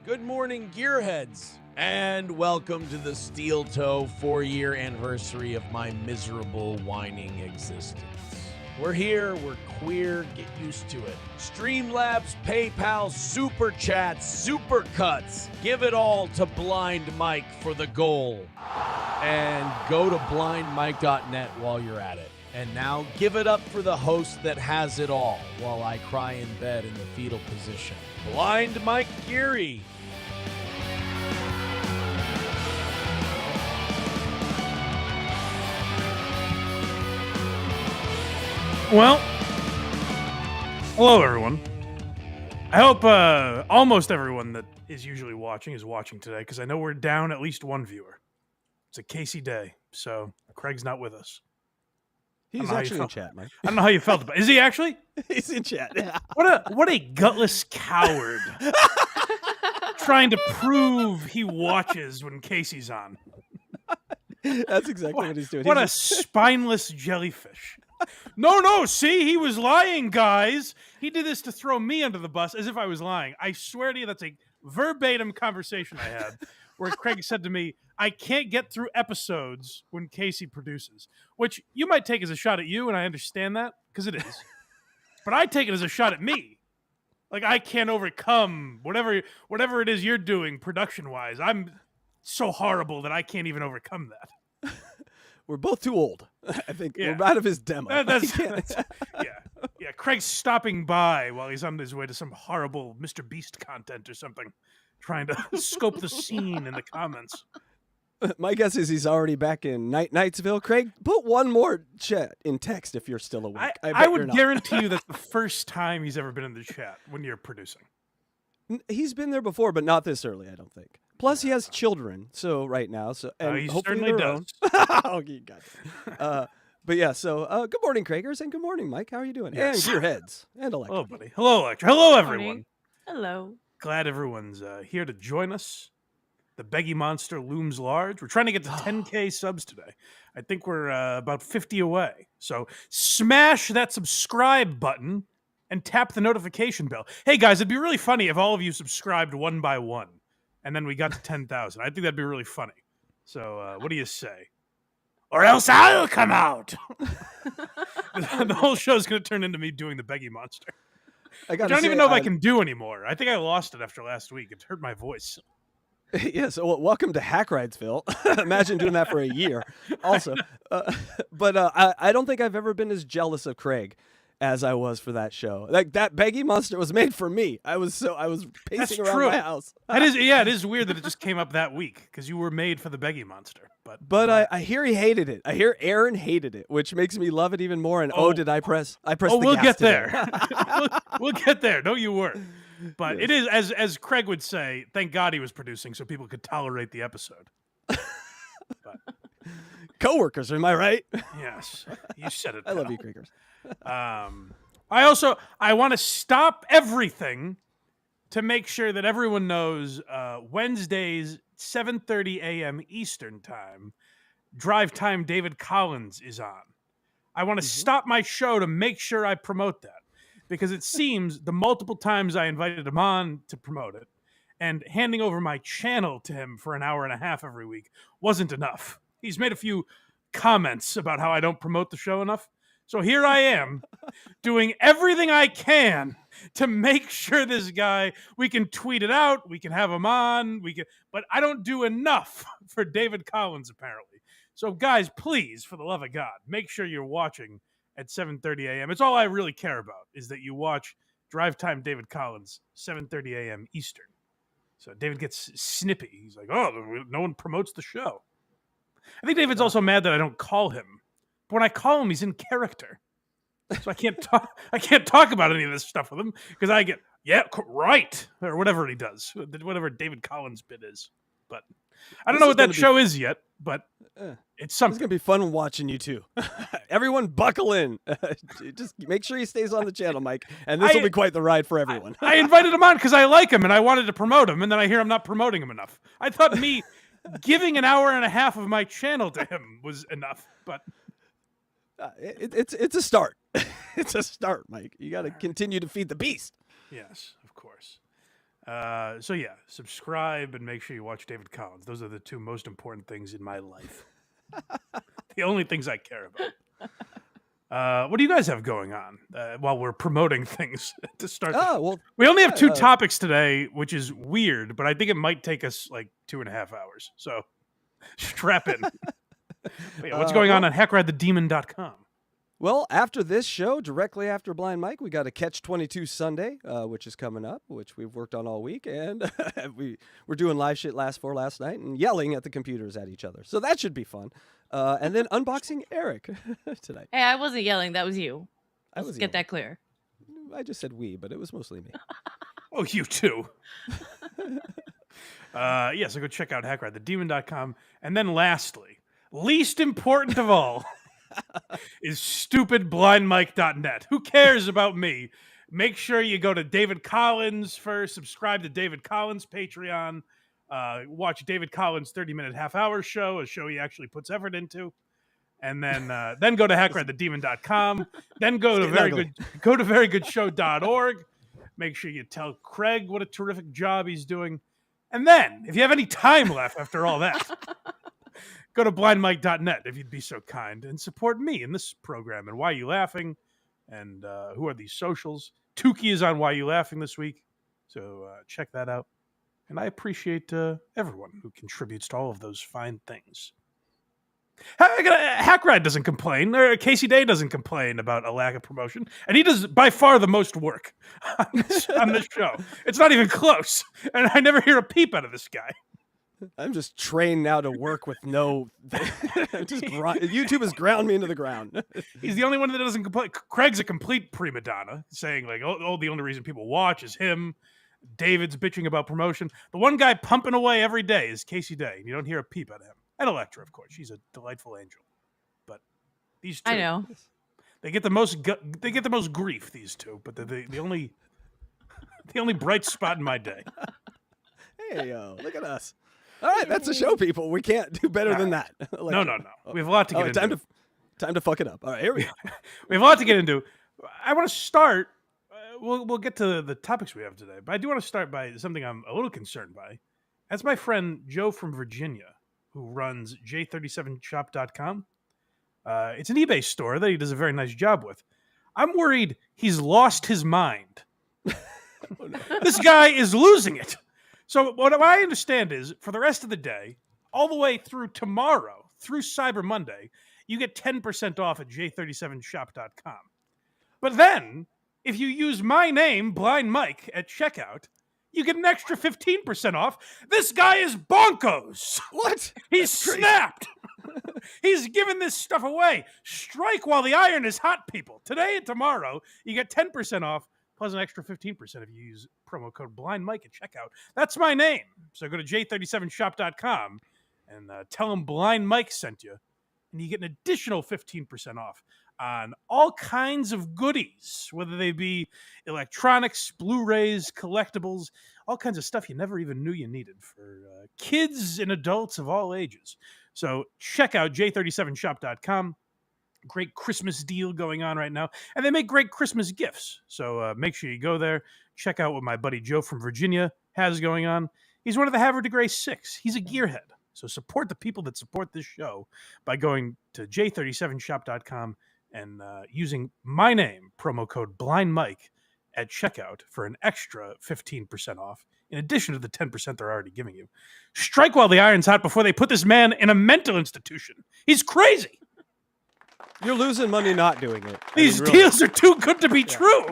Good morning, gearheads, and welcome to the steel toe 4-year anniversary of my miserable, whining existence. We're here, we're queer, get used to it. Streamlabs, PayPal, Super Chats, Super Cuts. Give it all to Blind Mike for the goal. And go to blindmike.net while you're at it. And now give it up for the host that has it all while I cry in bed in the fetal position. Blind Mike Geary. Well, hello everyone. I hope almost everyone that is usually watching is watching today, because I know we're down at least one viewer. It's a Casey day, so Craig's not with us. He's actually in chat, Mike. I don't know how you felt about it. Is he actually? He's in chat. Yeah. What a gutless coward. Trying to prove he watches when Casey's on. That's exactly what he's doing. What a spineless jellyfish. No, see, he was lying, guys. He did this to throw me under the bus as if I was lying. I swear to you, that's a verbatim conversation I had where Craig said to me, I can't get through episodes when Casey produces, which you might take as a shot at you, and I understand that, because it is. But I take it as a shot at me. Like, I can't overcome whatever it is you're doing production-wise. I'm so horrible that I can't even overcome that. We're both too old. I think Yeah. we're out of his demo. That's yeah. Craig's stopping by while he's on his way to some horrible Mr. Beast content or something, trying to scope the scene in the comments. My guess is he's already back in Knightsville. Craig, put one more chat in text if you're still awake. I would guarantee you that's the first time he's ever been in the chat when you're producing. He's been there before, but not this early, I don't think. Plus, he has children, so right now, and He hopefully certainly their does. own. Oh, you got it. But yeah, so good morning, Craigers, and good morning, Mike. How are you doing? Yes. And Gearheads, and Electra. Hello, buddy. Hello, Electra. Hello, everyone. Morning. Hello. Glad everyone's here to join us. The Beggy monster looms large. We're trying to get to 10K subs today. I think we're about 50 away. So smash that subscribe button and tap the notification bell. Hey, guys, it'd be really funny if all of you subscribed one by one, and then we got to 10,000. I think that'd be really funny. So what do you say? Or else I'll come out. The whole show's going to turn into me doing the Beggy monster. I Which I don't even know if I can do anymore. I think I lost it after last week. It hurt my voice. Yeah, so welcome to HACKRIDEsville. Imagine doing that for a year. Also, but I don't think I've ever been as jealous of Craig as I was for that show. Like, that Beggy monster was made for me. I was pacing around my house. It is weird that it just came up that week because you were made for the Beggy monster. But I hear he hated it. I hear Aaron hated it, which makes me love it even more. And did I press? I pressed. Oh, the we'll gas get today. there. we'll get there. Don't you worry. But It is, as Craig would say, thank God he was producing so people could tolerate the episode. Coworkers, am I right? Yes, you said it. I love you, Craigers. I want to stop everything to make sure that everyone knows Wednesdays, 7:30 a.m. Eastern time, Drive Time David Collins is on. I want to stop my show to make sure I promote that, because it seems the multiple times I invited him on to promote it and handing over my channel to him for an hour and a half every week wasn't enough. He's made a few comments about how I don't promote the show enough. So here I am doing everything I can to make sure this guy, we can tweet it out, we can have him on, but I don't do enough for David Collins, apparently. So guys, please, for the love of God, make sure you're watching at 7:30 a.m. It's all I really care about, is that you watch Drive Time David Collins, 7:30 a.m. Eastern. So David gets snippy. He's like, oh, no one promotes the show. I think David's also mad that I don't call him. But when I call him, he's in character. So I can't talk about any of this stuff with him, because I get, yeah, right, or whatever he does, whatever David Collins bit is. But I don't know what that show is yet, but it's something. It's going to be fun watching you two. Everyone buckle in. Just make sure he stays on the channel, Mike, and this will be quite the ride for everyone. I invited him on because I like him and I wanted to promote him, and then I hear I'm not promoting him enough. I thought me giving an hour and a half of my channel to him was enough, but it's a start. It's a start, Mike. You got to continue to feed the beast. yes, of course. So yeah, subscribe and make sure you watch David Collins. Those are the two most important things in my life. The only things I care about. What do you guys have going on while we're promoting things to start? We only have two topics today, which is weird, but I think it might take us like 2.5 hours. So strap in. Yeah, what's going on HackRideTheDemon.com? Well, after this show, directly after Blind Mike, we got a Catch-22 Sunday, which is coming up, which we've worked on all week, and we're doing live shit last night and yelling at the computers at each other. So that should be fun. And then unboxing Eric tonight. Hey, I wasn't yelling. That was you. Let's get that clear. I just said we, but it was mostly me. Oh, you too. So go check out HackRideTheDemon.com. And then lastly, least important of all, is stupidblindmike.net. Who cares about me? Make sure you go to David Collins first, subscribe to David Collins' Patreon, watch David Collins' 30-minute half-hour show, a show he actually puts effort into, and then go to HackRideTheDemon.com, then go to verygoodshow.org. Make sure you tell Craig what a terrific job he's doing. And then, if you have any time left after all that, go to blindmike.net if you'd be so kind and support me in this program. And Why You Laughing? And who are these socials? Tukey is on Why You Laughing this week. So check that out. And I appreciate everyone who contributes to all of those fine things. HackRide doesn't complain. Casey Day doesn't complain about a lack of promotion. And he does by far the most work on this show. It's not even close. And I never hear a peep out of this guy. I'm just trained now to work with no. YouTube has ground me into the ground. He's the only one that doesn't complain. Craig's a complete prima donna, saying like, "Oh, the only reason people watch is him." David's bitching about promotion. The one guy pumping away every day is Casey Day, and you don't hear a peep out of him. And Electra, of course, she's a delightful angel. But these two, I know, they get the most. They get the most grief. These two, but they're the only bright spot in my day. Hey, look at us. All right, that's the show, people. We can't do better than that. No. We have a lot to get into. Time to fuck it up. All right, here we go. We have a lot to get into. I want to start. We'll get to the topics we have today, but I do want to start by something I'm a little concerned by. That's my friend Joe from Virginia, who runs J37shop.com. It's an eBay store that he does a very nice job with. I'm worried he's lost his mind. Oh, no. This guy is losing it. So what I understand is, for the rest of the day, all the way through tomorrow, through Cyber Monday, you get 10% off at j37shop.com. But then, if you use my name, Blind Mike, at checkout, you get an extra 15% off. This guy is bonkos. What? He's snapped. He's giving this stuff away. Strike while the iron is hot, people. Today and tomorrow, you get 10% off. Plus an extra 15% if you use promo code BlindMike at checkout. That's my name. So go to j37shop.com and tell them Blind Mike sent you. And you get an additional 15% off on all kinds of goodies, whether they be electronics, Blu-rays, collectibles, all kinds of stuff you never even knew you needed for kids and adults of all ages. So check out j37shop.com. Great Christmas deal going on right now. And they make great Christmas gifts. So make sure you go there. Check out what my buddy Joe from Virginia has going on. He's one of the Havre de Grace 6. He's a gearhead. So support the people that support this show by going to j37shop.com and using my name, promo code BlindMike, at checkout for an extra 15% off, in addition to the 10% they're already giving you. Strike while the iron's hot before they put this man in a mental institution. He's crazy. You're losing money not doing it. These deals are too good to be true.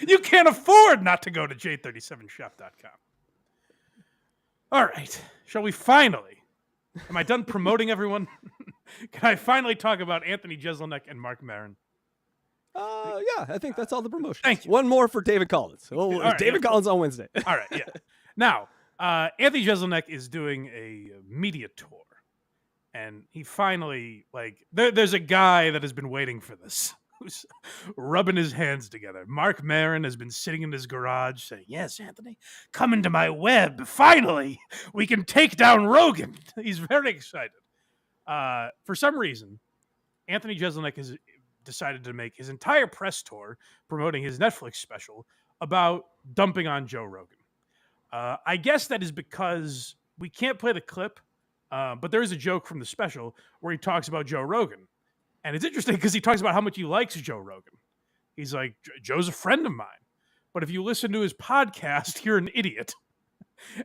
You can't afford not to go to j37shop.com. All right. Shall we finally? Am I done promoting everyone? Can I finally talk about Anthony Jeselnik and Marc Maron? Yeah, I think that's all the promotion. Thank you. One more for David Collins. Right, David Collins on Wednesday. All right, yeah. Now, Anthony Jeselnik is doing a media tour. And he finally, there's a guy that has been waiting for this, who's rubbing his hands together. Marc Maron has been sitting in his garage saying, "Yes, Anthony, come into my web. Finally, we can take down Rogan." He's very excited. For some reason, Anthony Jeselnik has decided to make his entire press tour promoting his Netflix special about dumping on Joe Rogan. I guess that is because we can't play the clip, but there is a joke from the special where he talks about Joe Rogan. And it's interesting because he talks about how much he likes Joe Rogan. He's like, Joe's a friend of mine. But if you listen to his podcast, you're an idiot.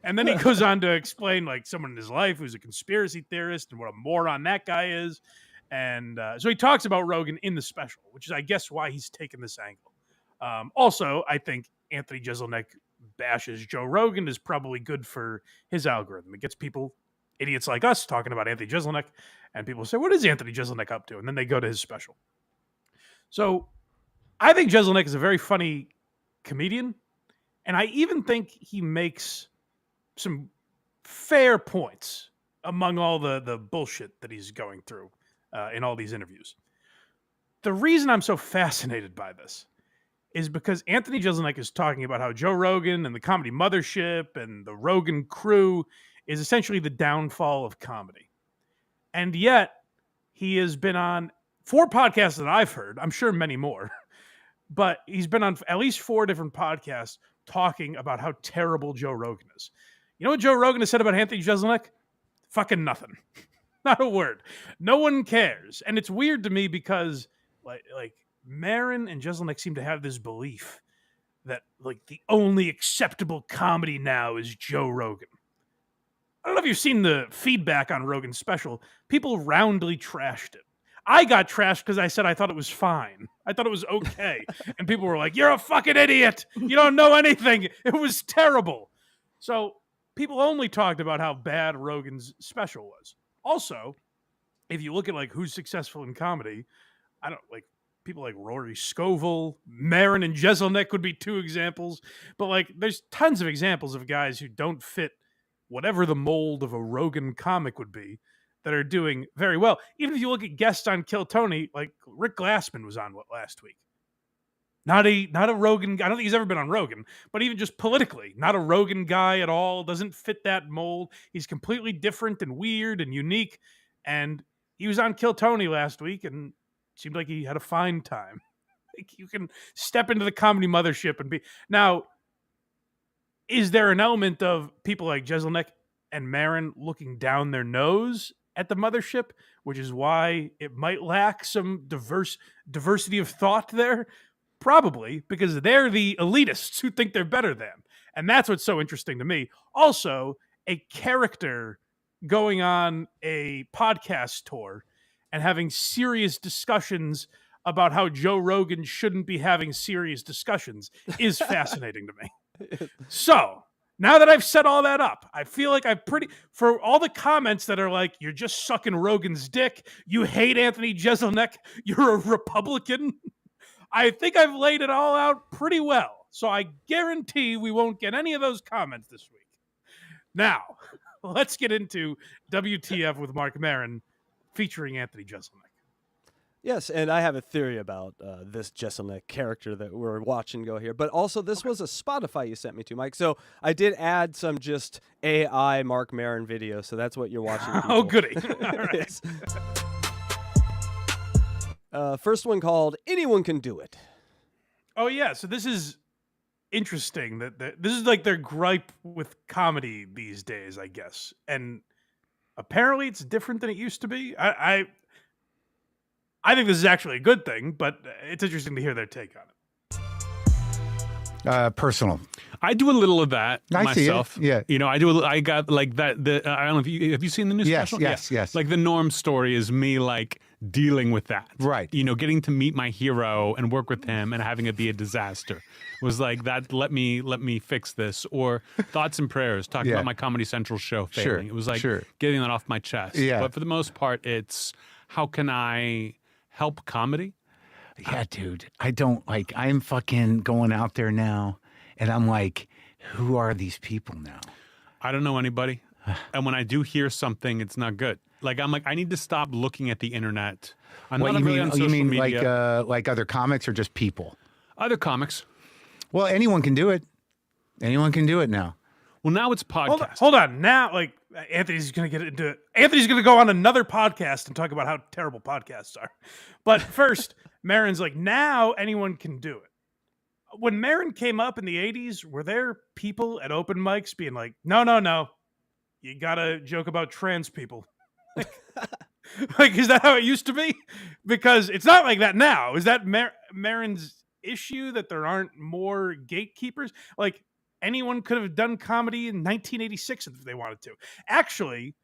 And then he goes on to explain like someone in his life who's a conspiracy theorist and what a moron that guy is. And so he talks about Rogan in the special, which is, I guess, why he's taken this angle. Also, I think Anthony Jeselnik bashes Joe Rogan is probably good for his algorithm. It gets people, idiots like us, talking about Anthony Jeselnik, and people say, what is Anthony Jeselnik up to? And then they go to his special. So I think Jeselnik is a very funny comedian, and I even think he makes some fair points among all the bullshit that he's going through in all these interviews. The reason I'm so fascinated by this is because Anthony Jeselnik is talking about how Joe Rogan and the comedy mothership and the Rogan crew is essentially the downfall of comedy. And yet, he has been on 4 podcasts that I've heard, I'm sure many more, but he's been on at least 4 different podcasts talking about how terrible Joe Rogan is. You know what Joe Rogan has said about Anthony Jeselnik? Fucking nothing. Not a word. No one cares. And it's weird to me because like Maron and Jeselnik seem to have this belief that like the only acceptable comedy now is Joe Rogan. I don't know if you've seen the feedback on Rogan's special. People roundly trashed it. I got trashed because I said I thought it was fine. I thought it was okay. And people were like, you're a fucking idiot. You don't know anything. It was terrible. So people only talked about how bad Rogan's special was. Also, if you look at like who's successful in comedy, I don't like people like Rory Scovel, Maron and Jeselnik would be 2 examples. But like there's tons of examples of guys who don't fit whatever the mold of a Rogan comic would be that are doing very well. Even if you look at guests on Kill Tony, like Rick Glassman was on last week. Not a Rogan. I don't think he's ever been on Rogan, but even just politically, not a Rogan guy at all. Doesn't fit that mold. He's completely different and weird and unique. And he was on Kill Tony last week and seemed like he had a fine time. Like you can step into the comedy mothership and be now. Is there an element of people like Jeselnik and Maron looking down their nose at the mothership, which is why it might lack some diversity of thought there? Probably, because they're the elitists who think they're better than. And that's what's so interesting to me. Also, a character going on a podcast tour and having serious discussions about how Joe Rogan shouldn't be having serious discussions is fascinating to me. So, now that I've set all that up, I feel like for all the comments that are like, you're just sucking Rogan's dick, you hate Anthony Jeselnik, you're a Republican, I think I've laid it all out pretty well. So I guarantee we won't get any of those comments this week. Now, let's get into WTF with Marc Maron featuring Anthony Jeselnik. Yes, and I have a theory about this Jeselnik character that we're watching go here. But also, this was a Spotify you sent me to, Mike. So I did add some just AI Marc Maron videos. So that's what you're watching. Oh, goody. All right. Yes. First one called Anyone Can Do It. Oh, yeah. So this is interesting. This is like their gripe with comedy these days, I guess. And apparently it's different than it used to be. I think this is actually a good thing, but it's interesting to hear their take on it. Personal. I do a little of that myself. See it. Yeah. You know, I got like that. I don't know if have you seen the new special? Yes. Like the Norm story is me like dealing with that. Right. You know, getting to meet my hero and work with him and having it be a disaster was like that. Let me fix this. Or Thoughts and Prayers, talking about my Comedy Central show failing. Sure. It was like Sure. getting that off my chest. Yeah. But for the most part, it's how can I help comedy? Yeah, dude. I'm fucking going out there now, and I'm like, who are these people now? I don't know anybody. And when I do hear something, it's not good. Like, I'm like, I need to stop looking at the internet. I'm What not you really mean? on You social mean media. like other comics or just people? Other comics. Well, anyone can do it. Anyone can do it now. Well, now it's podcast. Hold on. Now, like, Anthony's going to get into it. Anthony's going to go on another podcast and talk about how terrible podcasts are. But first, Maron's like, now anyone can do it. when Maron came up in the 80s, were there people at open mics being like, no, you gotta joke about trans people? Like, is that how it used to be? Because it's not like that now. Is that Maron's issue that there aren't more gatekeepers? Like, anyone could have done comedy in 1986 if they wanted to. Actually,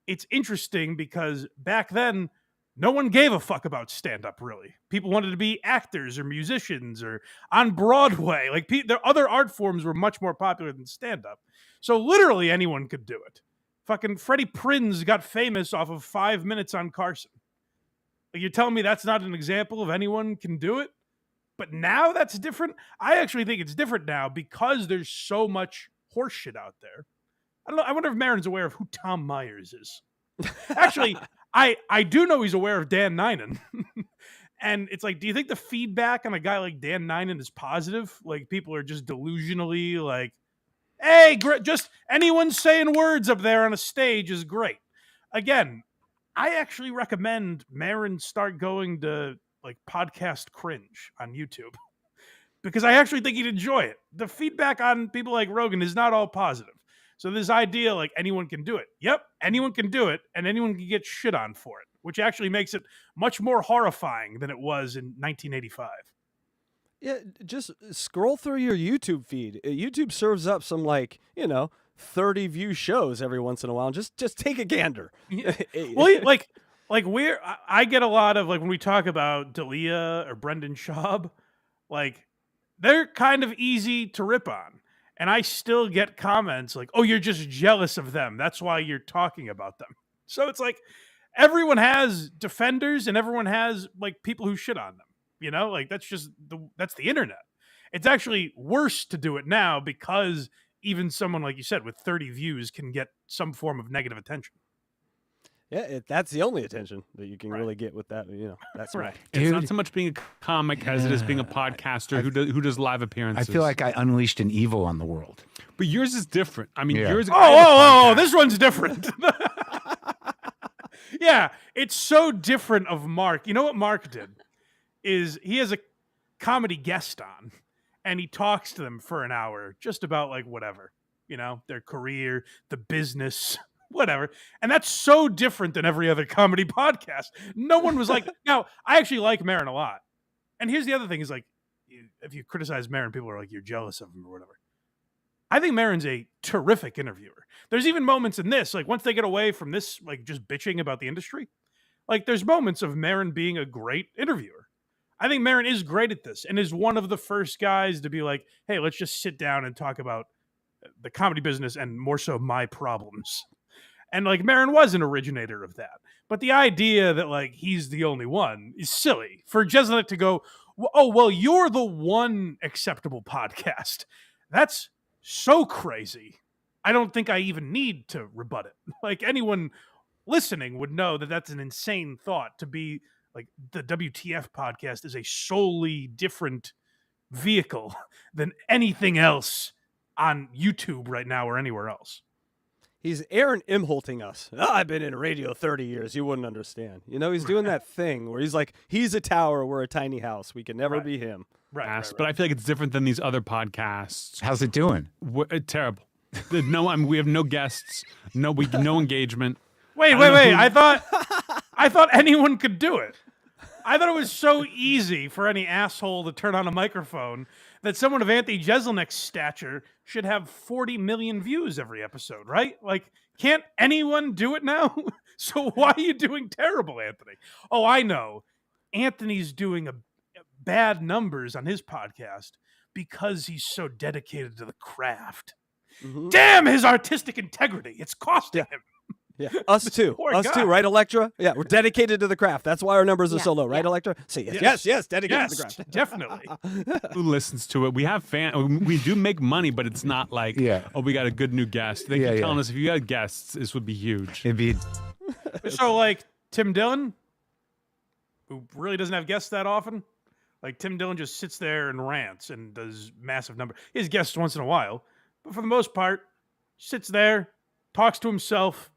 it's interesting because back then, no one gave a fuck about stand-up, really. People wanted to be actors or musicians or on Broadway. Like, their other art forms were much more popular than stand-up. So literally anyone could do it. Fucking Freddie Prinze got famous off of 5 minutes on Carson. Like, you're telling me that's not an example of anyone can do it? But now that's different? I actually think it's different now because there's so much horseshit out there. I don't know. I wonder if Maron's aware of who Tom Myers is. Actually, I do know he's aware of Dan Ninen. And it's like, do you think the feedback on a guy like Dan Ninen is positive? Like, people are just delusionally like, hey, just anyone saying words up there on a stage is great. Again, I actually recommend Maron start going to like podcast cringe on YouTube because I actually think he'd enjoy it. The feedback on people like Rogan is not all positive. So this idea like anyone can do it. Yep, anyone can do it and anyone can get shit on for it, which actually makes it much more horrifying than it was in 1985. Yeah, just scroll through your YouTube feed. YouTube serves up some 30 view shows every once in a while. Just take a gander. Yeah. Well, like I get a lot of like when we talk about D'Elia or Brendan Schaub, like they're kind of easy to rip on. And I still get comments like, "Oh, you're just jealous of them. That's why you're talking about them." So it's like everyone has defenders and everyone has like people who shit on them. You know, like that's the internet. It's actually worse to do it now because even someone like you said with 30 views can get some form of negative attention. Yeah, that's the only attention that you can really get with that. That's right. It's not so much being a comic as it is being a podcaster who does live appearances. I feel like I unleashed an evil on the world. But yours is different. I mean, yours. This one's different. Yeah, it's so different of Mark. You know what Mark did? Is he has a comedy guest on and he talks to them for an hour just about like whatever, their career, the business, whatever. And that's so different than every other comedy podcast. No one was like, now I actually like Maron a lot. And here's the other thing is like, if you criticize Maron, people are like, you're jealous of him or whatever. I think Maron's a terrific interviewer. There's even moments in this, like once they get away from this, like just bitching about the industry, like there's moments of Maron being a great interviewer. I think Maron is great at this and is one of the first guys to be like, hey, let's just sit down and talk about the comedy business and more so my problems. And like Maron was an originator of that. But the idea that like he's the only one is silly. For Jeselnik to go, oh, well, you're the one acceptable podcast. That's so crazy. I don't think I even need to rebut it. Like anyone listening would know that that's an insane thought to be like the WTF podcast is a solely different vehicle than anything else on YouTube right now or anywhere else. He's Aaron Imholting us. Oh, I've been in radio 30 years. You wouldn't understand. He's doing that thing where he's like, he's a tower, we're a tiny house. We can never be him. Right. But I feel like it's different than these other podcasts. How's it doing? Terrible. We have no guests. No engagement. Wait. I thought anyone could do it. I thought it was so easy for any asshole to turn on a microphone that someone of Anthony Jeselnik's stature should have 40 million views every episode, right? Like, can't anyone do it now? So why are you doing terrible, Anthony? Oh, I know. Anthony's doing bad numbers on his podcast because he's so dedicated to the craft. Mm-hmm. Damn his artistic integrity. It's costing him. Yeah, us too, right, Electra? Yeah, we're dedicated to the craft. That's why our numbers are so low, right, Electra? Say yes, dedicated to the craft. Definitely. Who listens to it? We have we do make money, but it's not like, oh, we got a good new guest. They keep telling us if you had guests, this would be huge. It'd be. So, like, Tim Dillon, who really doesn't have guests that often, like, Tim Dillon just sits there and rants and does massive numbers. He has guests once in a while, but for the most part, sits there, talks to himself,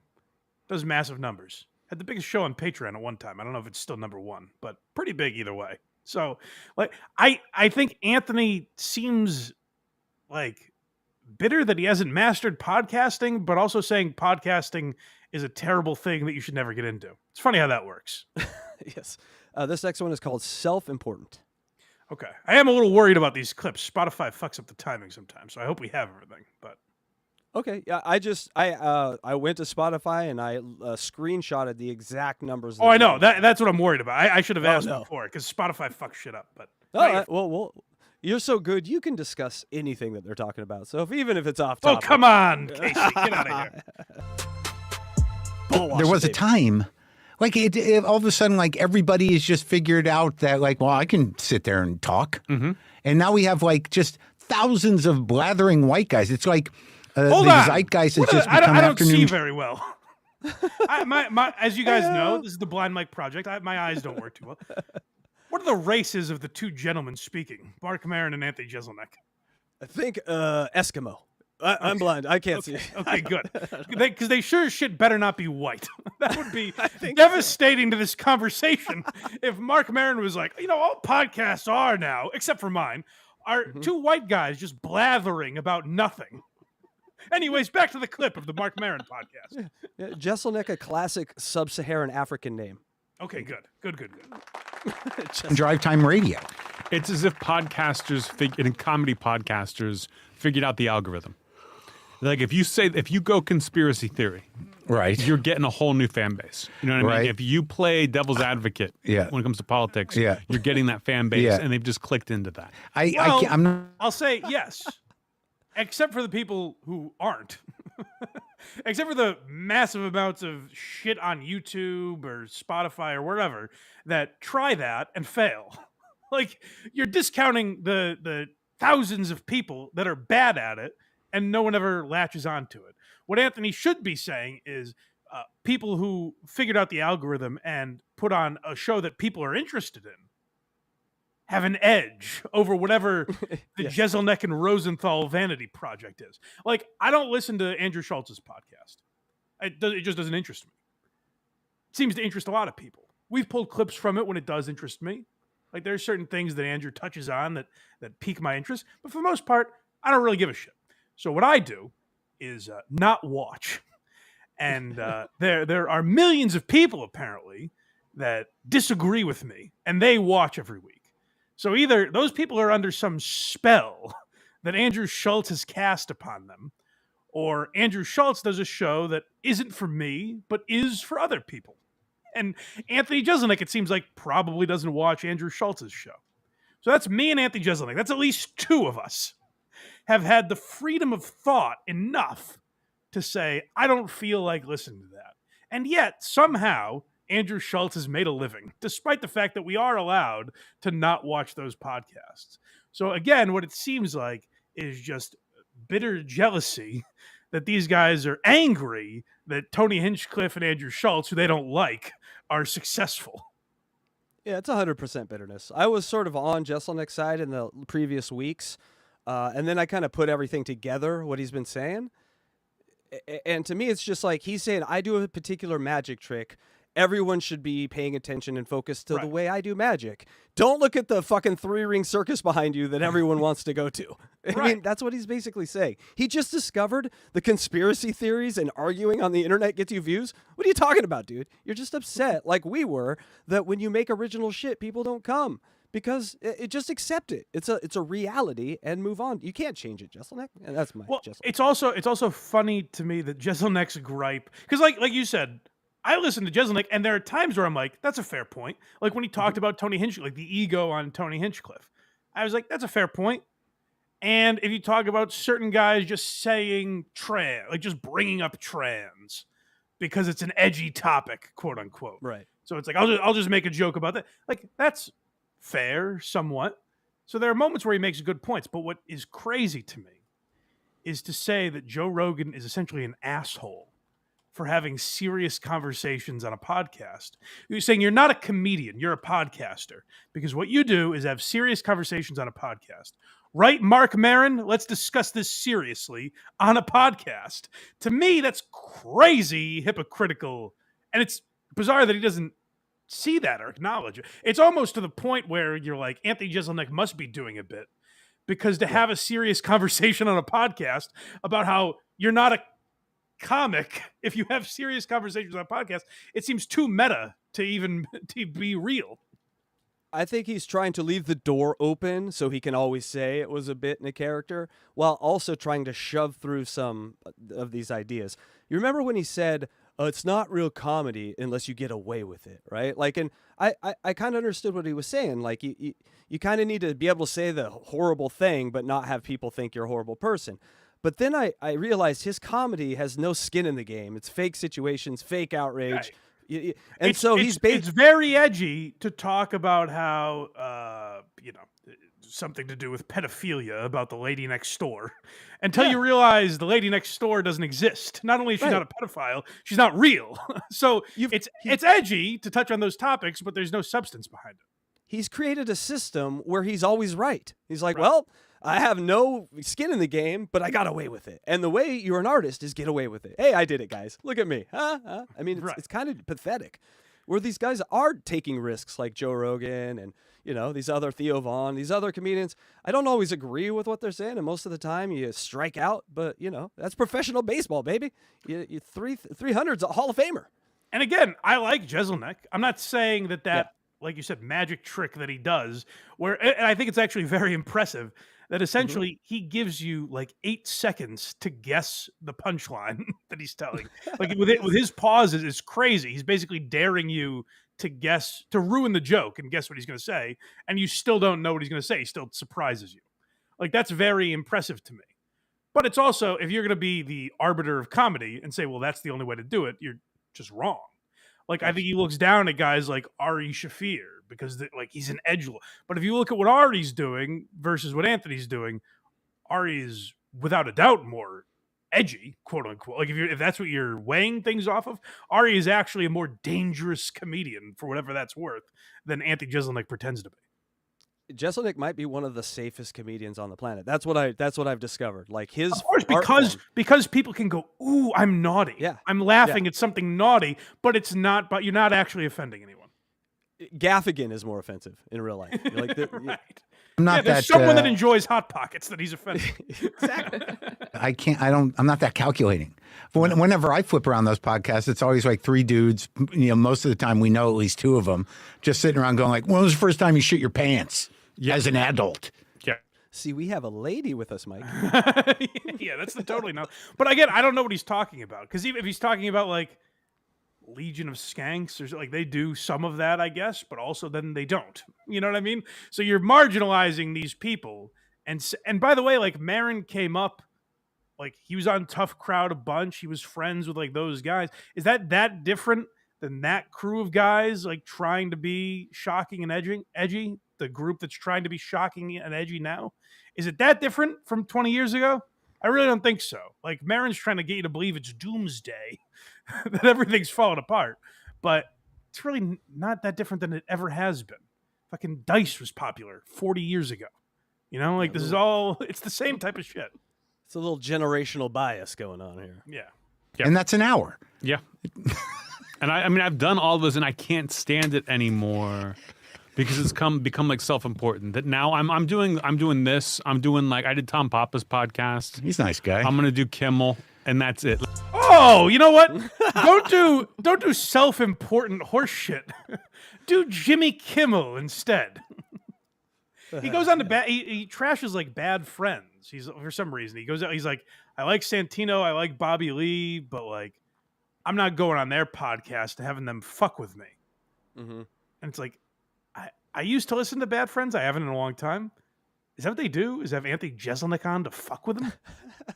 does massive numbers. Had the biggest show on Patreon at one time. I don't know if it's still number one, but pretty big either way. So, like, I think Anthony seems like bitter that he hasn't mastered podcasting, but also saying podcasting is a terrible thing that you should never get into. It's funny how that works. Yes. This next one is called Self-Important. Okay. I am a little worried about these clips. Spotify fucks up the timing sometimes, so I hope we have everything. But Okay. Yeah, I went to Spotify and I screenshotted the exact numbers. I know. That's what I'm worried about. I should have asked no. before because Spotify fucks shit up. But well, you're so good. You can discuss anything that they're talking about. So even if it's off topic. Oh, come on, Casey. Get out of here. There was a time, like it all of a sudden, like everybody has just figured out that, like, well, I can sit there and talk. Mm-hmm. And now we have like just thousands of blathering white guys. It's like the Hold on. zeitgeist has just I become don't afternoon. see very well. As you guys know, this is the Blind Mike Project. My eyes don't work too well. What are the races of the two gentlemen speaking? Marc Maron and Anthony Jeselnik. I think Eskimo. I'm blind. I can't see. Okay, good. Because they sure as shit better not be white. That would be devastating to this conversation if Marc Maron was like, all podcasts are now, except for mine, are two white guys just blathering about nothing. Anyways, back to the clip of the Marc Maron podcast. Yeah, Jeselnik, a classic sub-Saharan African name. Okay, good. Drive time radio. It's as if podcasters and comedy podcasters figured out the algorithm. Like if you go conspiracy theory, Right. you're getting a whole new fan base. You know what I mean? Right. If you play devil's advocate Yeah. when it comes to politics, Yeah. you're getting that fan base, Yeah. and they've just clicked into that. I'm not. I'll say yes, except for the people who aren't. Except for the massive amounts of shit on YouTube or Spotify or wherever that try that and fail. Like, you're discounting the thousands of people that are bad at it and no one ever latches onto it. What Anthony should be saying is people who figured out the algorithm and put on a show that people are interested in have an edge over whatever the Jeselnik and Rosenthal vanity project is. Like, I don't listen to Andrew Schultz's podcast. It just doesn't interest me. It seems to interest a lot of people. We've pulled clips from it when it does interest me. Like, there's certain things that Andrew touches on that pique my interest. But for the most part, I don't really give a shit. So what I do is not watch. And there are millions of people, apparently, that disagree with me. And they watch every week. So either those people are under some spell that Andrew Schultz has cast upon them, or Andrew Schultz does a show that isn't for me, but is for other people. And Anthony Jeselnik, it seems like, probably doesn't watch Andrew Schultz's show. So that's me and Anthony Jeselnik. That's at least two of us have had the freedom of thought enough to say, I don't feel like listening to that. And yet, somehow, Andrew Schultz has made a living, despite the fact that we are allowed to not watch those podcasts. So again, what it seems like is just bitter jealousy that these guys are angry that Tony Hinchcliffe and Andrew Schultz, who they don't like, are successful. Yeah, it's 100% bitterness. I was sort of on Jeselnik's side in the previous weeks, and then I kind of put everything together, what he's been saying. And to me, it's just like he's saying, I do a particular magic trick. Everyone should be paying attention and focused to the way I do magic. Don't look at the fucking 3-ring circus behind you that everyone wants to go to. I mean, that's what he's basically saying. He just discovered the conspiracy theories and arguing on the internet gets you views. What are you talking about, dude? You're just upset, like we were, that when you make original shit, people don't come. Because it just accept it. It's a reality and move on. You can't change it, Jeselnik. And that's my Jeselnik. It's also funny to me that Jeselnik's gripe, because like you said, I listen to Jeselnik, and there are times where I'm like, that's a fair point. Like when he talked about Tony Hinchcliffe, like the ego on Tony Hinchcliffe. I was like, that's a fair point. And if you talk about certain guys just saying trans, like just bringing up trans because it's an edgy topic, quote unquote. Right. So it's like, I'll just make a joke about that. Like, that's fair somewhat. So there are moments where he makes good points. But what is crazy to me is to say that Joe Rogan is essentially an asshole for having serious conversations on a podcast. You're saying you're not a comedian, you're a podcaster, because what you do is have serious conversations on a podcast. Right, Marc Maron? Let's discuss this seriously on a podcast. To me, that's crazy hypocritical. And it's bizarre that he doesn't see that or acknowledge it. It's almost to the point where you're like, Anthony Jeselnik must be doing a bit, because to have a serious conversation on a podcast about how you're not a comic, if you have serious conversations on a podcast, it seems too meta to even to be real. I think he's trying to leave the door open so he can always say it was a bit in a character, while also trying to shove through some of these ideas. You remember when he said, it's not real comedy unless you get away with it, right? Like, and I kind of understood what he was saying. Like, you kind of need to be able to say the horrible thing, but not have people think you're a horrible person. But then I realized his comedy has no skin in the game. It's fake situations, fake outrage. Right. And it's very edgy to talk about how something to do with pedophilia about the lady next door, until you realize the lady next door doesn't exist. Not only is she not a pedophile, she's not real. So it's edgy to touch on those topics, but there's no substance behind it. He's created a system where he's always right. He's like, well, I have no skin in the game, but I got away with it. And the way you're an artist is get away with it. Hey, I did it, guys. Look at me. I mean, it's kind of pathetic. Where these guys are taking risks, like Joe Rogan and, these other Theo Vaughn, these other comedians. I don't always agree with what they're saying, and most of the time you strike out. But, that's professional baseball, baby. You 300's a Hall of Famer. And again, I like Jeselnik. I'm not saying that like you said, magic trick that he does, and I think it's actually very impressive, that essentially he gives you like 8 seconds to guess the punchline that he's telling. Like with his pauses, it's crazy. He's basically daring you to guess, to ruin the joke and guess what he's going to say, and you still don't know what he's going to say. He still surprises you. Like, that's very impressive to me. But it's also, if you're going to be the arbiter of comedy and say, well, that's the only way to do it, you're just wrong. Like, I think he looks down at guys like Ari Shaffir because he's an edgelord. But if you look at what Ari's doing versus what Anthony's doing, Ari is without a doubt more edgy, quote unquote. Like, if that's what you're weighing things off of, Ari is actually a more dangerous comedian, for whatever that's worth, than Anthony Jeselnik pretends to be. Jeselnik might be one of the safest comedians on the planet. That's what I've discovered. Like, his, of course, because people can go, "Ooh, I'm naughty." Yeah, I'm laughing at something naughty, but it's not. But you're not actually offending anyone. Gaffigan is more offensive in real life. You're like, right. I'm not there's someone that enjoys Hot Pockets that he's offending. Exactly. I'm not that calculating. But whenever I flip around those podcasts, it's always like 3 dudes. Most of the time we know at least 2 of them just sitting around going like, "When was the first time you shit your pants as an adult?" Yeah. See, we have a lady with us, Mike. Yeah, that's totally not. But again, I don't know what he's talking about, because even if he's talking about like Legion of Skanks, or like, they do some of that, I guess, but also then they don't. You know what I mean? So you're marginalizing these people. And by the way, like, Maron came up, like, he was on Tough Crowd a bunch. He was friends with like those guys. Is that different than that crew of guys, like, trying to be shocking and edgy? The group that's trying to be shocking and edgy now? Is it that different from 20 years ago? I really don't think so. Like, Maron's trying to get you to believe it's doomsday, that everything's falling apart. But it's really not that different than it ever has been. Fucking Dice was popular 40 years ago. Like, this is all, it's the same type of shit. It's a little generational bias going on here. Yeah. And that's an hour. Yeah. And I mean, I've done all this and I can't stand it anymore. Because it's become like self-important that now I'm doing this. I'm doing, like, I did Tom Papa's podcast. He's a nice guy. I'm gonna do Kimmel, and that's it. Oh, you know what? don't do self-important horse shit. Do Jimmy Kimmel instead. He goes on to he trashes like Bad Friends. He's, for some reason, he goes out. He's like, I like Santino, I like Bobby Lee, but like, I'm not going on their podcast and having them fuck with me. Mm-hmm. And it's like, I used to listen to Bad Friends. I haven't in a long time. Is that what they do? Is have Anthony Jeselnik on to fuck with them?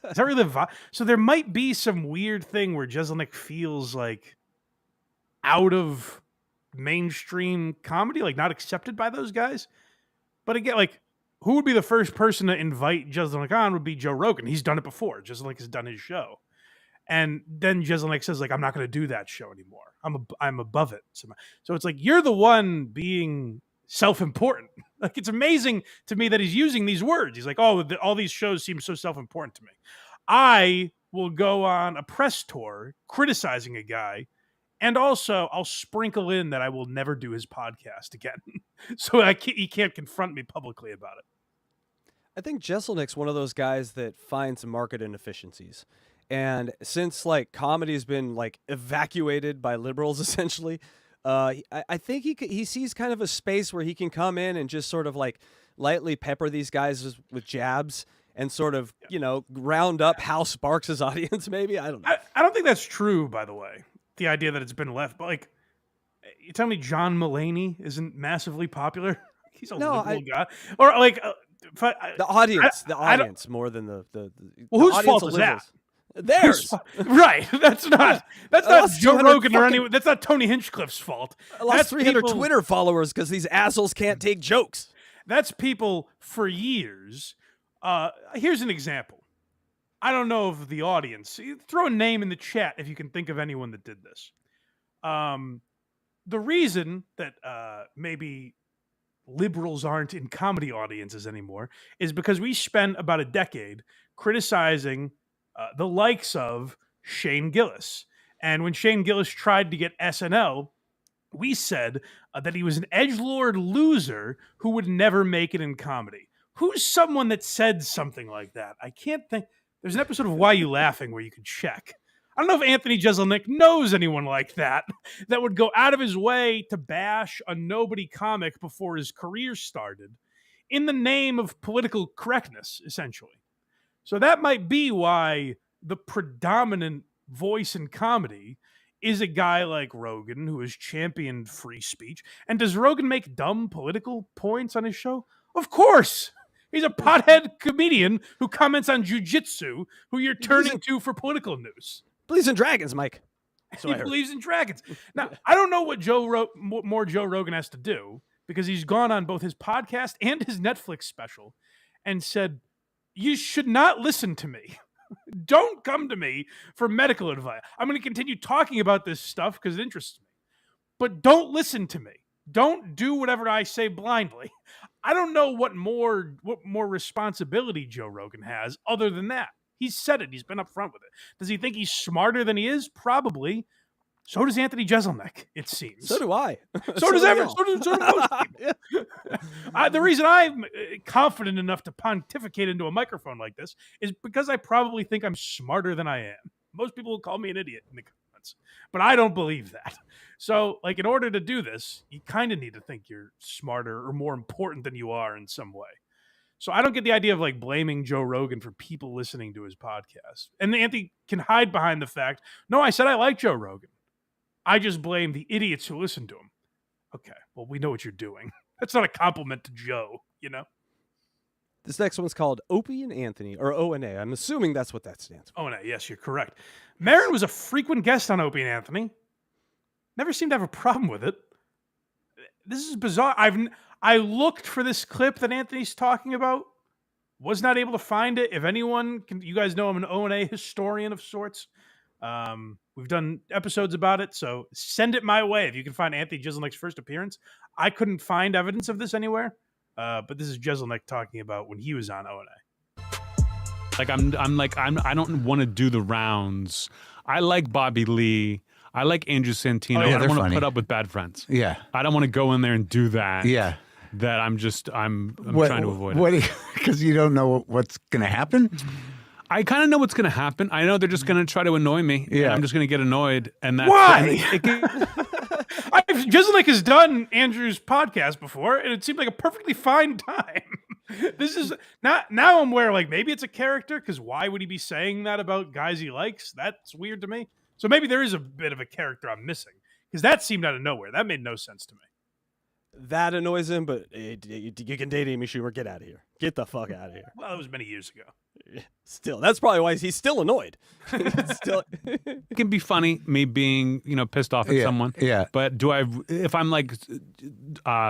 Is that really the vibe? So there might be some weird thing where Jeselnik feels like out of mainstream comedy, like not accepted by those guys. But again, like, who would be the first person to invite Jeselnik on would be Joe Rogan. He's done it before. Jeselnik has done his show. And then Jeselnik says, like, I'm not going to do that show anymore. I'm above it. So it's like, you're the one being self-important. Like, it's amazing to me that he's using these words. He's like, oh, all these shows seem so self-important to me. I will go on a press tour criticizing a guy And also, I'll sprinkle in that I will never do his podcast again. So he can't confront me publicly about it. I think Jeselnik's one of those guys that finds market inefficiencies. And since like comedy has been like evacuated by liberals essentially, I think he sees kind of a space where he can come in and just sort of like lightly pepper these guys with jabs and sort of, round up Hal Sparks' audience maybe. I don't know. I don't think that's true, by the way. The idea that it's been left. But like, you tell me John Mulaney isn't massively popular? He's a liberal guy. Or like... the audience more than the well, whose fault is that? Theirs. Right. That's not Joe Rogan or anyone. That's not Tony Hinchcliffe's fault. I lost 300 Twitter followers because these assholes can't take jokes. That's people for years. Here's an example. I don't know if the audience, throw a name in the chat if you can think of anyone that did this. The reason that maybe liberals aren't in comedy audiences anymore is because we spent about a decade criticizing the likes of Shane Gillis. And when Shane Gillis tried to get SNL, we said that he was an edgelord loser who would never make it in comedy. Who's someone that said something like that? I can't think. There's an episode of Why You Laughing where you can check. I don't know if Anthony Jeselnik knows anyone like that would go out of his way to bash a nobody comic before his career started in the name of political correctness, essentially. So that might be why the predominant voice in comedy is a guy like Rogan, who has championed free speech. And does Rogan make dumb political points on his show? Of course. He's a pothead comedian who comments on jujitsu, who you're turning to for political news. Believes in dragons, Mike. He believes in dragons. Now, I don't know what more Joe Rogan has to do, because he's gone on both his podcast and his Netflix special and said, you should not listen to me. Don't come to me for medical advice. I'm going to continue talking about this stuff because it interests me. But don't listen to me. Don't do whatever I say blindly. I don't know what more responsibility Joe Rogan has other than that. He's said it. He's been upfront with it. Does he think he's smarter than he is? Probably. So does Anthony Jeselnik, it seems. So do I. So does everyone. So do most people. The reason I'm confident enough to pontificate into a microphone like this is because I probably think I'm smarter than I am. Most people will call me an idiot in the comments, but I don't believe that. So, like, in order to do this, you kind of need to think you're smarter or more important than you are in some way. So I don't get the idea of like blaming Joe Rogan for people listening to his podcast. And Anthony can hide behind the fact, no, I said I like Joe Rogan. I just blame the idiots who listen to him. Okay, well, we know what you're doing. That's not a compliment to Joe, you know? This next one's called Opie and Anthony, or O&A. I'm assuming that's what that stands for. O&A, yes, you're correct. Maron was a frequent guest on Opie and Anthony. Never seemed to have a problem with it. This is bizarre. I looked for this clip that Anthony's talking about. Was not able to find it. If anyone can, you guys know I'm an O&A historian of sorts. We've done episodes about it, so send it my way if you can find Anthony Jeselnik's first appearance. I couldn't find evidence of this anywhere, but this is Jeselnik talking about when he was on O&A. Like I don't want to do the rounds. I like Bobby Lee. I like Andrew Santino. I don't want to put up with bad friends. Yeah. I don't want to go in there and do that. Yeah. That I'm trying to avoid it. Because you don't know what's going to happen? I kind of know what's going to happen. I know they're just going to try to annoy me. Yeah. And I'm just going to get annoyed. And that's why? Jeselnik has done Andrew's podcast before, and it seemed like a perfectly fine time. This is now I'm aware, like, maybe it's a character, because why would he be saying that about guys he likes? That's weird to me. So maybe there is a bit of a character I'm missing, because that seemed out of nowhere. That made no sense to me. That annoys him, but you can date Amy Schumer. Get out of here. Get the fuck out of here. Well, that was many years ago. Still, that's probably why he's still annoyed. It can be funny, me being, pissed off at someone. Yeah. But if I'm like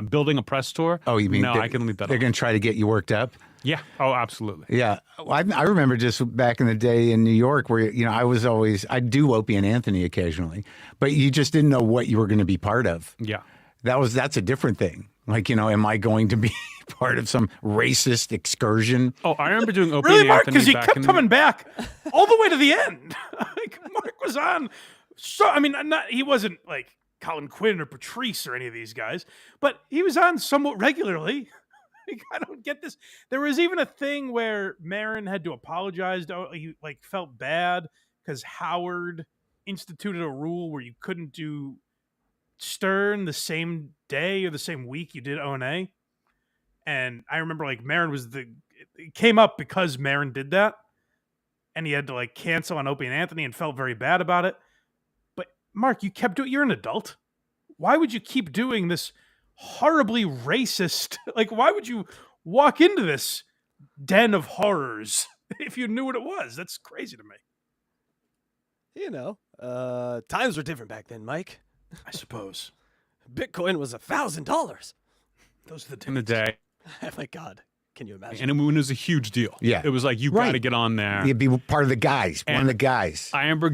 building a press tour? Oh, you mean? No, I can leave that. They're going to try to get you worked up. Yeah. Oh, absolutely. Yeah. I remember just back in the day in New York where, I do Opie and Anthony occasionally, but you just didn't know what you were going to be part of. Yeah. That's a different thing. Like, am I going to be part of some racist excursion? Oh, I remember doing Opie really, and Mark, Anthony because he kept coming back all the way to the end. Like, Mark was on So I mean, he wasn't like Colin Quinn or Patrice or any of these guys, but he was on somewhat regularly. Like, I don't get this. There was even a thing where Maron had to apologize. He like felt bad because Howard instituted a rule where you couldn't do Stern the same day or the same week you did O&A. And I remember like Maron it came up because Maron did that, and he had to like cancel on Opie and Anthony and felt very bad about it. But Mark, you kept doing. You're an adult. Why would you keep doing this horribly racist? Like, why would you walk into this den of horrors if you knew what it was? That's crazy to me. You know, times were different back then, Mike. I suppose Bitcoin was $1,000. those are the In the day. Oh my God. Can you imagine? And it was a huge deal. Yeah. It was like, you Right. got to get on there. You'd be part of the guys, one of And the guys. I remember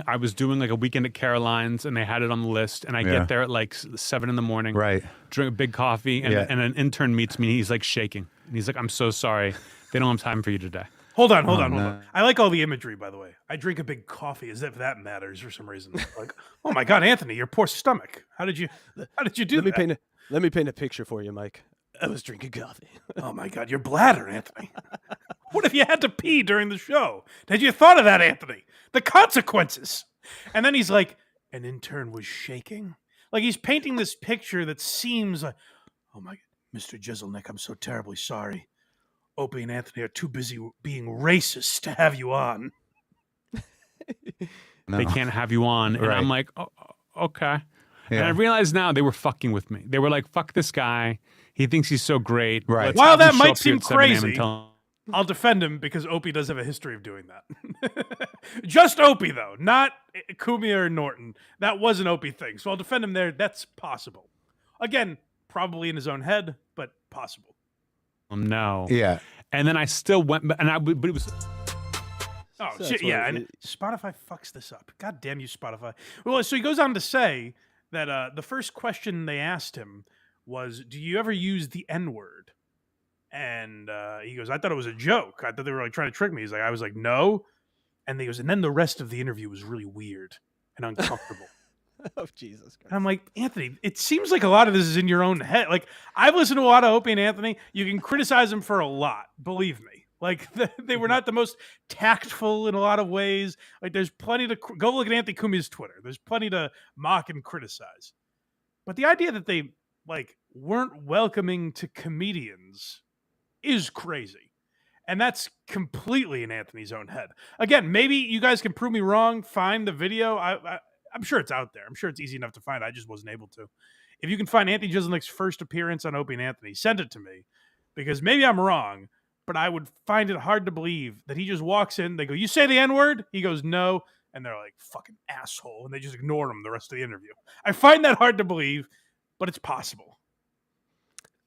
I was doing like a weekend at Caroline's, and they had it on the list, and I Yeah. get there at like 7 in the morning, Right. drink a big coffee, and, Yeah. and an intern meets me, and he's like shaking. And he's like, I'm so sorry. They don't have time for you today. Hold on. no. I like all the imagery, by the way. I drink a big coffee as if that matters for some reason. Like, oh my God, Anthony, your poor stomach. How did you do that? Let me paint a picture for you, Mike. I was drinking coffee. Oh my God, your bladder, Anthony. What if you had to pee during the show? Had you thought of that, Anthony? The consequences. And then he's like, an intern was shaking. Like he's painting this picture that seems like, oh my God, Mr. Jeselnik, I'm so terribly sorry. Opie and Anthony are too busy being racist to have you on. No. They can't have you on. And Right. I'm like, oh, okay. Yeah. And I realize now they were fucking with me. They were like, fuck this guy. He thinks he's so great. Right. Let's While have that him show might up here seem at 7 a.m. and crazy, tell him- I'll defend him because Opie does have a history of doing that. Just Opie, though, not Cumia or Norton. That was an Opie thing. So I'll defend him there. That's possible. Again, probably in his own head, but possible. no. Yeah. And then I still went, but it was. Oh, So shit, that's yeah. what And Spotify fucks this up. God damn you, Spotify. Well, so he goes on to say that the first question they asked him was, do you ever use the N-word? And he goes, I thought it was a joke. I thought they were like trying to trick me. He's like, I was like, no. And he goes, and then the rest of the interview was really weird and uncomfortable. Oh, Jesus Christ. And I'm like, Anthony, it seems like a lot of this is in your own head. Like, I've listened to a lot of Opie and Anthony. You can criticize them for a lot, believe me. Like, they were not the most tactful in a lot of ways. Like, there's plenty to go look at Anthony Cumia's Twitter. There's plenty to mock and criticize. But the idea that they like weren't welcoming to comedians is crazy. And that's completely in Anthony's own head. Again, maybe you guys can prove me wrong. Find the video. I'm sure it's out there. I'm sure it's easy enough to find. I just wasn't able to. If you can find Anthony Jeselnik's first appearance on Opie and Anthony, send it to me. Because maybe I'm wrong, but I would find it hard to believe that he just walks in. They go, you say the N-word? He goes, no. And they're like, fucking asshole. And they just ignore him the rest of the interview. I find that hard to believe, but it's possible.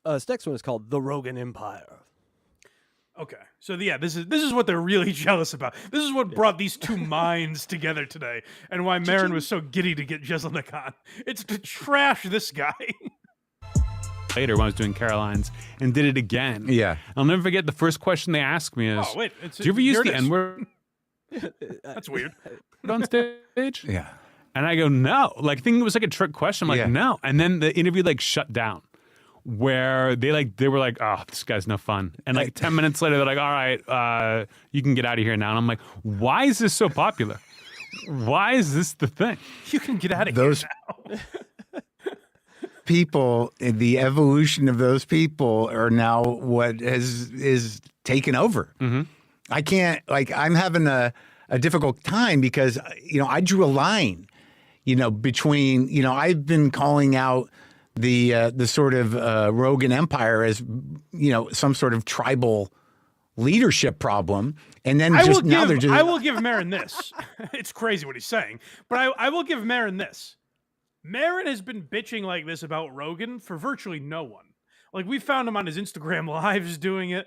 This next one is called The Rogan Empire. Okay, so yeah, this is what they're really jealous about. This is what brought these two minds together today, and why Maron was so giddy to get Jeselnik on. It's to trash this guy. Later, when I was doing Caroline's, and did it again. Yeah. I'll never forget the first question they asked me is, Oh wait, do you ever use here it the is. N-word That's weird. on stage? Yeah. And I go, no. Like, thinking it was like a trick question. I'm like, Yeah. no. And then the interview like shut down, where they were like, oh, this guy's no fun. And like 10 minutes later, they're like, all right, you can get out of here now. And I'm like, why is this so popular? Why is this the thing? You can get out of Those- here now. People, the evolution of those people are now what is taken over. Mm-hmm. I can't, like, I'm having a difficult time because, I drew a line, between, I've been calling out the sort of Rogan empire as, some sort of tribal leadership problem. And then I they're will give Maron this. It's crazy what he's saying, but I will give Maron this. Maron has been bitching like this about Rogan for virtually no one. Like, we found him on his Instagram lives doing it.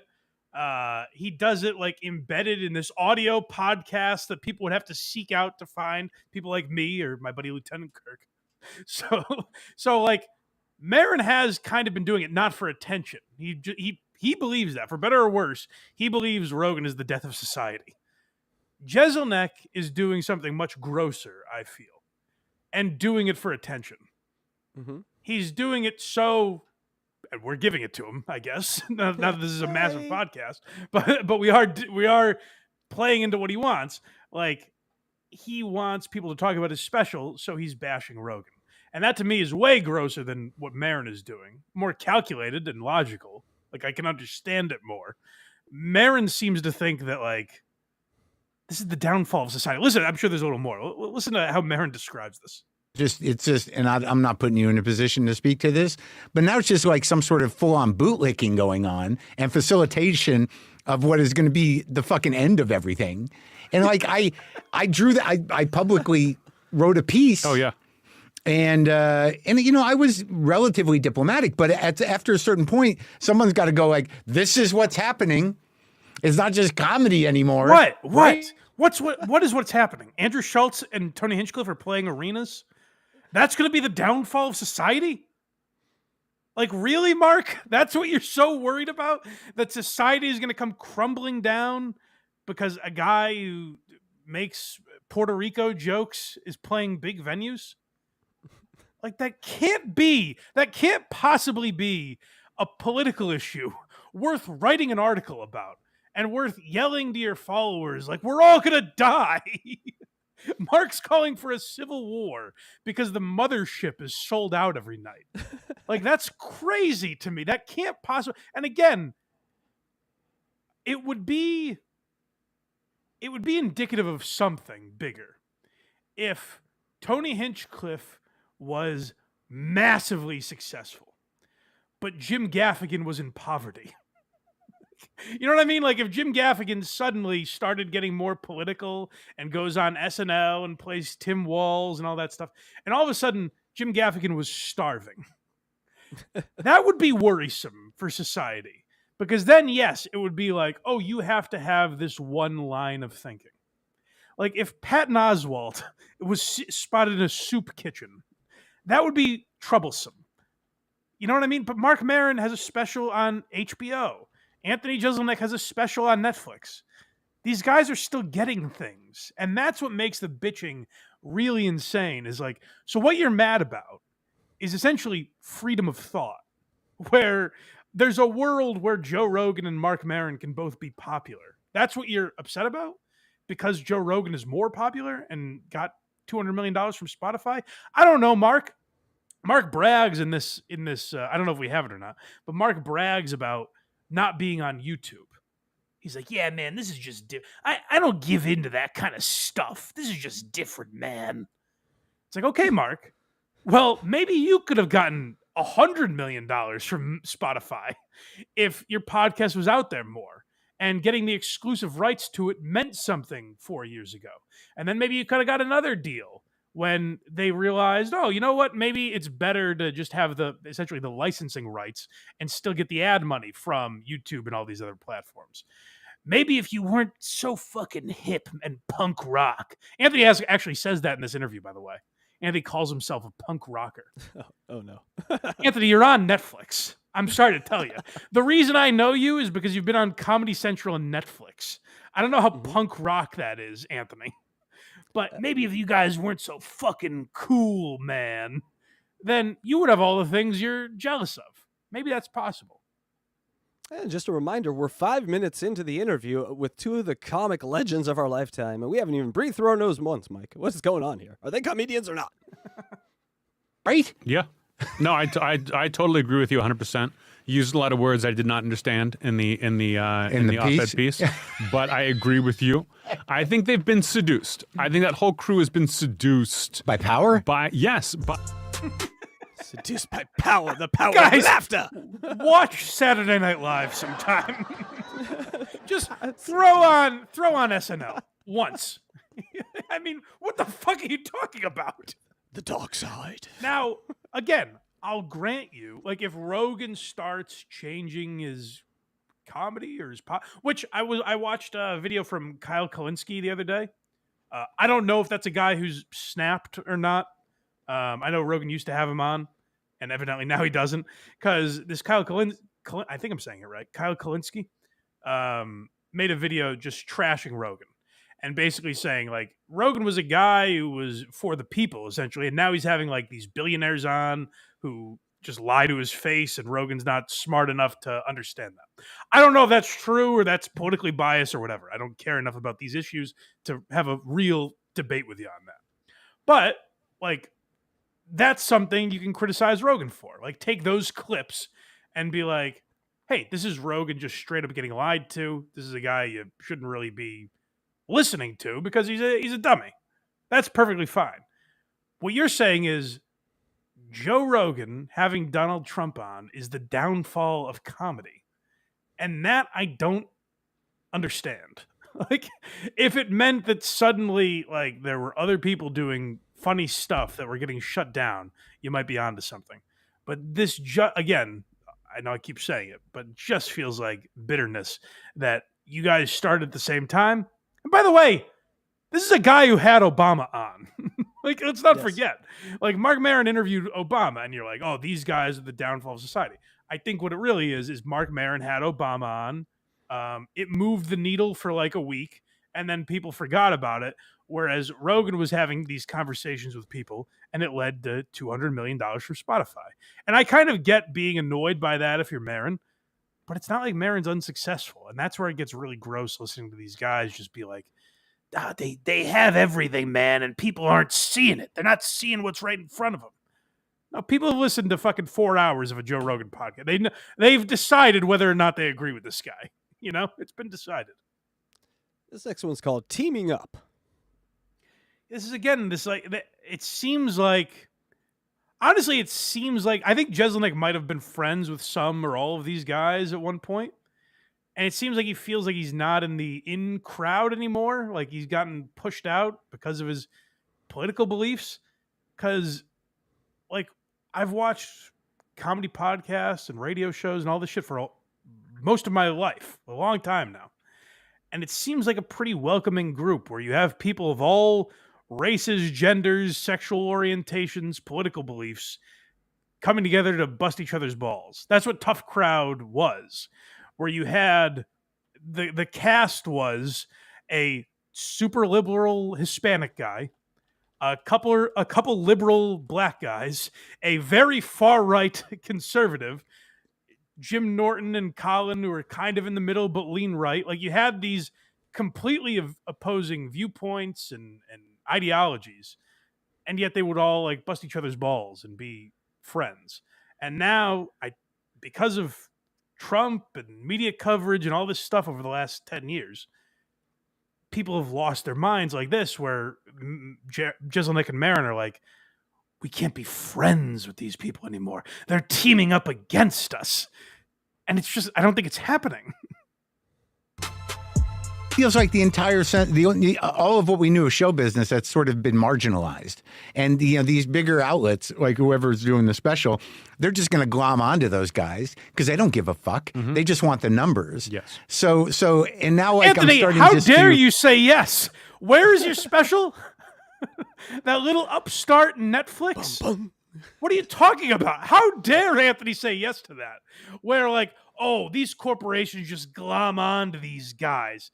He does it like embedded in this audio podcast that people would have to seek out to find, people like me or my buddy Lieutenant Kirk. So like Maron has kind of been doing it not for attention. He believes that, for better or worse, he believes Rogan is the death of society. Jeselnik is doing something much grosser, I feel. and doing it for attention. Mm-hmm. He's doing it so, and we're giving it to him, I guess. Not that this is a massive podcast, but we are playing into what he wants. Like, he wants people to talk about his special, so he's bashing Rogan. And that to me is way grosser than what Maron is doing. More calculated and logical. Like, I can understand it more. Maron seems to think that, like, this is the downfall of society. Listen, I'm sure there's a little more. Listen to how Maron describes this. And I'm not putting you in a position to speak to this, but now it's just like some sort of full-on bootlicking going on and facilitation of what is going to be the fucking end of everything. And like, I drew that, I publicly wrote a piece. Oh yeah. And you know, I was relatively diplomatic, but after a certain point, someone's got to go like, this is what's happening. It's not just comedy anymore. What? Right? What is what's happening? Andrew Schultz and Tony Hinchcliffe are playing arenas. That's going to be the downfall of society? Like, really, Mark? That's what you're so worried about? That society is going to come crumbling down because a guy who makes Puerto Rico jokes is playing big venues? Like, that can't possibly be a political issue worth writing an article about and worth yelling to your followers like, we're all going to die. Mark's calling for a civil war because the mothership is sold out every night. Like, that's crazy to me. That can't possibly. And again, it would be indicative of something bigger if Tony Hinchcliffe was massively successful, but Jim Gaffigan was in poverty. You know what I mean? Like, if Jim Gaffigan suddenly started getting more political and goes on SNL and plays Tim Walls and all that stuff, and all of a sudden Jim Gaffigan was starving, that would be worrisome for society. Because then, yes, it would be like, oh, you have to have this one line of thinking. Like, if Patton Oswalt was spotted in a soup kitchen, that would be troublesome. You know what I mean? But Marc Maron has a special on HBO. Anthony Jeselnik has a special on Netflix. These guys are still getting things. And that's what makes the bitching really insane, is like, so what you're mad about is essentially freedom of thought, where there's a world where Joe Rogan and Marc Maron can both be popular. That's what you're upset about? Because Joe Rogan is more popular and got $200 million from Spotify? I don't know, Mark. Mark brags in this. I don't know if we have it or not, but Mark brags about not being on YouTube. He's like, yeah, man, this is just I don't give into that kind of stuff. This is just different, man. It's like, okay, Mark. Well, maybe you could have gotten $100 million from Spotify if your podcast was out there more and getting the exclusive rights to it meant something 4 years ago. And then maybe you could have got another deal when they realized, oh, you know what? Maybe it's better to just have essentially the licensing rights and still get the ad money from YouTube and all these other platforms. Maybe if you weren't so fucking hip and punk rock. Anthony actually says that in this interview, by the way. Anthony calls himself a punk rocker. Oh no. Anthony, you're on Netflix. I'm sorry to tell you. The reason I know you is because you've been on Comedy Central and Netflix. I don't know how punk rock that is, Anthony. But maybe if you guys weren't so fucking cool, man, then you would have all the things you're jealous of. Maybe that's possible. And just a reminder, we're 5 minutes into the interview with two of the comic legends of our lifetime, and we haven't even breathed through our nose once, Mike. What's going on here? Are they comedians or not? Right? Yeah. No, I totally agree with you 100%. You used a lot of words I did not understand in the op-ed piece, but I agree with you. I think they've been seduced. I think that whole crew has been seduced By power? Seduced by power, the power Guys, of laughter. Watch Saturday Night Live sometime. Just throw on SNL once. I mean, what the fuck are you talking about? The dark side. Now, again, I'll grant you, like, if Rogan starts changing his comedy or his pop, which I watched a video from Kyle Kalinske the other day. I don't know if that's a guy who's snapped or not. I know Rogan used to have him on, and evidently now he doesn't, because this Kyle Kalinske, I think I'm saying it right, Kyle Kalinske, made a video just trashing Rogan. and basically saying like Rogan was a guy who was for the people essentially, and now he's having like these billionaires on who just lie to his face, and Rogan's not smart enough to understand that. I don't know if that's true or that's politically biased or whatever. I don't care enough about these issues to have a real debate with you on that. But like, that's something you can criticize Rogan for. Like, take those clips and be like, hey, this is Rogan just straight up getting lied to. This is a guy you shouldn't really be listening to because he's a dummy. That's perfectly fine. What you're saying is Joe Rogan having Donald Trump on is the downfall of comedy. And that I don't understand. Like, if it meant that suddenly like there were other people doing funny stuff that were getting shut down, you might be onto something. But this again, I know I keep saying it, but it just feels like bitterness that you guys started at the same time. And by the way, this is a guy who had Obama on. Like, let's not forget. Like, Marc Maron interviewed Obama, and you're like, oh, these guys are the downfall of society. I think what it really is Marc Maron had Obama on. It moved the needle for like a week, and then people forgot about it. Whereas Rogan was having these conversations with people, and it led to $200 million for Spotify. And I kind of get being annoyed by that if you're Maron, but it's not like Maron's unsuccessful. And that's where it gets really gross listening to these guys just be like, they have everything, man, and people aren't seeing it. They're not seeing what's right in front of them. No, people have listened to fucking 4 hours of a Joe Rogan podcast. They've decided whether or not they agree with this guy. You know, it's been decided. This next one's called Teaming Up. This is, again, it seems like, honestly, it seems like, I think Jeselnik might have been friends with some or all of these guys at one point. And it seems like he feels like he's not in the in crowd anymore. Like he's gotten pushed out because of his political beliefs. Because, like, I've watched comedy podcasts and radio shows and all this shit for most of my life, a long time now. And it seems like a pretty welcoming group where you have people of all races, genders, sexual orientations, political beliefs coming together to bust each other's balls. That's what Tough Crowd was. Where you had the cast was a super liberal Hispanic guy, a couple liberal black guys, a very far right conservative, Jim Norton and Colin, who are kind of in the middle but lean right. Like, you had these completely opposing viewpoints and ideologies, and yet they would all like bust each other's balls and be friends. And now, because of Trump and media coverage and all this stuff over the last 10 years, people have lost their minds like this, where Jeselnik and Maron are like, we can't be friends with these people anymore. They're teaming up against us. And it's just, I don't think it's happening. Feels like the entire all of what we knew of show business that's sort of been marginalized, and these bigger outlets like whoever's doing the special, they're just going to glom onto those guys because they don't give a fuck. Mm-hmm. They just want the numbers. Yes. So and now like Anthony, I'm starting. How dare you say yes? Where is your special? That little upstart Netflix. Bum, bum. What are you talking about? How dare Anthony say yes to that? Where like, oh, these corporations just glom onto these guys.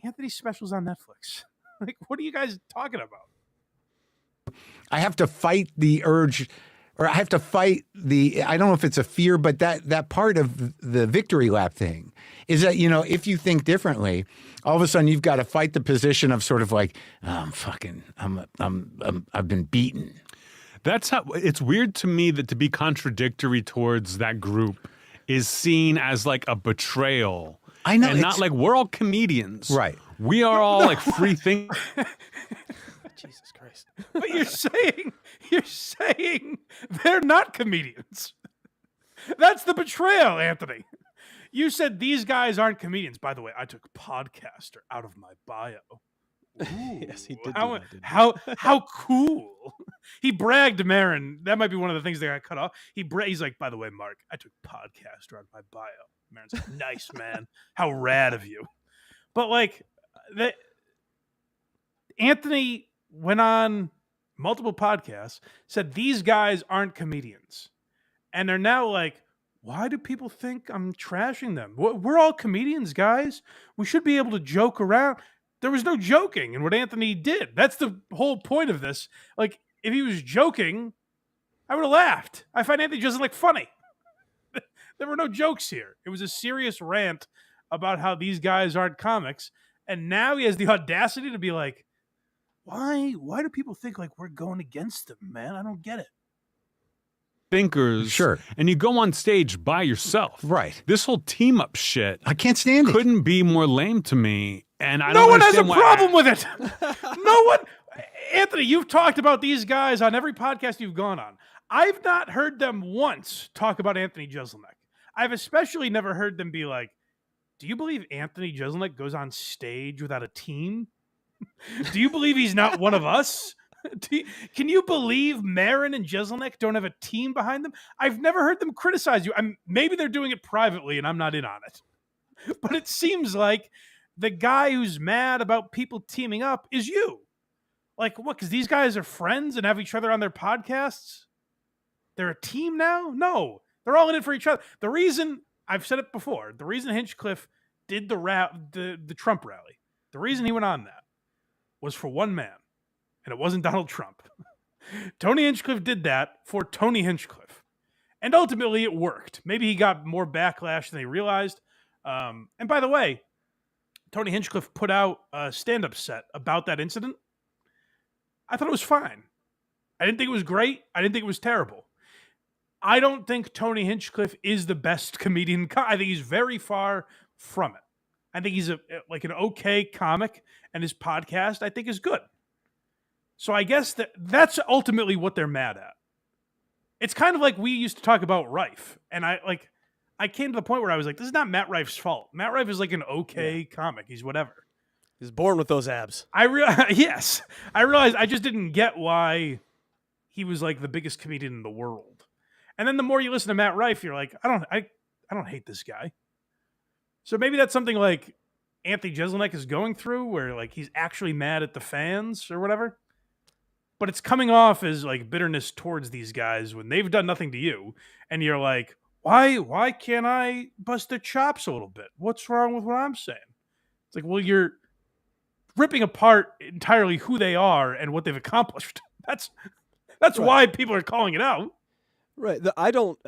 Anthony's special's on Netflix. Like, what are you guys talking about? I have to fight the urge, or I have to fight I don't know if it's a fear, but that part of the victory lap thing is that, if you think differently, all of a sudden you've got to fight the position of sort of like, I've been beaten. That's how it's weird to me that to be contradictory towards that group is seen as like a betrayal. I know, and not like we're all comedians, right? We are all like free thinkers. Jesus Christ! But you're saying they're not comedians. That's the betrayal, Anthony. You said these guys aren't comedians. By the way, I took podcaster out of my bio. Ooh, yes, he did. How cool! He bragged to Maron. That might be one of the things that got cut off. He's like, by the way, Mark, I took podcaster out of my bio. Maron's like, nice, man. How rad of you. But like, Anthony went on multiple podcasts, said these guys aren't comedians, and they're now like, why do people think I'm trashing them? We're all comedians, guys. We should be able to joke around. there was no joking in what Anthony did. That's the whole point of this. Like, if he was joking, I would have laughed. I find Anthony Jeselnik funny. There were no jokes here. It was a serious rant about how these guys aren't comics. And now he has the audacity to be like, why do people think like we're going against them, man? I don't get it. Thinkers. Sure. And you go on stage by yourself. Right. This whole team up shit I can't stand it. couldn't be more lame to me. And I No don't one has a understand why- problem with it. No one. Anthony, you've talked about these guys on every podcast you've gone on. I've not heard them once talk about Anthony Jeselnik. I've especially never heard them be like, do you believe Anthony Jeselnik goes on stage without a team? Do you believe he's not one of us? Can you believe Maron and Jeselnik don't have a team behind them? I've never heard them criticize you. Maybe they're doing it privately and I'm not in on it. But it seems like the guy who's mad about people teaming up is you. Like, what? Because these guys are friends and have each other on their podcasts? They're a team now? No. They're all in it for each other. The reason, I've said it before, the reason Hinchcliffe did the Trump rally, the reason he went on that was for one man, and it wasn't Donald Trump. Tony Hinchcliffe did that for Tony Hinchcliffe. And ultimately it worked. Maybe he got more backlash than he realized. And by the way, Tony Hinchcliffe put out a stand-up set about that incident. I thought it was fine. I didn't think it was great. I didn't think it was terrible. I don't think Tony Hinchcliffe is the best comedian. I think he's very far from it. I think he's an okay comic, and his podcast I think is good. So I guess that's ultimately what they're mad at. It's kind of like we used to talk about Rife, and I came to the point where I was like, this is not Matt Rife's fault. Matt Rife is like an okay comic. He's whatever. He's born with those abs. Yes. I realized I just didn't get why he was like the biggest comedian in the world. And then the more you listen to Matt Rife, you're like, I don't hate this guy. So maybe that's something like Anthony Jeselnik is going through, where like he's actually mad at the fans or whatever. But it's coming off as like bitterness towards these guys when they've done nothing to you, and you're like, why can't I bust their chops a little bit? What's wrong with what I'm saying? It's like, well, you're ripping apart entirely who they are and what they've accomplished. That's right. Why people are calling it out. Right. I don't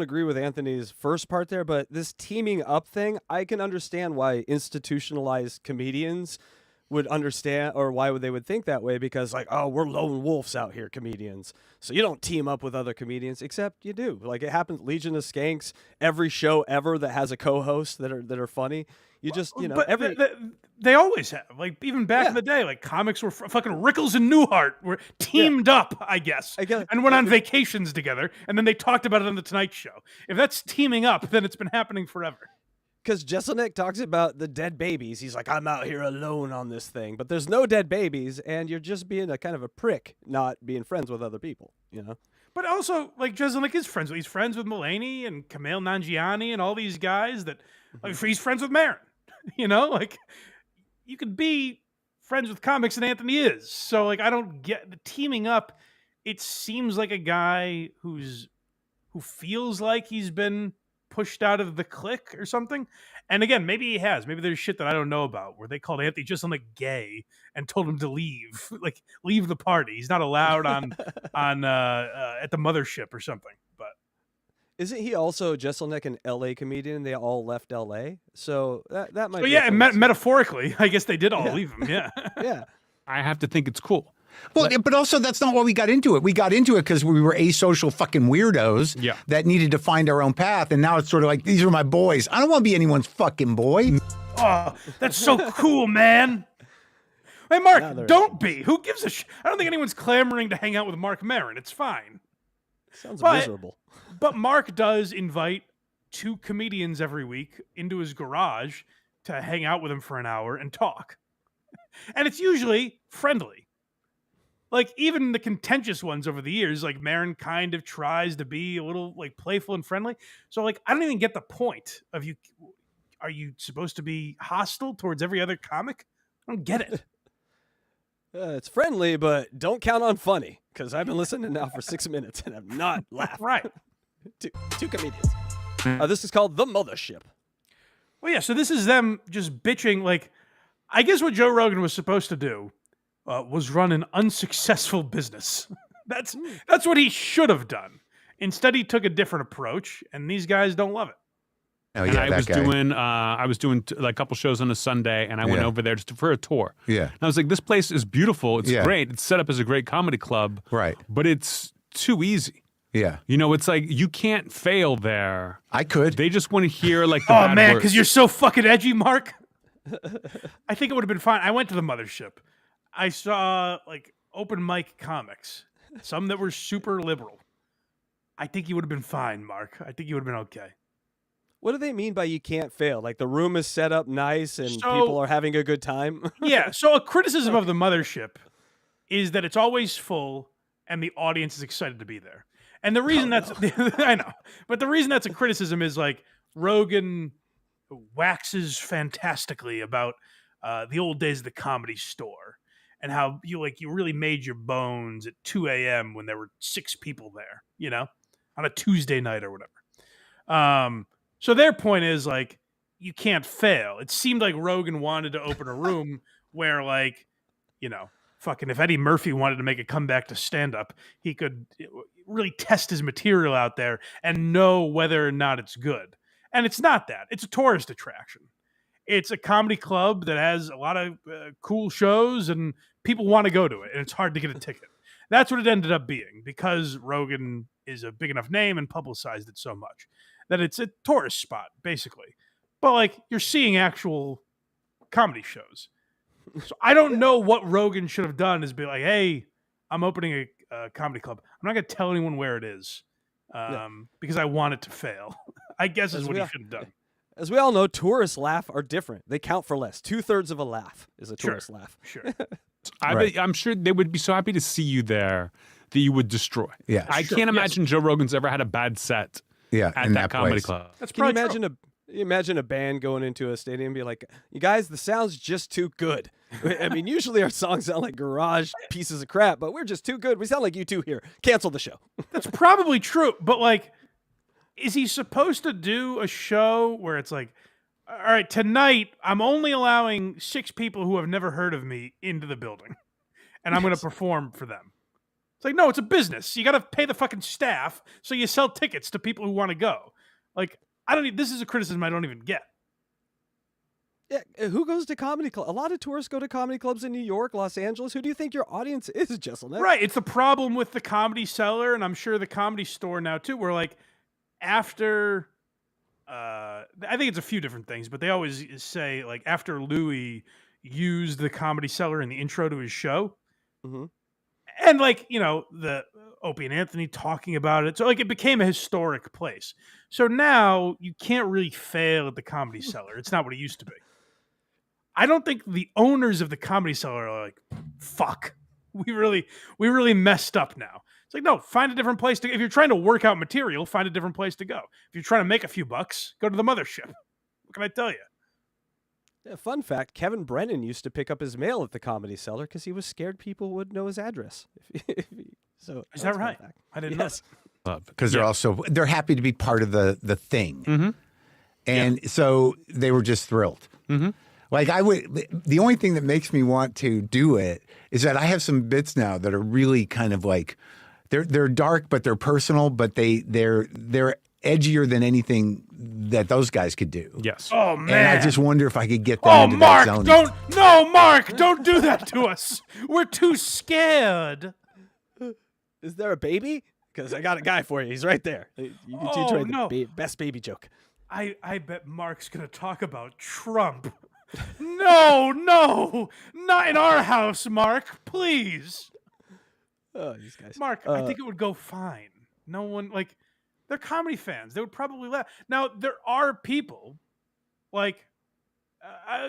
agree with Anthony's first part there, but this teaming up thing, I can understand why institutionalized comedians would understand, or why they would think that way, because like, oh, we're lone wolves out here, comedians. So you don't team up with other comedians, except you do. Like it happens, Legion of Skanks, every show ever that has a co-host that are funny. You just, they always have. Like even back in the day, like comics were fucking Rickles and Newhart were teamed up, I guess, and went on vacations together, and then they talked about it on the Tonight Show. If that's teaming up, then it's been happening forever. Because Jeselnik talks about the dead babies. He's like, I'm out here alone on this thing, but there's no dead babies, and you're just being a kind of a prick, not being friends with other people, you know? But also, like, Jeselnik is friends with, he's friends with Mulaney and Kumail Nanjiani and all these guys that, like, he's friends with Maron, you know? Like, you could be friends with comics, and Anthony is. So, like, I don't get the teaming up. It seems like a guy who feels like he's been pushed out of the clique or something. And again, maybe he has. Maybe there's shit that I don't know about where they called Anthony Jeselnik gay and told him to leave, like leave the party. He's not allowed on at the mothership or something. But isn't he also Jeselnik an LA comedian? They all left LA, so that might. So yeah, metaphorically, I guess they did all leave him. Yeah, yeah. I have to think it's cool. Well, but also that's not why we got into it. We got into it because we were asocial fucking weirdos that needed to find our own path. And now it's sort of like, these are my boys. I don't want to be anyone's fucking boy. Oh, that's so cool, man. Hey, Mark, don't be. Who gives a shit? I don't think anyone's clamoring to hang out with Marc Maron. It's fine. Sounds miserable. But Mark does invite 2 comedians every week into his garage to hang out with him for an hour and talk. And it's usually friendly. Like, even the contentious ones over the years, like, Maron kind of tries to be a little, like, playful and friendly. So, like, I don't even get the point of you. Are you supposed to be hostile towards every other comic? I don't get it. It's friendly, but don't count on funny, because I've been listening now for 6 minutes and I've not laughed. Right. Two comedians. This is called The Mothership. Well, yeah, so this is them just bitching, like, I guess what Joe Rogan was supposed to do was run an unsuccessful business. That's what he should have done. Instead, he took a different approach, and these guys don't love it. Oh And yeah, I that was guy. doing like a couple shows on a Sunday, and I went Yeah. over there just for a tour. Yeah. And I was like, this place is beautiful. It's Yeah. great. It's set up as a great comedy club. Right. But it's too easy. Yeah. You know, it's like you can't fail there. I could. They just want to hear like the Oh bad man, words. because you're so fucking edgy, Mark. I think it would have been fine. I went to the mothership. I saw like open mic comics, some that were super liberal. I think you would have been fine, Mark. I think you would have been okay. What do they mean by you can't fail? Like the room is set up nice and So- people are having a good time? Yeah. So a criticism of the mothership is that it's always full and the audience is excited to be there. And the reason I know, but the reason that's a criticism is like Rogan waxes fantastically about the old days of the Comedy Store and how you really made your bones at 2 a.m. when there were 6 people there, you know, on a Tuesday night or whatever. So their point is like, you can't fail. It seemed like Rogan wanted to open a room where like, you know, fucking if Eddie Murphy wanted to make a comeback to stand up, he could really test his material out there and know whether or not it's good. And it's not that. It's a tourist attraction. It's a comedy club that has a lot of cool shows and people want to go to it, and it's hard to get a ticket. That's what it ended up being because Rogan is a big enough name and publicized it so much that it's a tourist spot, basically. But like you're seeing actual comedy shows. So I don't know what Rogan should have done is be like, hey, I'm opening a comedy club. I'm not going to tell anyone where it is because I want it to fail. I guess is what he should have done. As we all know, tourists' laugh are different. They count for less. 2/3 of a laugh is a tourist laugh. Sure. I'm sure they would be so happy to see you there that you would destroy. Yeah. I can't imagine Joe Rogan's ever had a bad set Yeah. at in that comedy place. club. That's Can you probably imagine a band going into a stadium and be like, you guys, the sound's just too good. I mean, usually our songs sound like garage pieces of crap, but we're just too good. We sound like you two here. Cancel the show. That's probably true. But like, is he supposed to do a show where it's like, all right, tonight I'm only allowing 6 people who have never heard of me into the building, and I'm going to perform for them? It's like, no, it's a business. You got to pay the fucking staff, so you sell tickets to people who want to go. Like, this is a criticism I don't even get. Yeah, who goes to comedy club? A lot of tourists go to comedy clubs in New York, Los Angeles. Who do you think your audience is, Jeselnik? Right. It's the problem with the Comedy Cellar, and I'm sure the Comedy Store now too, where like after I think it's a few different things, but they always say like after Louis used the Comedy Cellar in the intro to his show. Mm-hmm. And like, you know, the Opie and Anthony talking about it. So like it became a historic place. So now you can't really fail at the Comedy Cellar. It's not what it used to be. I don't think the owners of the Comedy Cellar are like, fuck, we really messed up now. It's like, no, find a different place to, if you're trying to work out material, find a different place to go. If you're trying to make a few bucks, go to the mothership. What can I tell you? Yeah, fun fact, Kevin Brennan used to pick up his mail at the Comedy Cellar because he was scared people would know his address. So Is that's that a fun right? fact. I didn't Yes. know. Because they're happy to be part of the thing. Mm-hmm. And so they were just thrilled. Mm-hmm. Like the only thing that makes me want to do it is that I have some bits now that are really kind of like, they're dark, but they're personal, but they're edgier than anything that those guys could do. Yes. Oh man. And I just wonder if I could get them into Mark, that zone. Mark, don't do that to us. We're too scared. Is there a baby? Because I got a guy for you. He's right there. You can trade no. the best baby joke. I bet Mark's going to talk about Trump. No, not in our house, Mark, please. Oh, these guys. Mark, I think it would go fine. No one, like, they're comedy fans. They would probably laugh. Now, there are people, like,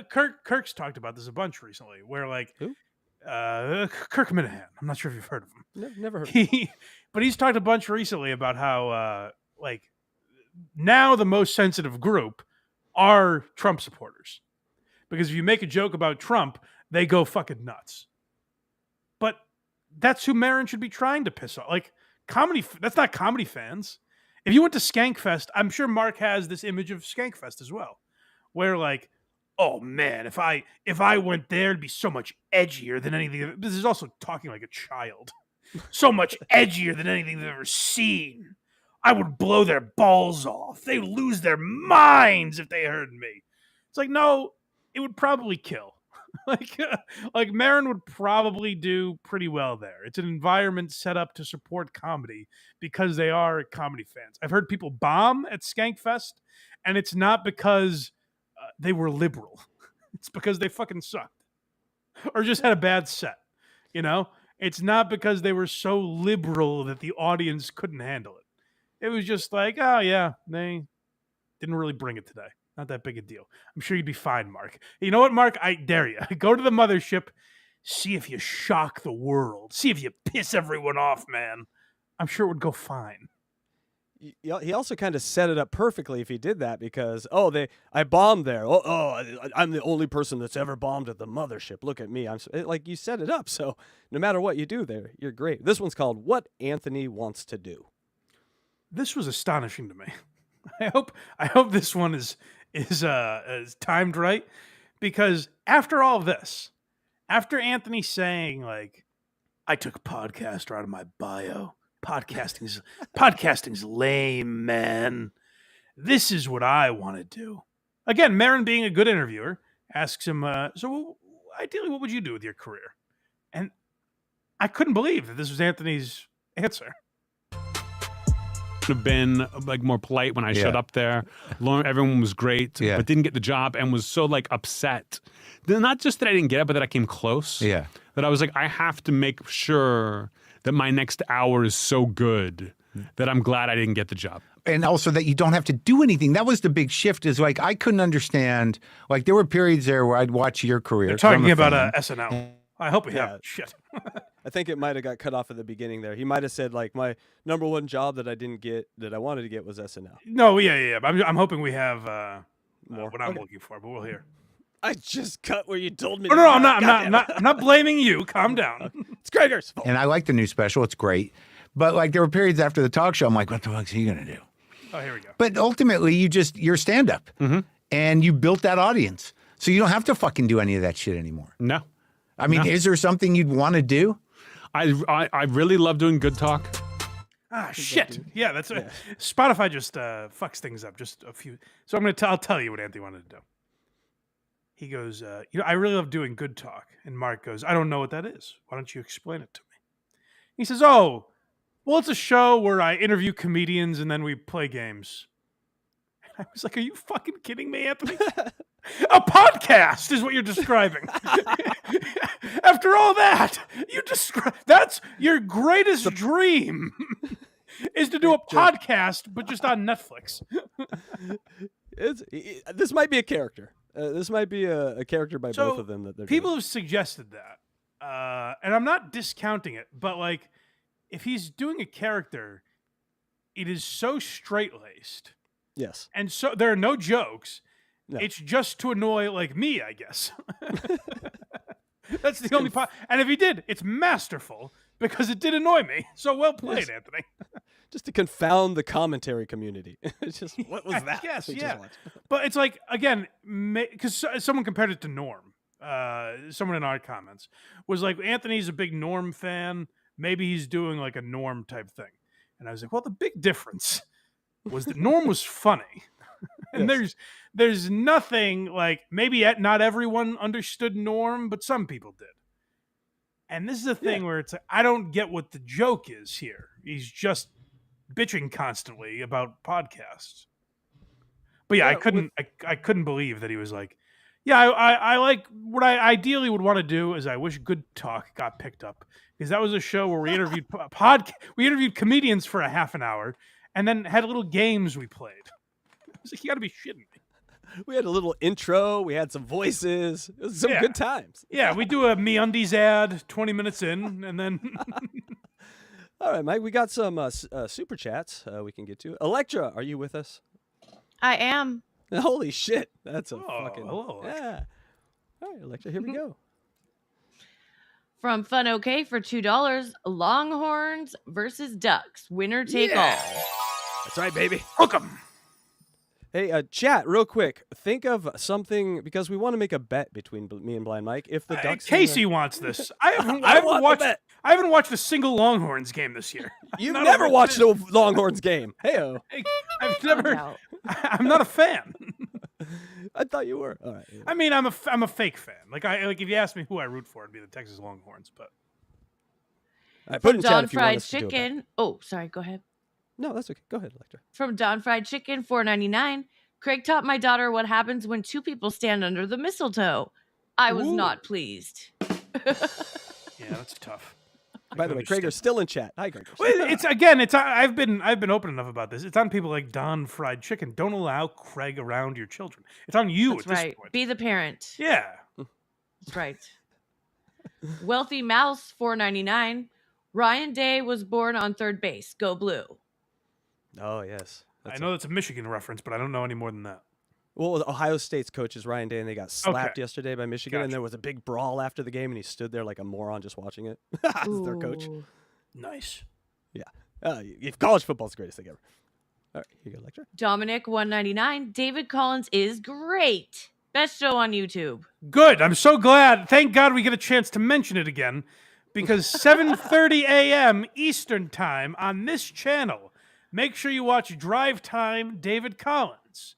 Kirk's talked about this a bunch recently, where, like, Who? Kirk Minahan. I'm not sure if you've heard of him. No, never heard. But he's talked a bunch recently about how, like, now the most sensitive group are Trump supporters. Because if you make a joke about Trump, they go fucking nuts. But that's who Maron should be trying to piss off. Like, comedy, that's not comedy fans. If you went to Skankfest, I'm sure Mark has this image of Skankfest as well, where, like, oh man, if I went there, it'd be so much edgier than anything. This is also talking like a child. So much edgier than anything they've ever seen. I would blow their balls off. They'd lose their minds if they heard me. It's like, no, it would probably kill. like Maron would probably do pretty well there. It's an environment set up to support comedy because they are comedy fans. I've heard people bomb at Skankfest, and it's not because they were liberal. It's because they fucking sucked or just had a bad set, you know? It's not because they were so liberal that the audience couldn't handle it. It was just like, oh, yeah, they didn't really bring it today. Not that big a deal. I'm sure you'd be fine, Mark. You know what, Mark? I dare you. Go to the mothership. See if you shock the world. See if you piss everyone off, man. I'm sure it would go fine. He also kind of set it up perfectly if he did that because, I bombed there. I'm the only person that's ever bombed at the mothership. Look at me. Like, you set it up. So no matter what you do there, you're great. This one's called What Anthony Wants to Do. This was astonishing to me. I hope this one is timed right, because after all of this, after Anthony saying like, I took podcaster out of my bio, podcasting's lame, man. This is what I want to do. Again, Maron, being a good interviewer, asks him, so ideally, what would you do with your career? And I couldn't believe that this was Anthony's answer. Have been like more polite when I showed up there. Everyone was great, but didn't get the job and was so like upset. Not just that I didn't get it, but that I came close. Yeah. That I was like, I have to make sure that my next hour is so good that I'm glad I didn't get the job. And also that you don't have to do anything. That was the big shift, is like, I couldn't understand, like there were periods there where I'd watch your career. They're talking about SNL. I hope we have shit. I think it might have got cut off at the beginning there. He might have said like, my number one job that I didn't get, that I wanted to get, was SNL. No, yeah. I'm hoping we have what I'm looking for, but we'll hear. I just cut where you told me. No, I'm not blaming you. Calm down. It's Gregor's fault. And I like the new special. It's great. But like there were periods after the talk show, I'm like, what the fuck is he going to do? Oh, here we go. But ultimately, you're stand-up. And you built that audience. So you don't have to fucking do any of that shit anymore. No. I mean, is there something you'd want to do? I really love doing good talk. Ah, shit. Yeah, that's Spotify just fucks things up. Just a few. So I'll tell you what Anthony wanted to do. He goes, I really love doing good talk. And Mark goes, I don't know what that is. Why don't you explain it to me? He says, well, it's a show where I interview comedians and then we play games. And I was like, are you fucking kidding me, Anthony? A podcast is what you're describing. After all that, that's your greatest dream is to do a podcast, but just on Netflix. This might be a character. This might be a character by both of them that they're people doing. have suggested that, and I'm not discounting it, but like, if he's doing a character, it is so straight-laced. Yes. And so there are no jokes. No. It's just to annoy like me, I guess. That's the only part. And if he did, it's masterful because it did annoy me. So well played, Anthony. Just to confound the commentary community. It's just, what was that? Yes, yeah. But it's like, again, because someone compared it to Norm. Someone in our comments was like, Anthony's a big Norm fan. Maybe he's doing like a Norm type thing. And I was like, well, the big difference was that Norm was funny. And there's nothing like, maybe not everyone understood Norm, but some people did. And this is a thing where it's like, I don't get what the joke is here. He's just bitching constantly about podcasts. But I couldn't believe that he was like, I like what I ideally would want to do is I wish Good Talk got picked up, because that was a show where we interviewed we interviewed comedians for a half an hour and then had little games we played. I was like, you got to be shitting me. We had a little intro. We had some voices. It was some good times. Yeah, we do a MeUndies ad 20 minutes in, and then... All right, Mike, we got some super chats we can get to. Electra, are you with us? I am. Holy shit. That's a fucking... Hello. Yeah. All right, Electra, here we go. From Fun OK for $2, Longhorns versus Ducks. Winner take all. That's right, baby. Hook 'em. Hey, chat, real quick. Think of something because we want to make a bet between me and Blind Mike. If the Ducks, Casey wants this. I haven't want the bet. I haven't watched a single Longhorns game this year. You've Not never over watched this. a Longhorns game. Hey-o. I've never. out. I'm not a fan. I thought you were. All right. I mean, I'm a fake fan. Like if you asked me who I root for, it'd be the Texas Longhorns. But All right, put in chat Don if you want Fried us to do a bet. Chicken. Oh, sorry. Go ahead. No, that's okay. Go ahead, Electra. From Don Fried Chicken, $4.99. Craig taught my daughter what happens when two people stand under the mistletoe. I was Ooh. not pleased. yeah, that's tough. By the way, Krager's still in chat. Hi, Krager. Well, it's I've been open enough about this. It's on people like Don Fried Chicken. Don't allow Craig around your children. It's on you That's at this right. point. Be the parent. Yeah. That's right. Wealthy Mouse, $4.99. Ryan Day was born on third base. Go Blue. Oh, yes. I know that's a Michigan reference, but I don't know any more than that. Well, Ohio State's coach is Ryan Day, and they got slapped Okay. yesterday by Michigan, and Gotcha. there was a big brawl after the game, and he stood there like a moron just watching it. That's their coach. Ooh. Nice. If college football's the greatest thing ever. All right, here you go, Lecture. Dominic, $1.99. David Collins is great. Best show on YouTube. Good. I'm so glad. Thank God we get a chance to mention it again, because 7:30 a.m. Eastern Time on this channel. Make sure you watch Drive Time David Collins.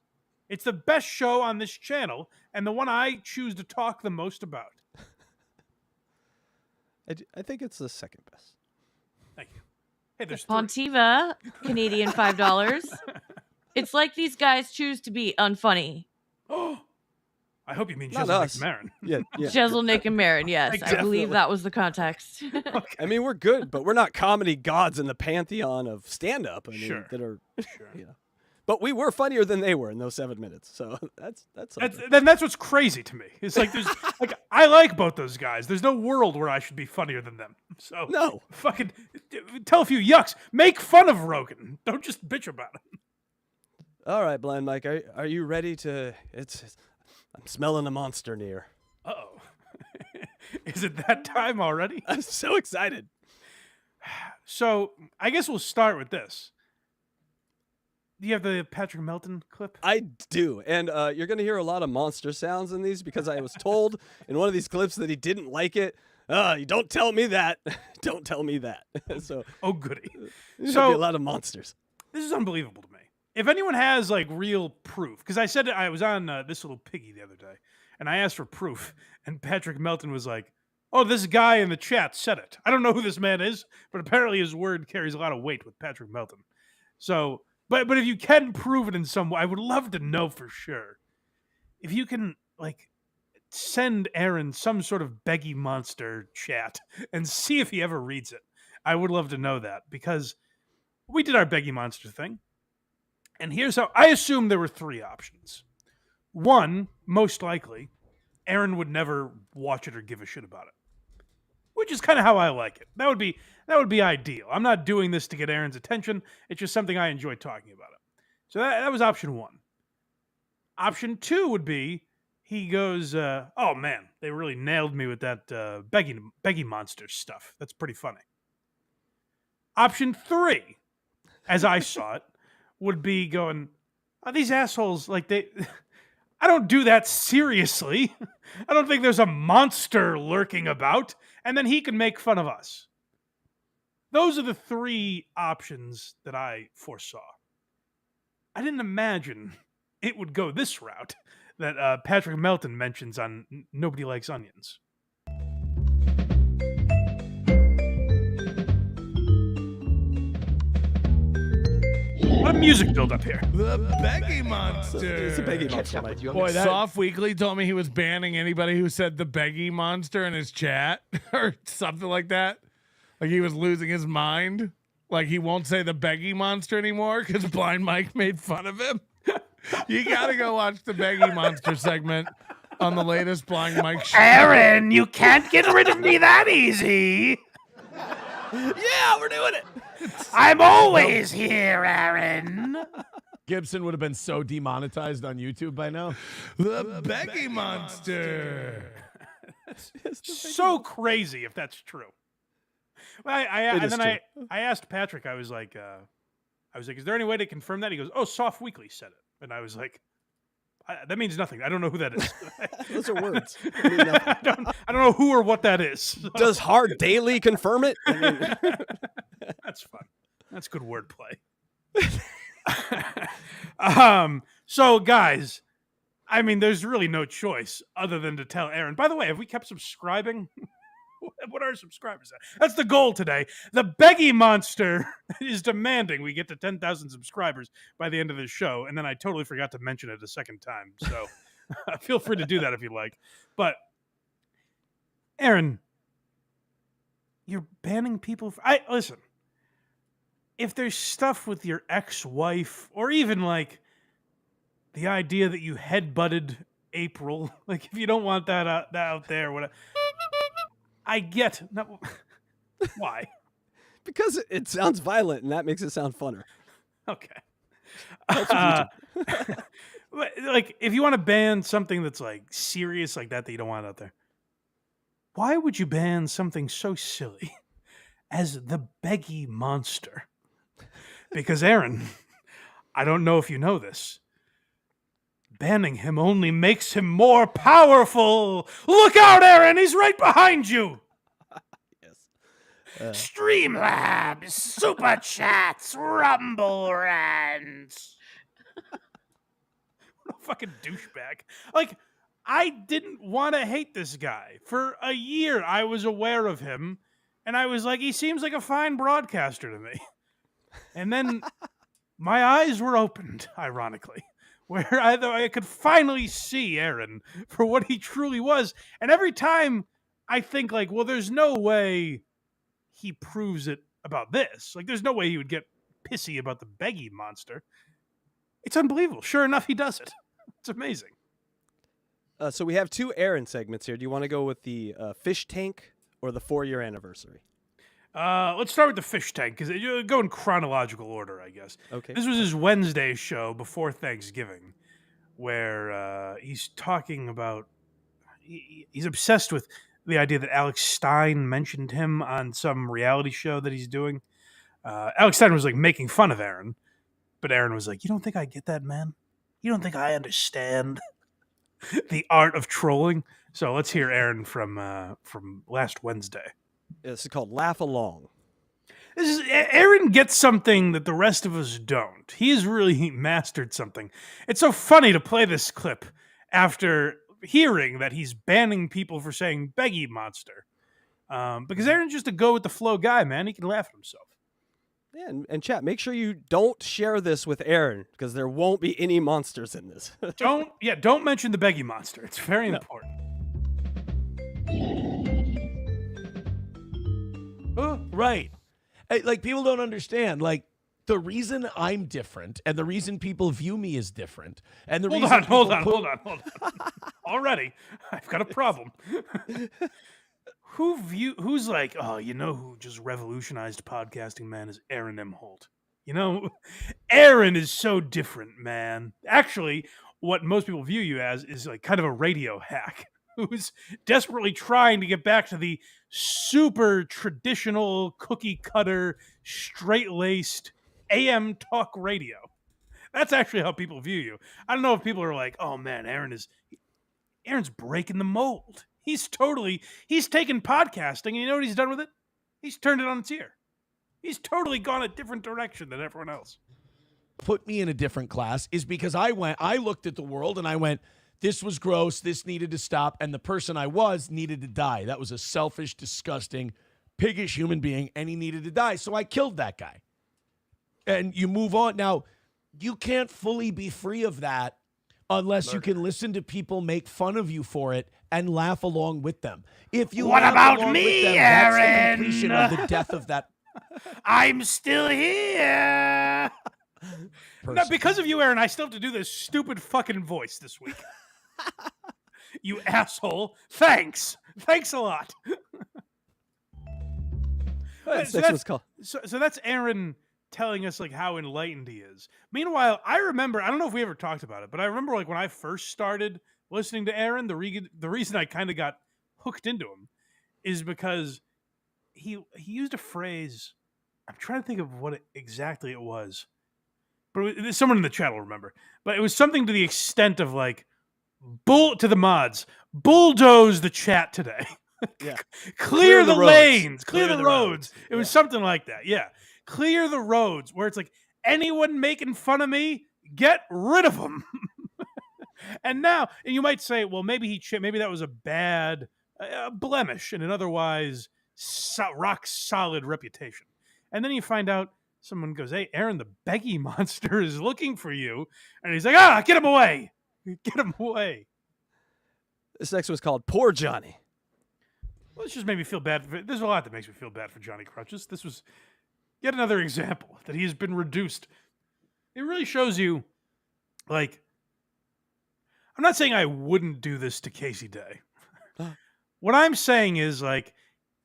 It's the best show on this channel and the one I choose to talk the most about. I think it's the second best. Thank you. Hey, there's three. Pontiva, Canadian $5. It's like these guys choose to be unfunny. I hope you mean Not Jeselnik us. Marin. Yeah. Jeselnik and Marin, yes. I Definitely. believe that was the context. I mean, we're good, but we're not comedy gods in the pantheon of stand-up. I mean, Sure. that are, Sure. you know. But we were funnier than they were in those 7 minutes. So that's something. That's what's crazy to me. It's like there's like I like both those guys. There's no world where I should be funnier than them. So No. fucking tell a few yucks. Make fun of Rogan. Don't just bitch about him. All right, Blind Mike, are you ready to? I'm smelling a monster near. Uh-oh. Is it that time already? I'm so excited. So I guess we'll start with this. Do you have the Patrick Melton clip? I do, and you're going to hear a lot of monster sounds in these because I was told in one of these clips that he didn't like it. You don't tell me that. Don't tell me that. So, Oh, goody. there's So gonna be a lot of monsters. this is unbelievable to me. If anyone has like real proof, because I said I was on This Little Piggy the other day, and I asked for proof, and Patrick Melton was like, "Oh, this guy in the chat said it. I don't know who this man is, but apparently his word carries a lot of weight with Patrick Melton." So, but if you can prove it in some way, I would love to know for sure. If you can like send Aaron some sort of Beggy Monster chat and see if he ever reads it. I would love to know that because we did our Beggy Monster thing. And here's how I assume there were three options. One, most likely, Aaron would never watch it or give a shit about it, which is kind of how I like it. That would be ideal. I'm not doing this to get Aaron's attention. It's just something I enjoy talking about it. So that was option one. Option two would be he goes, "Oh man, they really nailed me with that Beggy Monster stuff. That's pretty funny." Option three, as I saw it, would be going, "Oh, these assholes, like I don't do that seriously. I don't think there's a monster lurking about." And then he can make fun of us. Those are the three options that I foresaw. I didn't imagine it would go this route that Patrick Melton mentions on Nobody Likes Onions. What a music build up here. The Beggy Monster. It's a Beggy monster, Mike. Boy, Soft Weekly told me he was banning anybody who said the Beggy Monster in his chat or something like that. Like he was losing his mind. Like he won't say the Beggy Monster anymore because Blind Mike made fun of him. You gotta go watch the Beggy Monster segment on the latest Blind Mike show. Aaron, you can't get rid of me that easy. Yeah, we're doing it. I'm always here, Aaron. Gibson would have been so demonetized on YouTube by now. The Beggy Monster. So crazy if that's true. Well, I asked Patrick. I was like, is there any way to confirm that? He goes, "Oh, Soft Weekly said it." And I was like, that means nothing. I don't know who that is. Those are words. I mean, nothing. I don't know who or what that is. Does Hard Daily confirm it? I mean, That's fun. That's good wordplay. So guys, I mean, there's really no choice other than to tell Aaron. By the way, have we kept subscribing? What are our subscribers at? That's the goal today. The Beggy Monster is demanding we get to 10,000 subscribers by the end of this show, and then I totally forgot to mention it a second time. So feel free to do that if you like. But Aaron, you're banning people. Listen. If there's stuff with your ex-wife, or even like the idea that you headbutted April, like if you don't want that out there, whatever. I get no, why? because it sounds violent, and that makes it sound funner. Okay. Like if you want to ban something that's like serious like that you don't want out there, why would you ban something so silly as the Beggy Monster? Because Aaron, I don't know if you know this, banning him only makes him more powerful. Look out, Aaron! He's right behind you. Yes. Streamlabs, Super Chats, Rumble Rants. What a fucking douchebag. Like, I didn't want to hate this guy. For a year, I was aware of him, and I was like, he seems like a fine broadcaster to me. And then my eyes were opened, ironically, where I could finally see Aaron for what he truly was. And every time I think, like, well, there's no way he proves it about this. Like, there's no way he would get pissy about the Beggy Monster. It's unbelievable. Sure enough, he does it. It's amazing. So we have two Aaron segments here. Do you want to go with the fish tank or the 4-year anniversary? Let's start with the fish tank, because you go in chronological order, I guess. Okay. This was his Wednesday show before Thanksgiving, where he's talking about... He's obsessed with the idea that Alex Stein mentioned him on some reality show that he's doing. Alex Stein was like making fun of Aaron, but Aaron was like, "You don't think I get that, man? You don't think I understand the art of trolling?" So let's hear Aaron from last Wednesday. This is called Laugh Along. Aaron gets something that the rest of us don't. He's really mastered something. It's so funny to play this clip after hearing that he's banning people for saying Beggy Monster. Because Aaron's just a go with the flow guy, man. He can laugh at himself. Yeah, and chat, make sure you don't share this with Aaron, because there won't be any monsters in this. Don't mention the Beggy Monster. It's very important. Right. Like, people don't understand. Like, the reason I'm different and the reason people view me as different and the Hold on. Already, I've got a problem. Who's like, oh, you know who just revolutionized podcasting, man, is Aaron M. Holt. You know, Aaron is so different, man. Actually, what most people view you as is like kind of a radio hack who's desperately trying to get back to the super traditional, cookie cutter, straight-laced AM talk radio. That's actually how people view you. I don't know if people are like, oh man, Aaron's breaking the mold. He's taken podcasting, and you know what he's done with it? He's turned it on its ear. He's totally gone a different direction than everyone else. Put me in a different class is because I looked at the world and I went, this was gross, this needed to stop, and the person I was needed to die. That was a selfish, disgusting, piggish human being, and he needed to die, so I killed that guy. And you move on. Now, you can't fully be free of that unless you can listen to people make fun of you for it and laugh along with them. If you What laugh about along me, with them, Aaron? that's the completion of the death of that I'm still here. person. No, because of you, Aaron, I still have to do this stupid fucking voice this week. You asshole. Thanks a lot. So that's Aaron telling us like how enlightened he is. Meanwhile, I remember, I don't know if we ever talked about it, but I remember like when I first started listening to Aaron, the reason I kind of got hooked into him is because he used a phrase. I'm trying to think of what exactly it was. but someone in the chat will remember. But it was something to the extent of like, to the mods, bulldoze the chat today. Yeah. Clear the roads. lanes, clear Clear the the roads. It was something like that. Yeah. Clear the roads, where it's like, anyone making fun of me, get rid of them. And you might say, well, maybe maybe that was a bad blemish in an otherwise rock solid reputation. And then you find out someone goes, hey, Aaron, the Beggy monster is looking for you. And he's like, get him away. Get him away. This next one's called Poor Johnny. Well, this just made me feel bad. There's a lot that makes me feel bad for Johnny Crutches. This was yet another example that he has been reduced. It really shows you, like, I'm not saying I wouldn't do this to Casey Day. What I'm saying is, like,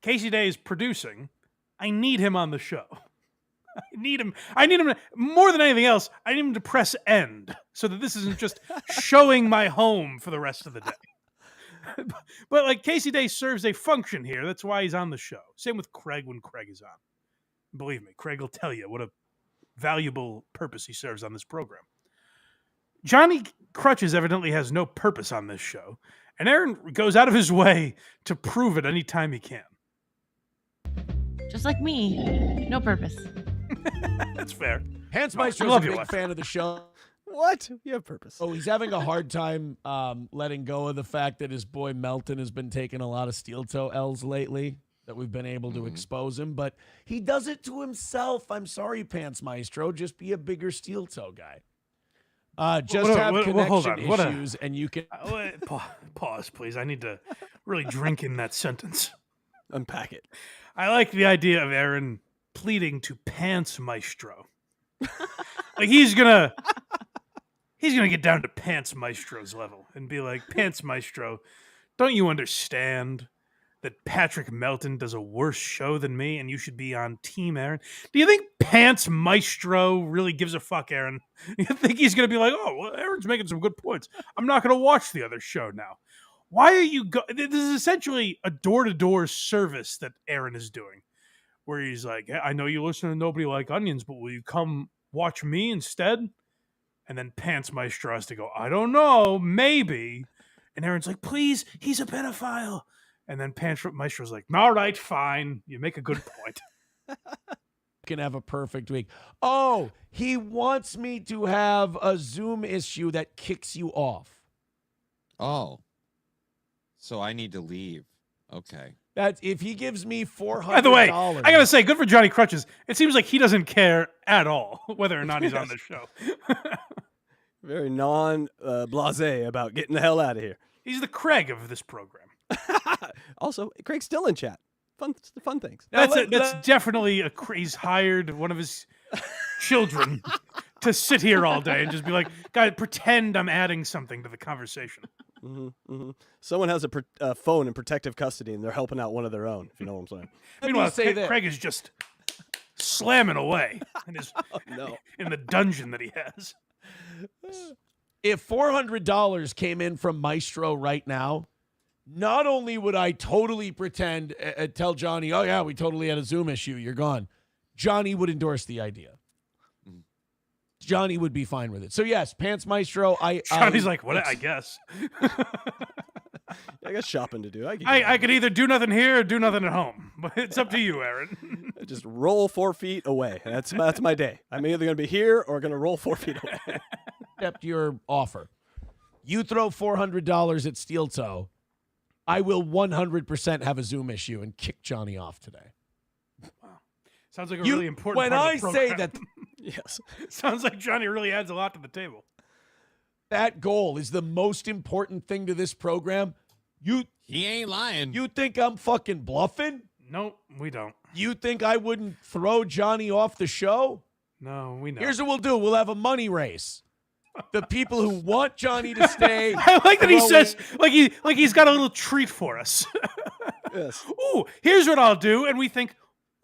Casey Day is producing. I need him on the show. I need him more than anything else. I need him to press end so that this isn't just showing my home for the rest of the day. But like, Casey Day serves a function here. That's why he's on the show. Same with Craig when Craig is on. Believe me, Craig will tell you what a valuable purpose he serves on this program. Johnny Crutches evidently has no purpose on this show, and Aaron goes out of his way to prove it anytime he can. Just like me. No purpose. That's fair. Hans I Maestro's a love you, big Left. fan of the show. What? You have purpose. Oh, he's having a hard time letting go of the fact that his boy Melton has been taking a lot of steel toe L's lately, that we've been able to expose him. But he does it to himself. I'm sorry, Pants Maestro. Just be a bigger steel toe guy. Just have connection issues, and you can... Pause, please. I need to really drink in that sentence. Unpack it. I like the idea of Aaron pleading to Pants Maestro. Like he's gonna get down to Pants Maestro's level and be like, Pants Maestro, don't you understand that Patrick Melton does a worse show than me and you should be on Team Aaron? Do you think Pants Maestro really gives a fuck, Aaron? You think he's going to be like, oh, well, Aaron's making some good points. I'm not going to watch the other show now. Why are you This is essentially a door-to-door service that Aaron is doing, where he's like, I know you listen to Nobody Like Onions, but will you come watch me instead? And then Pants Maestro has to go, I don't know, maybe. And Aaron's like, please, he's a pedophile. And then Pants Maestro's like, all right, fine. You make a good point. can have a perfect week. Oh, he wants me to have a Zoom issue that kicks you off. Oh. So I need to leave. Okay. That if he gives me $400. By the way, I got to say, good for Johnny Crutches. It seems like he doesn't care at all whether or not he's on the show. Very non-blasé about getting the hell out of here. He's the Craig of this program. Also, Craig's still in chat. Fun things. That's definitely he's hired one of his children to sit here all day and just be like, guys, pretend I'm adding something to the conversation. Someone has a phone in protective custody, and they're helping out one of their own, if you know what I'm saying. Meanwhile, Craig is just slamming away in the dungeon that he has. If $400 came in from Maestro right now, not only would I totally pretend, tell Johnny, oh, yeah, we totally had a Zoom issue, you're gone. Johnny would endorse the idea. Johnny would be fine with it. So, yes, Pants Maestro. Johnny's like, what? I guess. I got shopping to do. I could either do nothing here or do nothing at home. But it's up to you, Aaron. Just roll 4 feet away. That's my day. I'm either going to be here or going to roll 4 feet away. Accept your offer. You throw $400 at Steel Toe, I will 100% have a Zoom issue and kick Johnny off today. Wow. Sounds like a really important when part of the I program. say that, Yes. Sounds like Johnny really adds a lot to the table. that goal is the most important thing to this program, He ain't lying. you think I'm fucking bluffing? No, we don't. You think I wouldn't throw Johnny off the show? No, we know. Here's what we'll do. We'll have a money race. The people who want Johnny to stay. I like that he says, like he's got a little treat for us. Yes. Ooh, here's what I'll do. And we think,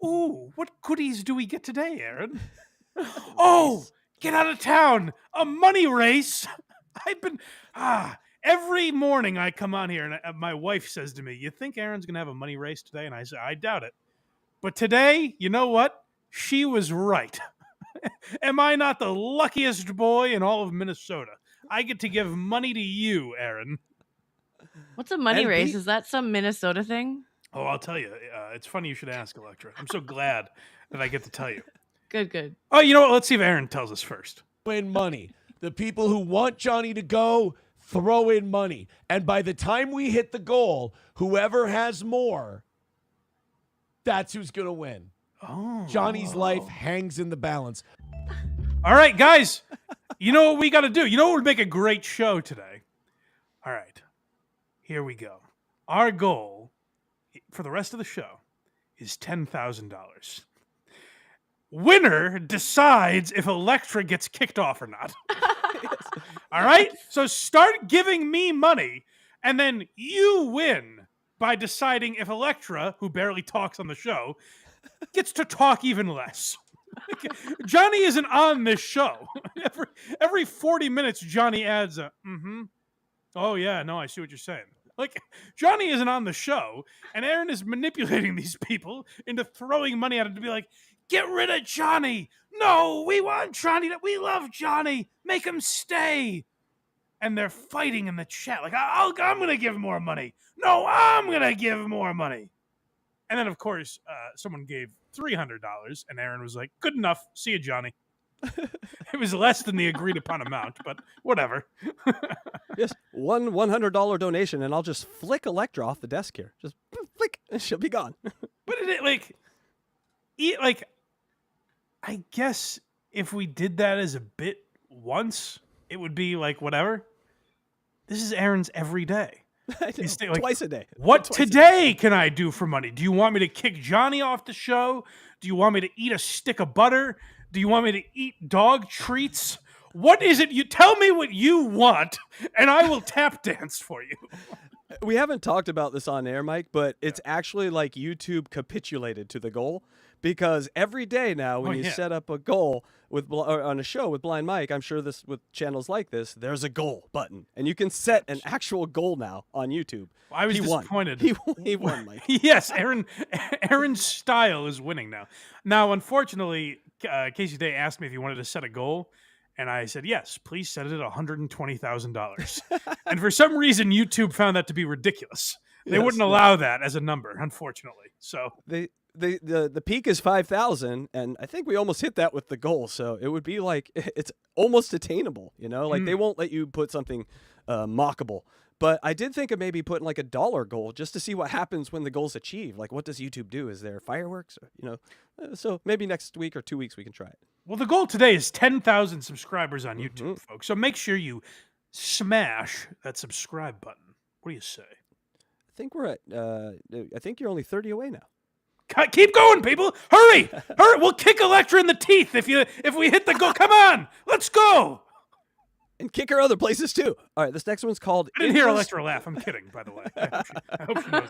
ooh, what goodies do we get today, Aaron? Oh, get out of town. A money race. I've been, every morning I come on here and my wife says to me, you think Aaron's going to have a money race today? And I say, I doubt it. But today, you know what? She was right. Am I not the luckiest boy in all of Minnesota? I get to give money to you, Aaron. What's a money And race? Pete- Is that some Minnesota thing? Oh, I'll tell you. It's funny you should ask, Electra. I'm so glad that I get to tell you. Good. Oh, you know what? Let's see if Aaron tells us first. In money. The people who want Johnny to go throw in money. And by the time we hit the goal, whoever has more, that's who's going to win. Oh. Johnny's life hangs in the balance. All right, guys. You know what we got to do? You know what would make a great show today? All right. Here we go. Our goal for the rest of the show is $10,000. Winner decides if Electra gets kicked off or not. All right? So start giving me money, and then you win by deciding if Electra, who barely talks on the show, gets to talk even less. Johnny isn't on this show. Every 40 minutes, Johnny adds a, oh, yeah, no, I see what you're saying. Like, Johnny isn't on the show, and Aaron is manipulating these people into throwing money at him to be like, get rid of Johnny. No, we want Johnny. We love Johnny. Make him stay. And they're fighting in the chat. Like, I'm going to give more money. No, I'm going to give more money. And then, of course, someone gave $300, and Aaron was like, good enough. See you, Johnny. It was less than the agreed upon amount, but whatever. Yes, one $100 donation, and I'll just flick Electra off the desk here. Just flick, and she'll be gone. But I guess if we did that as a bit once, it would be like whatever. This is Aaron's every day. I know, twice a day. What Twice a day. today can I do for money? Do you want me to kick Johnny off the show? Do you want me to eat a stick of butter? Do you want me to eat dog treats? What is it? You tell me what you want, and I will tap dance for you. We haven't talked about this on air, Mike, but it's actually like YouTube capitulated to the goal, because every day now when you set up a goal or on a show with Blind Mike, I'm sure this with channels like this, there's a goal button, and you can set an actual goal now on YouTube. I was He won. disappointed. He won, Mike. Yes, Aaron's style is winning now. Now, unfortunately, Casey Day asked me if he wanted to set a goal, and I said, yes, please set it at $120,000. And for some reason, YouTube found that to be ridiculous. They wouldn't allow that as a number, unfortunately. So the peak is 5,000, and I think we almost hit that with the goal. So it would be like it's almost attainable, you know. Like they won't let you put something mockable. But I did think of maybe putting like a dollar goal just to see what happens when the goal's achieved. Like, what does YouTube do? Is there fireworks? Or, you know, so maybe next week or 2 weeks we can try it. Well, the goal today is 10,000 subscribers on YouTube, folks. So make sure you smash that subscribe button. What do you say? I think we're at. I think you're only 30 away now. Keep going, people! Hurry! Hurry! We'll kick Electra in the teeth if we hit the goal. Come on, let's go! And kick her other places too. All right, this next one's called. I didn't hear Electra laugh. I'm kidding, by the way. I hope she knows.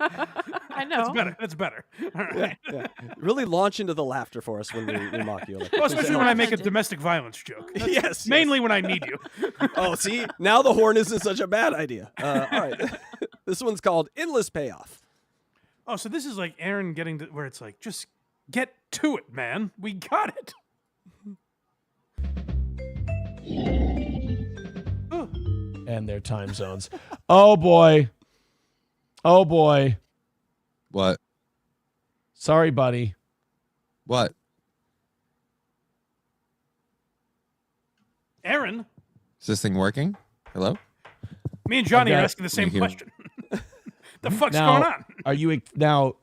I know. That's better. All right. Yeah. Really launch into the laughter for us when we mock you. Well, especially when I make a domestic violence joke. Yes. Mainly when I need you. Oh, see, now the horn isn't such a bad idea. All right, this one's called Endless Payoff. Oh, so this is like Aaron getting to where it's like, just get to it, man. We got it. And their time zones. Oh, boy. Oh, boy. What? Sorry, buddy. What? Aaron, Is this thing working? Hello? me and Johnny are Okay. asking the same Thank you. question. The fuck's Now, going on? Are you now?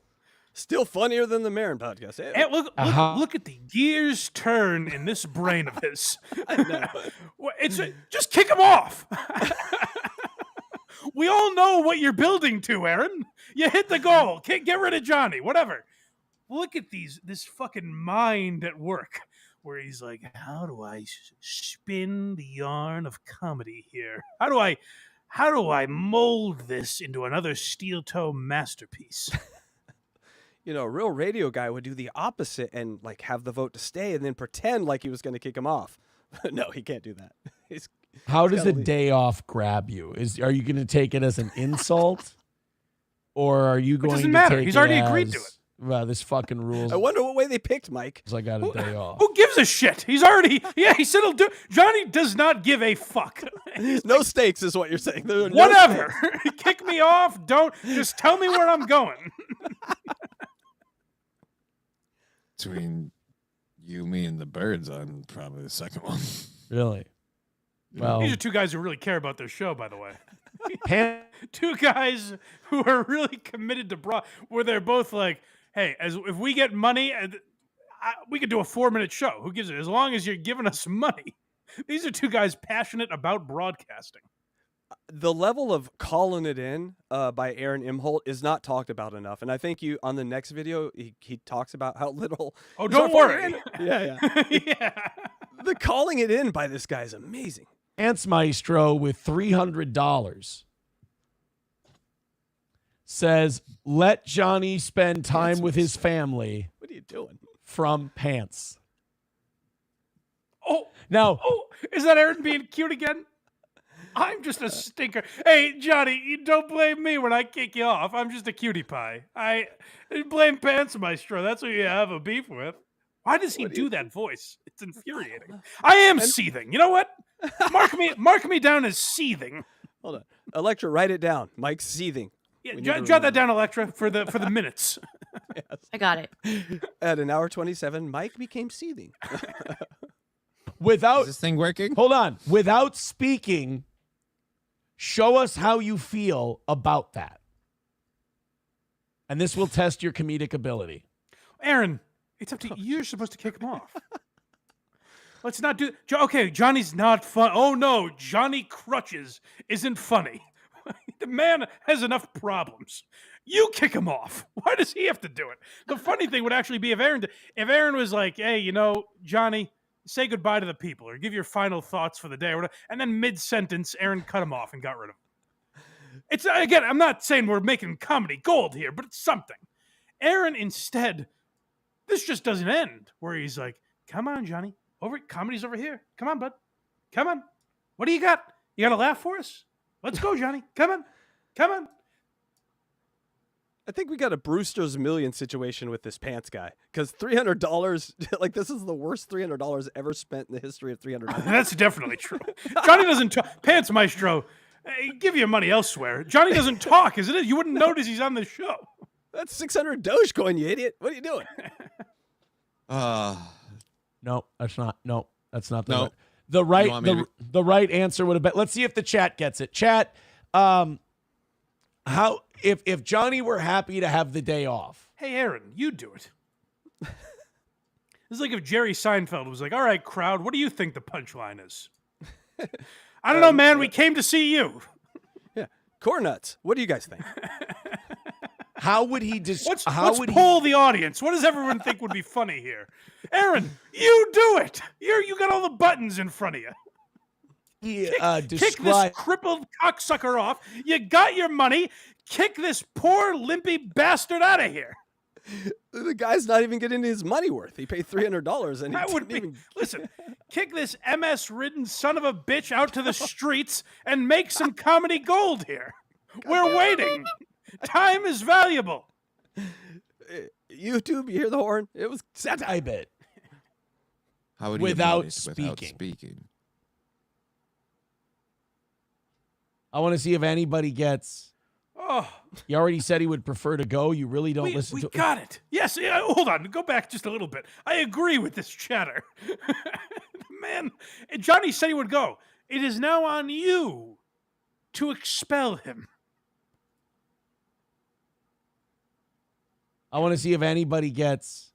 Still funnier than the Maron podcast. Hey, Hey, look at the gears turn in this brain of his. It's just kick him off. We all know what you're building to, Aaron. You hit the goal. Get rid of Johnny. Whatever. Look at this fucking mind at work, where he's like, how do I spin the yarn of comedy here? How do I mold this into another steel toe masterpiece? You know, a real radio guy would do the opposite and like have the vote to stay and then pretend like he was going to kick him off. No, he can't do that. How does gotta a leave. day off grab you? Are you going to take it as an insult, or are you It going doesn't to matter. take He's it already agreed to as- it. This fucking rules. I wonder what way they picked Mike. 'Cause I got a day off. Who gives a shit? He's already. Yeah, he said he'll do. Johnny does not give a fuck. No stakes is what you're saying. There are no Whatever. stakes. Kick me off. Don't just tell me where I'm going. Between you, me, and the birds, I'm probably the second one. Really? Well, These are two guys who really care about their show, by the way. Pan- Two guys who are really committed to where they're both like, hey, if we get money, we could do a 4-minute show. Who gives it? As long as you're giving us money. These are two guys passionate about broadcasting. The level of calling it in by Aaron Imholt is not talked about enough. And I think on the next video, he talks about how little. Oh, don't worry. Yeah. Yeah. The calling it in by this guy is amazing. Ants Maestro with $300 says, let Johnny spend time with his family What are you doing? from Pants. Oh, Now, is that Aaron being cute again? I'm just a stinker. Hey, Johnny, you don't blame me when I kick you off. I'm just a cutie pie. I blame Pants Maestro. That's who you have a beef with. Why does he do that voice? It's infuriating. I am seething. You know what? Mark me down as seething. Hold on. Electra, write it down. Mike's seething. Yeah, We need to jot that remember. down, Electra, for the minutes. I got it. At an hour 27, Mike became seething. without Is this thing working? hold on, without speaking, show us how you feel about that. And this will test your comedic ability. Aaron, it's up to you. You're supposed to kick him off. Let's not do. Okay, Johnny's not fun. Oh no, Johnny Crutches isn't funny. The man has enough problems. You kick him off. Why does he have to do it? The funny thing would actually be if Aaron was like, hey, Johnny, say goodbye to the people or give your final thoughts for the day or whatever, and then mid-sentence, Aaron cut him off and got rid of him. It's again, I'm not saying we're making comedy gold here, but it's something. Aaron instead, this just doesn't end where he's like, come on, Johnny. Comedy's over here. Come on, bud. Come on. What do you got? You got a laugh for us? Let's go, Johnny. Come on. Come on. I think we got a Brewster's Million situation with this Pants guy because $300, like this is the worst $300 ever spent in the history of $300. That's definitely true. Johnny doesn't talk. Pants Maestro, give your money elsewhere. Johnny doesn't talk, isn't it? You wouldn't notice he's on the show. That's 600 Dogecoin, you idiot. What are you doing? No, that's not. No, that's not the No. right. The You right want me to the right answer would have been. Let's see if the chat gets it. Chat, how if Johnny were happy to have the day off? Hey, Aaron, you do it. This is like if Jerry Seinfeld was like, all right, crowd, what do you think the punchline is? I don't know, man. We came to see you. Yeah. Corn nuts. What do you guys think? How would he Let's how would poll the audience. What does everyone think would be funny here? Aaron, you do it. You got all the buttons in front of you. he Kick this describe? crippled cocksucker off. You got your money. Kick this poor, limpy bastard out of here. The guy's not even getting his money worth. He paid $300 and he That would didn't be. even... Listen, kick this MS-ridden son of a bitch out to the streets and make some comedy gold here. We're waiting. Time is valuable. YouTube, you hear the horn? It was satire. I bet. How would Without he without speaking. speaking? I want to see if anybody gets. Oh, He already said he would prefer to go. You really don't we listen to. got it. Yes, yeah, hold on. Go back just a little bit. I agree with this chatter. Man, Johnny said he would go. It is now on you to expel him. I want to see if anybody gets.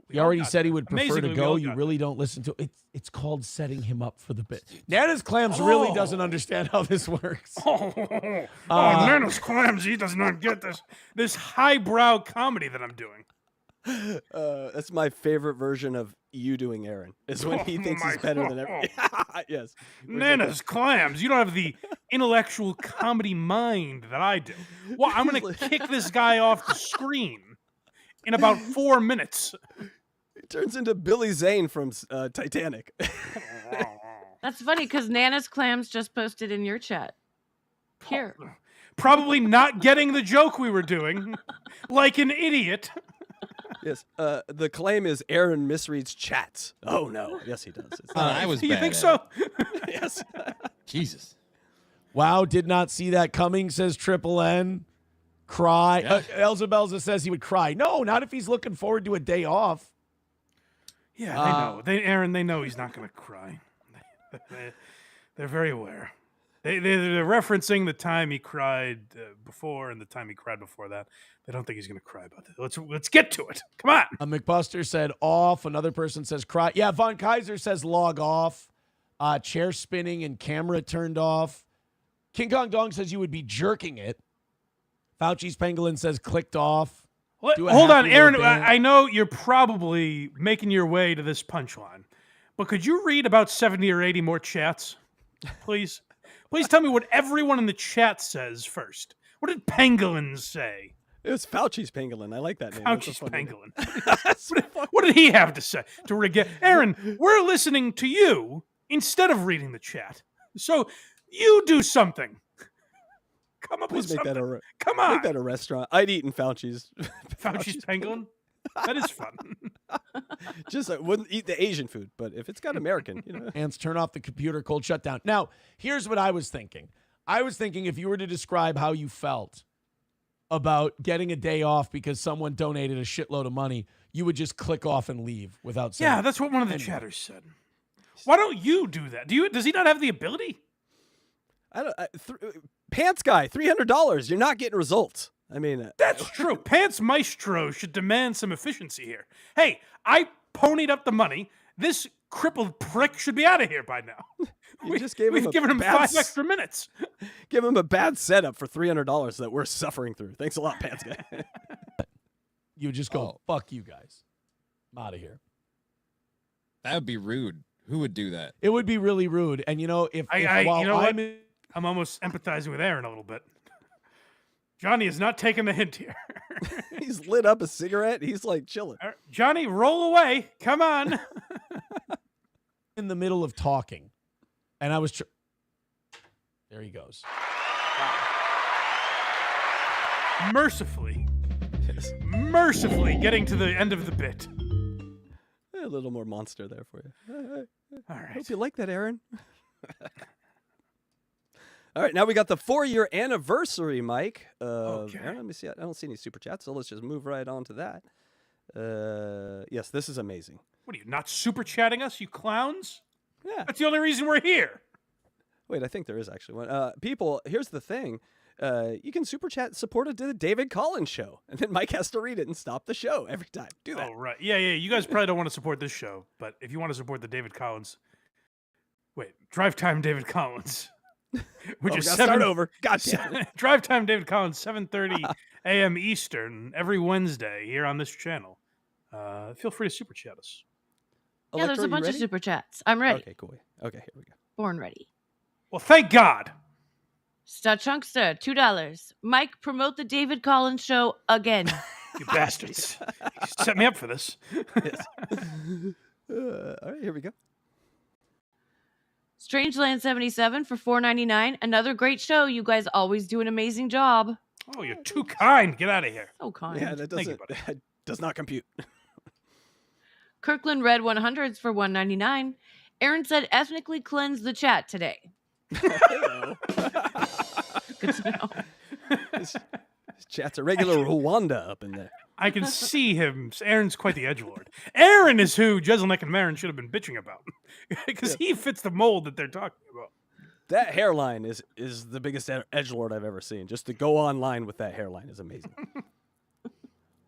He We all already got said he that. would prefer to Amazingly, we go. all You got really don't listen to it. It's called setting him up for the bit. Nana's Clams really doesn't understand how this works. Nana's Clams, he does not get this highbrow comedy that I'm doing. That's my favorite version of you doing Aaron, is when he thinks he's better than everyone. Yes. Nana's Clams, you don't have the intellectual comedy mind that I do. Well, I'm going to kick this guy off the screen in about 4 minutes. It turns into Billy Zane from Titanic. That's funny because Nana's Clams just posted in your chat. Here. probably not getting the joke we were doing, like an idiot. Yes. The claim is Aaron misreads chats. Oh no. Yes, he does. It's not. I was You bad think at so? Yes. it. Jesus. Wow, did not see that coming, says Triple N. Cry. Yeah. Elza Belza says he would cry. No, not if he's looking forward to a day off. Yeah, they know. Aaron, they know he's not going to cry. They're very aware. They're referencing the time he cried before and the time he cried before that. They don't think he's going to cry about that. Let's get to it. Come on. McBuster said off. Another person says cry. Yeah, Von Kaiser says log off. Chair spinning and camera turned off. King Kong Dong says you would be jerking it. Fauci's Pangolin says clicked off. Hold on, Aaron. I know you're probably making your way to this punchline, but could you read about 70 or 80 more chats, please? Please tell me what everyone in the chat says first. What did Pangolin say? It was Fauci's Pangolin. I like that name. That's a Fauci's funny name. Pangolin. What did he have to say? Aaron, we're listening to you instead of reading the chat. So you do something. Come up Please with make something. that Come on. Make that a restaurant. I'd eat in Fauci's. Fauci's Pangolin? That is fun. Just I wouldn't eat the Asian food, but if it's got American, you know. Hands turn off the computer, cold shutdown. Now, here's what I was thinking. I was thinking if you were to describe how you felt about getting a day off because someone donated a shitload of money, you would just click off and leave without saying. Yeah, that's what one of the chatters said. Why don't you do that? Does he not have the ability? Pants guy, $300. You're not getting results. I mean, That's true. Pants Maestro should demand some efficiency here. Hey, I ponied up the money. This crippled prick should be out of here by now. You just gave him We've a given him bad 5 extra minutes. give him a bad setup for $300 that we're suffering through. Thanks a lot, Pants guy. You would just go, fuck you guys. I'm out of here. That would be rude. Who would do that? It would be really rude. And you know, if while you know I'm what? I'm almost empathizing with Aaron a little bit. Johnny is not taking the hint here. He's lit up a cigarette. He's like chilling. Johnny, roll away. Come on. in the middle of talking, and I was there he goes. Mercifully getting to the end of the bit. A little more monster there for you. All right. Hope you like that, Aaron. All right, now we got the 4-year anniversary, Mike. Okay. Aaron, let me see. I don't see any super chats, so let's just move right on to that. Yes, this is amazing. What are you, not super chatting us, you clowns? Yeah. That's the only reason we're here. Wait, I think there is actually one. People, here's the thing. You can super chat support the David Collins show, and then Mike has to read it and stop the show every time. Do that. Oh, right. Yeah. You guys probably don't want to support this show, but if you want to support the David Collins, Drive Time David Collins, which is start over. God damn it. Drive Time David Collins, 7:30 a.m. Eastern every Wednesday here on this channel. Feel free to super chat us. Yeah, there's a bunch of super chats. I'm ready. Okay, cool. Okay, here we go. Born ready. Well, thank God. $2 $2. Mike, promote the David Collins show again. You bastards. You set me up for this. Yes. All right, here we go. Strangeland77 for $4.99. Another great show. You guys always do an amazing job. Oh, you're too kind. Get out of here. So kind. Yeah, that Thank you, doesn't that does not compute. Kirkland Red 100s for $1.99. Aaron said ethnically cleanse the chat today. Hello. Good to know. This chat's a regular Rwanda up in there. I can see him. Aaron's quite the edgelord. Aaron is who Jeselnik and Maron should have been bitching about. Because he fits the mold that they're talking about. That hairline is the biggest edgelord I've ever seen. Just to go online with that hairline is amazing.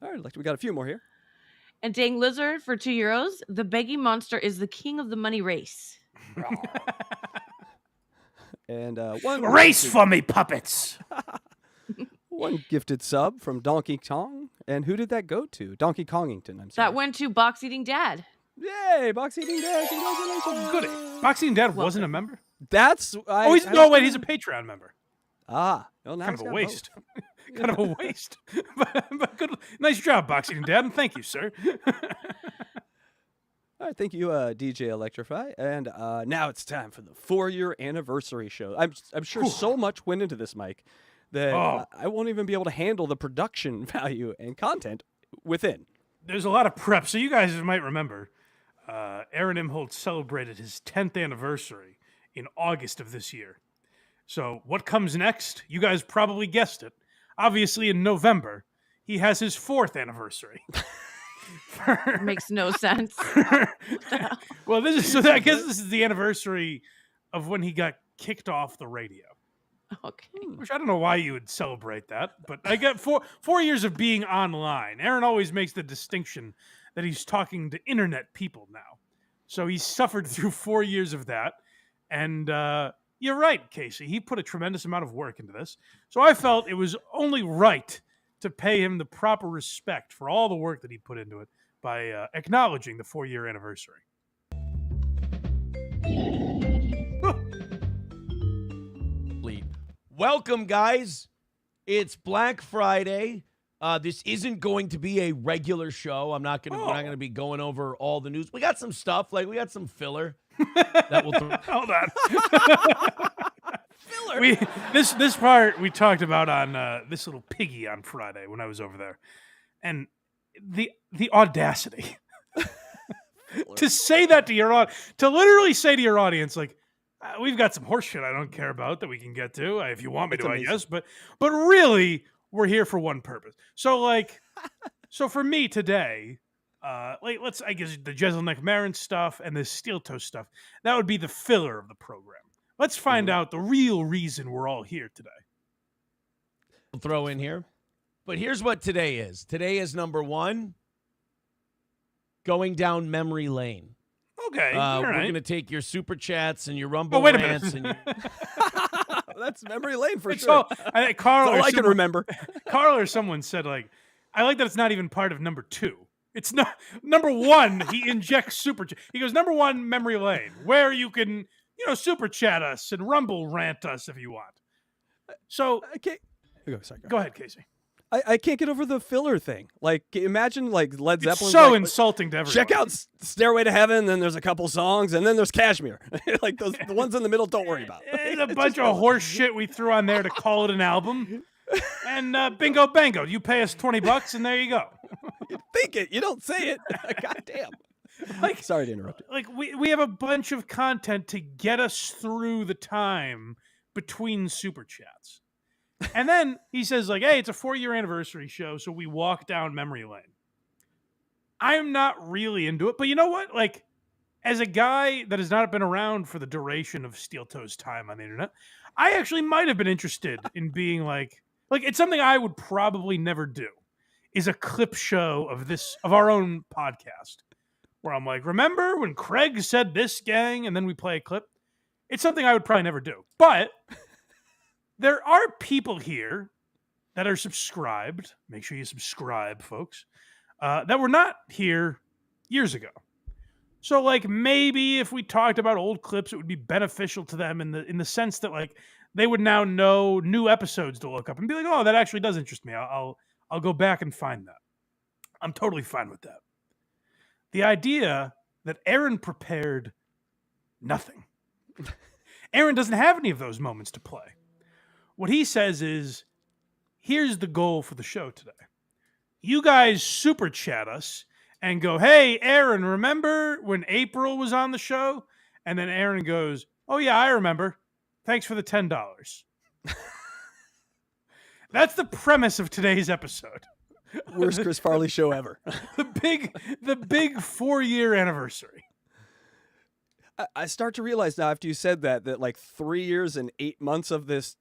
All right, we got a few more here. And Dang Lizard for €2. The Beggy Monster is the king of the money race. And one Race for me, puppets. one gifted sub from Donkey Kong. And who did that go to? Donkey Kongington, I'm sorry. That went to Box Eating Dad. Yay, Box Eating Dad, congratulations. Goody. Boxing Dad wasn't a member? That's... He's a Patreon member. Ah. Well, now Kind he's of a got waste. Kind of a waste. But good, nice job, Boxing Dad, and thank you, sir. All right, thank you, DJ Electrify. And now it's time for the 4-year anniversary show. I'm sure so much went into this, Mike, that Oh. I won't even be able to handle the production value and content within. There's a lot of prep. So you guys might remember, Aaron Imholt celebrated his 10th anniversary in August of this year. So what comes next? You guys probably guessed it. Obviously, in November, he has his 4th anniversary. Makes no sense. Well, I guess this is the anniversary of when he got kicked off the radio. Okay. Which I don't know why you would celebrate that, but I got 4 years of being online. Aaron always makes the distinction that he's talking to internet people now. So he suffered through 4 years of that. And you're right, Casey. He put a tremendous amount of work into this. So I felt it was only right to pay him the proper respect for all the work that he put into it by acknowledging the 4-year anniversary. Welcome, guys. It's Black Friday. This isn't going to be a regular show. We're not going to be going over all the news. We got some stuff, we got some filler that will Hold on. Filler. This part we talked about on this little piggy on Friday when I was over there, and the audacity to say that to to literally say to your audience, we've got some horse shit I don't care about that we can get to if you want me to, I guess. But really, we're here for one purpose. So so for me today, I guess the Jeselnik Maron stuff and the Steel Toe stuff, that would be the filler of the program. Let's find out the real reason we're all here today. We'll throw in here. But here's what today is. Today is number 1, going down memory lane. Okay, all We're right. going to take your super chats and your Rumble wait a rants. minute. That's memory lane for It's sure. all- Carl, That's all or I can someone- remember. Carl or someone said, I like that it's not even part of number 2. It's not number 1. He injects super. He goes, number 1, memory lane, where you can, super chat us and Rumble rant us if you want. So I can't. Sorry, go ahead, Casey. I can't get over the filler thing. Imagine Led It's Zeppelin. so insulting to everyone. Check out Stairway to Heaven, then there's a couple songs, and then there's Kashmir. The ones in the middle, don't worry about. It's a bunch of horse shit we threw on there to call it an album. And bingo bango, you pay us $20 and there you go. You think it, you don't say it. God damn. Sorry to interrupt you. We have a bunch of content to get us through the time between super chats. And then he says, hey, it's a 4-year anniversary show, so we walk down memory lane. I'm not really into it, but you know what? As a guy that has not been around for the duration of Steel Toe's time on the internet, I actually might have been interested in being it's something I would probably never do, is a clip show of our own podcast, where I'm remember when Craig said this, gang, and then we play a clip? It's something I would probably never do. But there are people here that are subscribed. Make sure you subscribe, folks. That were not here years ago. So, maybe if we talked about old clips, it would be beneficial to them in the sense that, they would now know new episodes to look up and be oh, that actually does interest me. I'll go back and find that. I'm totally fine with that. The idea that Aaron prepared nothing. Aaron doesn't have any of those moments to play. What he says is, here's the goal for the show today. You guys super chat us and go, hey, Aaron, remember when April was on the show? And then Aaron goes, oh, yeah, I remember. Thanks for the $10. That's the premise of today's episode. Worst Chris Farley show ever. The big 4-year anniversary. I start to realize now, after you said that 3 years and 8 months of this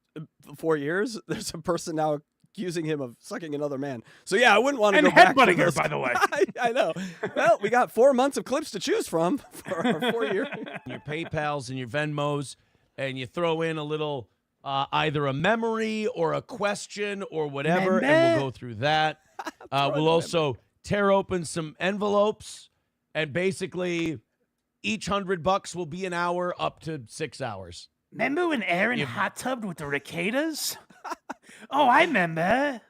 4 years, there's a person now accusing him of sucking another man. So yeah, I wouldn't want to go back. And headbutting her, by the way. I know. Well, we got 4 months of clips to choose from for our 4 year. Your PayPals and your Venmos, and you throw in a little either a memory or a question or whatever, and we'll go through that. We'll also tear open some envelopes, and basically each $100 will be an hour up to 6 hours. Remember when Aaron hot tubbed with the Ricadas? Oh, I remember.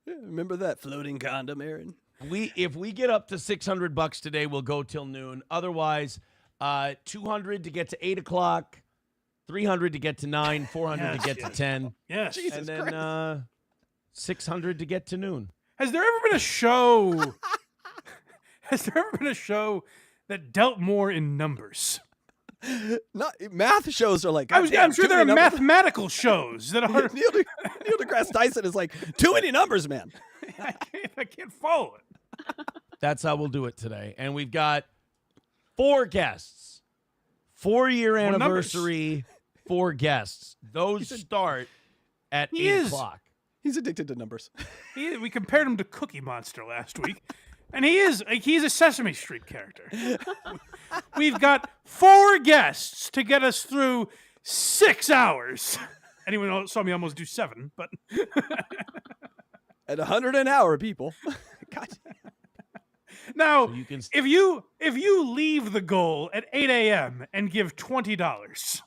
Remember that floating condom, Aaron? If we get up to $600 today, we'll go till noon. Otherwise, $200 to get to 8 o'clock, 300 to get to 9, 400 Yes, to get to 10, Yes. Jesus and then 600 to get to noon. Has there ever been a show? Has there ever been a show that dealt more in numbers? Not math shows are like. I'm sure too there are many numbers. mathematical shows that are. Neil deGrasse Tyson is like too many numbers, man. I can't follow it. That's how we'll do it today. And we've got 4 guests. 4-year numbers. anniversary, 4 guests. Those start at 8 o'clock. He's addicted to numbers. We compared him to Cookie Monster last week, and he's a Sesame Street character. We've got 4 guests to get us through 6 hours. Anyone else saw me almost do 7, but At 100 an hour, people. God. now So you can if you leave the goal at 8 a.m. and give $20,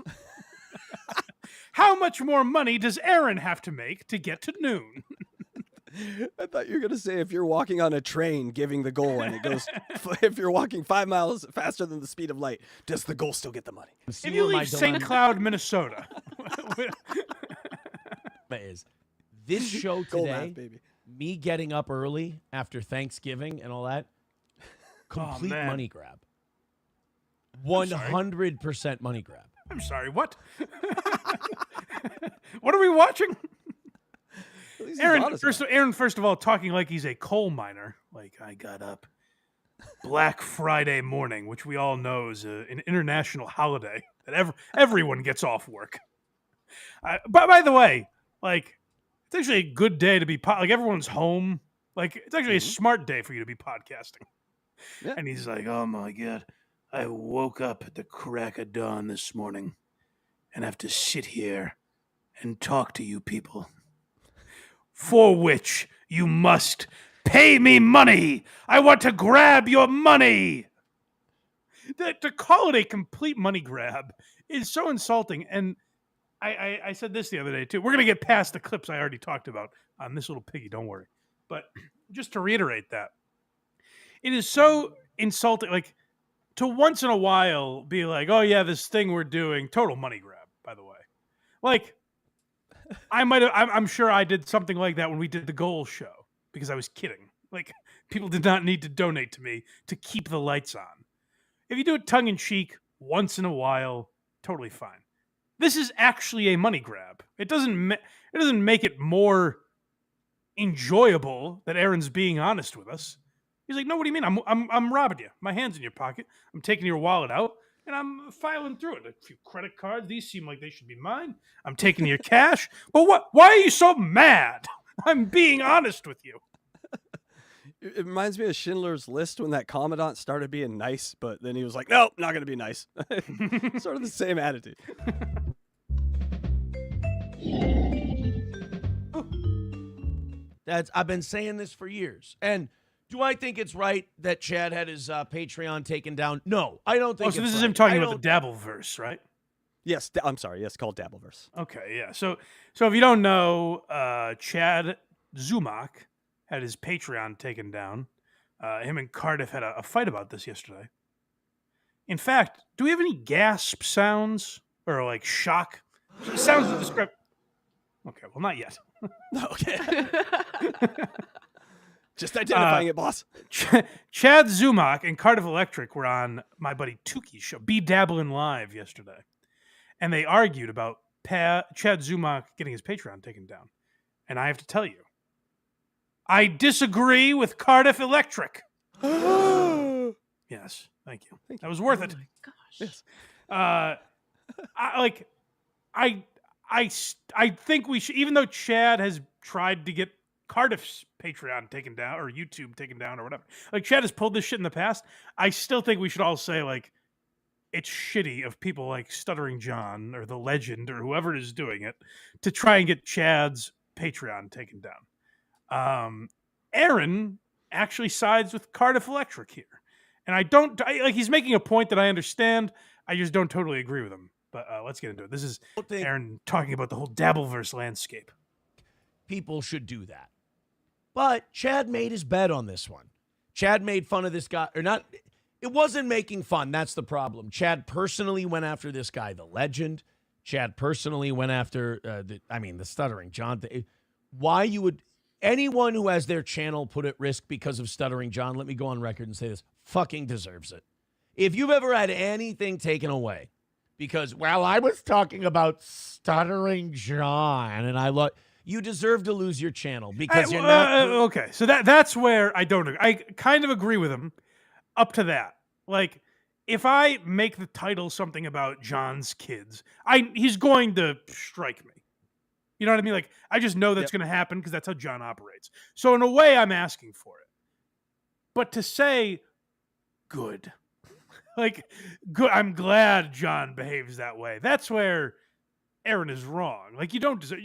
how much more money does Aaron have to make to get to noon? I thought you were going to say if you're walking on a train giving the goal and it goes, if you're walking 5 miles faster than the speed of light, does the goal still get the money? see If you where my leave St. dilemma Cloud, Minnesota, is. This show Goal today, math, baby. me getting up early after Thanksgiving and all that, complete man. money grab. I'm sorry. 100% money grab. I'm sorry, what? What are we watching? At least he's Aaron, honest first of all, talking like he's a coal miner. Like, I got up Black Friday morning, which we all know is an international holiday that everyone gets off work. By the way, like, it's actually a good day to be like everyone's home. Like, it's actually a smart day for you to be podcasting. Yeah. And he's like, "Oh my god, I woke up at the crack of dawn this morning, and have to sit here and talk to you people, for which you must pay me money. I want to grab your money." To call it a complete money grab is so insulting. And I said this the other day too. We're gonna get past the clips I already talked about on this little piggy. Don't worry. But just to reiterate that, it is so insulting. Like, to once in a while be like, "Oh yeah, this thing we're doing, total money grab." By the way, like, I'm sure I did something like that when we did the goal show because I was kidding. Like, people did not need to donate to me to keep the lights on. If you do it tongue in cheek once in a while, totally fine. This is actually a money grab. It doesn't make it more enjoyable that Aaron's being honest with us. He's like, "No, what do you mean? I'm robbing you. My hand's in your pocket. I'm taking your wallet out and I'm filing through it. A few credit cards. These seem like they should be mine. I'm taking your cash. But what? Why are you so mad? I'm being honest with you." It reminds me of Schindler's List when that commandant started being nice, but then he was like, "No, not going to be nice." Sort of the same attitude. I've been saying this for years. And do I think it's right that Chad had his Patreon taken down? No, I don't think Oh, so it's this is right. him talking I about the Dabbleverse, right? Yes, I'm sorry. Yes, called Dabbleverse. Okay, yeah. So if you don't know, Chad Zumak had his Patreon taken down. Him and Cardiff had a fight about this yesterday. In fact, do we have any gasp sounds or like shock sounds to describe? Okay, well, not yet. Okay. Just identifying it, boss. Chad Zumak and Cardiff Electric were on my buddy Tuki's show, Be Dabbling Live, yesterday. And they argued about Chad Zumak getting his Patreon taken down. And I have to tell you, I disagree with Cardiff Electric. Yes, thank you. That was worth it. Yes. I think we should, even though Chad has tried to get Cardiff's Patreon taken down or YouTube taken down or whatever, like, Chad has pulled this shit in the past. I still think we should all say, like, it's shitty of people like Stuttering John or the Legend or whoever is doing it to try and get Chad's Patreon taken down. Aaron actually sides with Cardiff Electric here. And he's making a point that I understand. I just don't totally agree with him. But let's get into it. This is Aaron talking about the whole Dabbleverse landscape. People should do that. But Chad made his bet on this one. Chad made fun of this guy, or not. It wasn't making fun. That's the problem. Chad personally went after this guy, the Legend. Chad personally went after, the Stuttering John. Why you would, anyone who has their channel put at risk because of Stuttering John, let me go on record and say this, fucking deserves it. If you've ever had anything taken away because, well, I was talking about Stuttering John and you deserve to lose your channel because you're not. Okay, so that's where I don't agree. I kind of agree with him up to that. Like, if I make the title something about John's kids, he's going to strike me. You know what I mean? Like, I just know that's going to happen because that's how John operates. So in a way, I'm asking for it. But to say, good. Like, good. I'm glad John behaves that way. That's where Aaron is wrong. Like, you don't deserve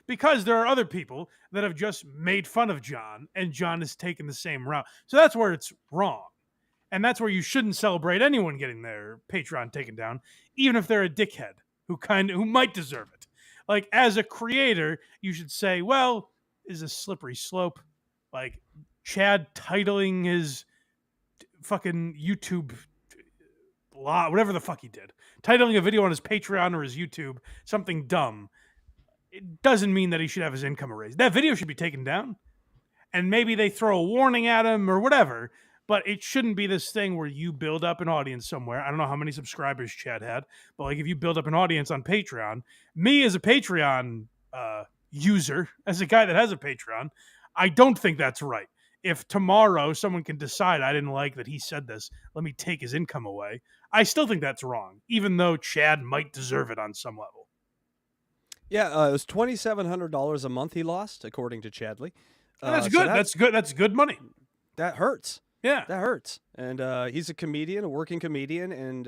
because there are other people that have just made fun of John, and John has taken the same route. So that's where it's wrong. And that's where you shouldn't celebrate anyone getting their Patreon taken down, even if they're a dickhead who might deserve it. Like, as a creator, you should say, well, is a slippery slope. Like, Chad titling his fucking YouTube whatever the fuck he did, titling a video on his Patreon or his YouTube something dumb, it doesn't mean that he should have his income erased. That video should be taken down, and maybe they throw a warning at him or whatever, but it shouldn't be this thing where you build up an audience somewhere. I don't know how many subscribers Chad had, but like if you build up an audience on Patreon, me as a Patreon user, as a guy that has a Patreon, I don't think that's right. If tomorrow someone can decide I didn't like that he said this, let me take his income away, I still think that's wrong, even though Chad might deserve it on some level. Yeah, it was $2,700 a month he lost, according to Chadley. That's good. That's good. That's good money. That hurts. Yeah, that hurts. And he's a comedian, a working comedian, and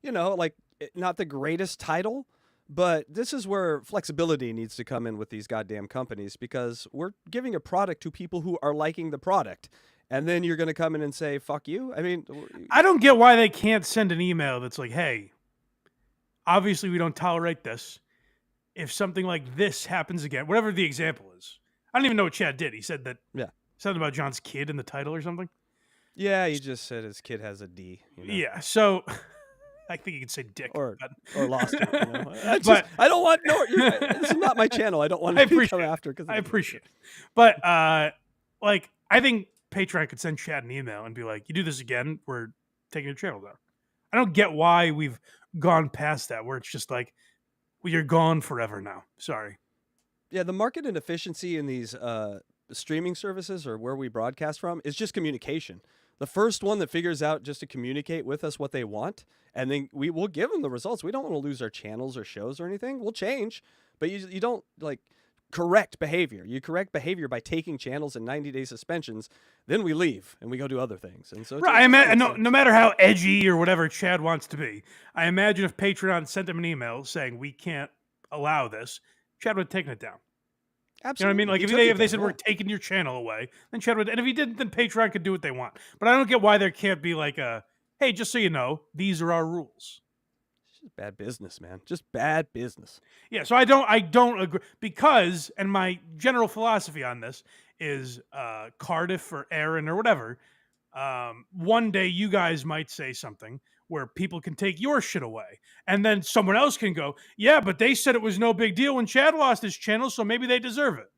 like not the greatest title, but this is where flexibility needs to come in with these goddamn companies, because we're giving a product to people who are liking the product. And then you're going to come in and say, fuck you? I mean, I don't get why they can't send an email that's like, hey, obviously we don't tolerate this. If something like this happens again, whatever the example is. I don't even know what Chad did. He said that something about John's kid in the title or something. Yeah, he just said his kid has a D. Yeah, so I think you could say dick. Or lost it. But I don't want, this is not my channel. I don't want to come after. I appreciate it. But like, I think Patreon could send Chad an email and be like, you do this again, we're taking your channel down. I don't get why we've gone past that, where it's just like, well, you're gone forever now. Sorry. Yeah, the market inefficiency in these streaming services, or where we broadcast from, is just communication. The first one that figures out just to communicate with us what they want, and then we'll give them the results. We don't want to lose our channels or shows or anything. We'll change, but you don't like correct behavior. You correct behavior by taking channels in 90-day suspensions. Then we leave and we go do other things. And so, right, no matter how edgy or whatever Chad wants to be, I imagine if Patreon sent him an email saying we can't allow this, Chad would have taken it down. Absolutely. You know what I mean? Like if they said we're taking your channel away, then Chad would. And if he didn't, then Patreon could do what they want. But I don't get why there can't be like a, hey, just so you know, these are our rules. It's just bad business, man. Just bad business. Yeah. So I don't agree, because, and my general philosophy on this is Cardiff or Aaron or whatever. One day you guys might say something where people can take your shit away, and then someone else can go, yeah, but they said it was no big deal when Chad lost his channel, so maybe they deserve it.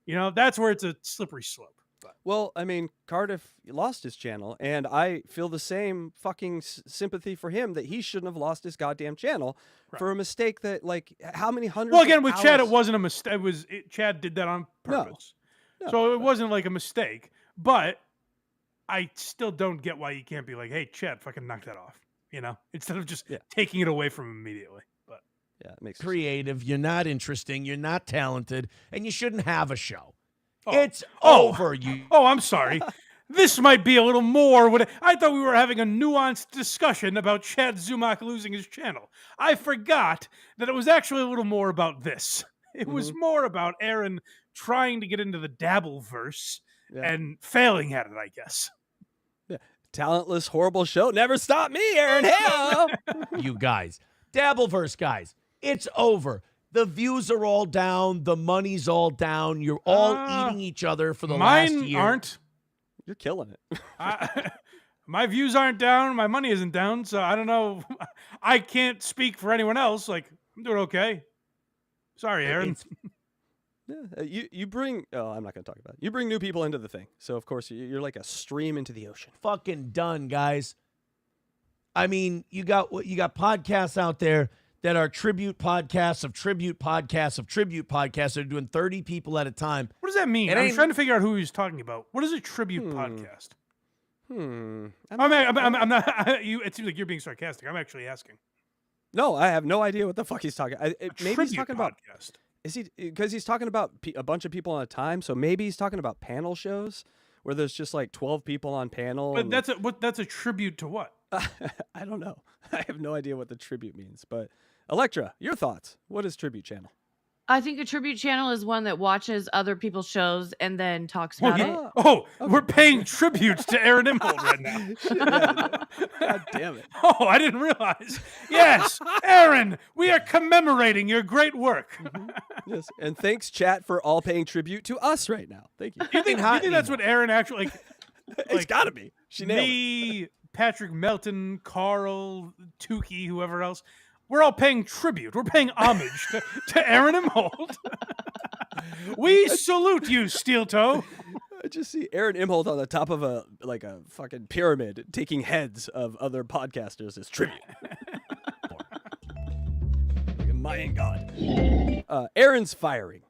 You know, that's where it's a slippery slope. But. Well, I mean, Cardiff lost his channel, and I feel the same fucking sympathy for him, that he shouldn't have lost his goddamn channel for a mistake that, like, how many hundreds Well, again, with hours... Chad, it wasn't a mistake. Chad did that on purpose. No, so it wasn't like a mistake, but I still don't get why you can't be like, hey, Chad, fucking knock that off. You know, instead of just taking it away from him immediately. But yeah, it makes creative. You're not interesting. You're not talented, and you shouldn't have a show. Oh. It's over. You. Oh, I'm sorry. This might be a little more. I thought we were having a nuanced discussion about Chad Zumock losing his channel. I forgot that it was actually a little more about this. It was more about Aaron trying to get into the Dabbleverse and failing at it, I guess. Talentless, horrible show. Never stop me, Aaron. Hell, you guys, Dabbleverse guys, it's over. The views are all down. The money's all down. You're all eating each other for the last year. Mine aren't. You're killing it. My views aren't down. My money isn't down. So I don't know. I can't speak for anyone else. Like, I'm doing okay. Sorry, Aaron. Yeah, you bring. Oh, I'm not going to talk about it. You bring new people into the thing, so of course you're like a stream into the ocean. Fucking done, guys. I mean, you got podcasts out there that are tribute podcasts of tribute podcasts of tribute podcasts. They're doing 30 people at a time. What does that mean? I'm trying to figure out who he's talking about. What is a tribute podcast? I'm not. It seems like you're being sarcastic. I'm actually asking. No, I have no idea what the fuck he's talking. Maybe he's talking about. Podcast. Is he? Because he's talking about a bunch of people at a time. So maybe he's talking about panel shows where there's just like 12 people on panel. But that's a tribute to what? I don't know. I have no idea what the tribute means. But Electra, your thoughts? What is tribute channel? I think a tribute channel is one that watches other people's shows and then talks about it. Okay. We're paying tribute to Aaron Imholt right now. God damn it. Oh, I didn't realize. Yes, Aaron, we are commemorating your great work. Yes, and thanks, chat, for all paying tribute to us right now. Thank you. You think that's what Aaron actually... It's got to be. She nailed it. Patrick Melton, Carl, Tukey, whoever else... We're all paying tribute. We're paying homage to Aaron Imholt. We salute you, Steel Toe. I just see Aaron Imholt on the top of a fucking pyramid taking heads of other podcasters as tribute. Like a Mayan god. Aaron's firing.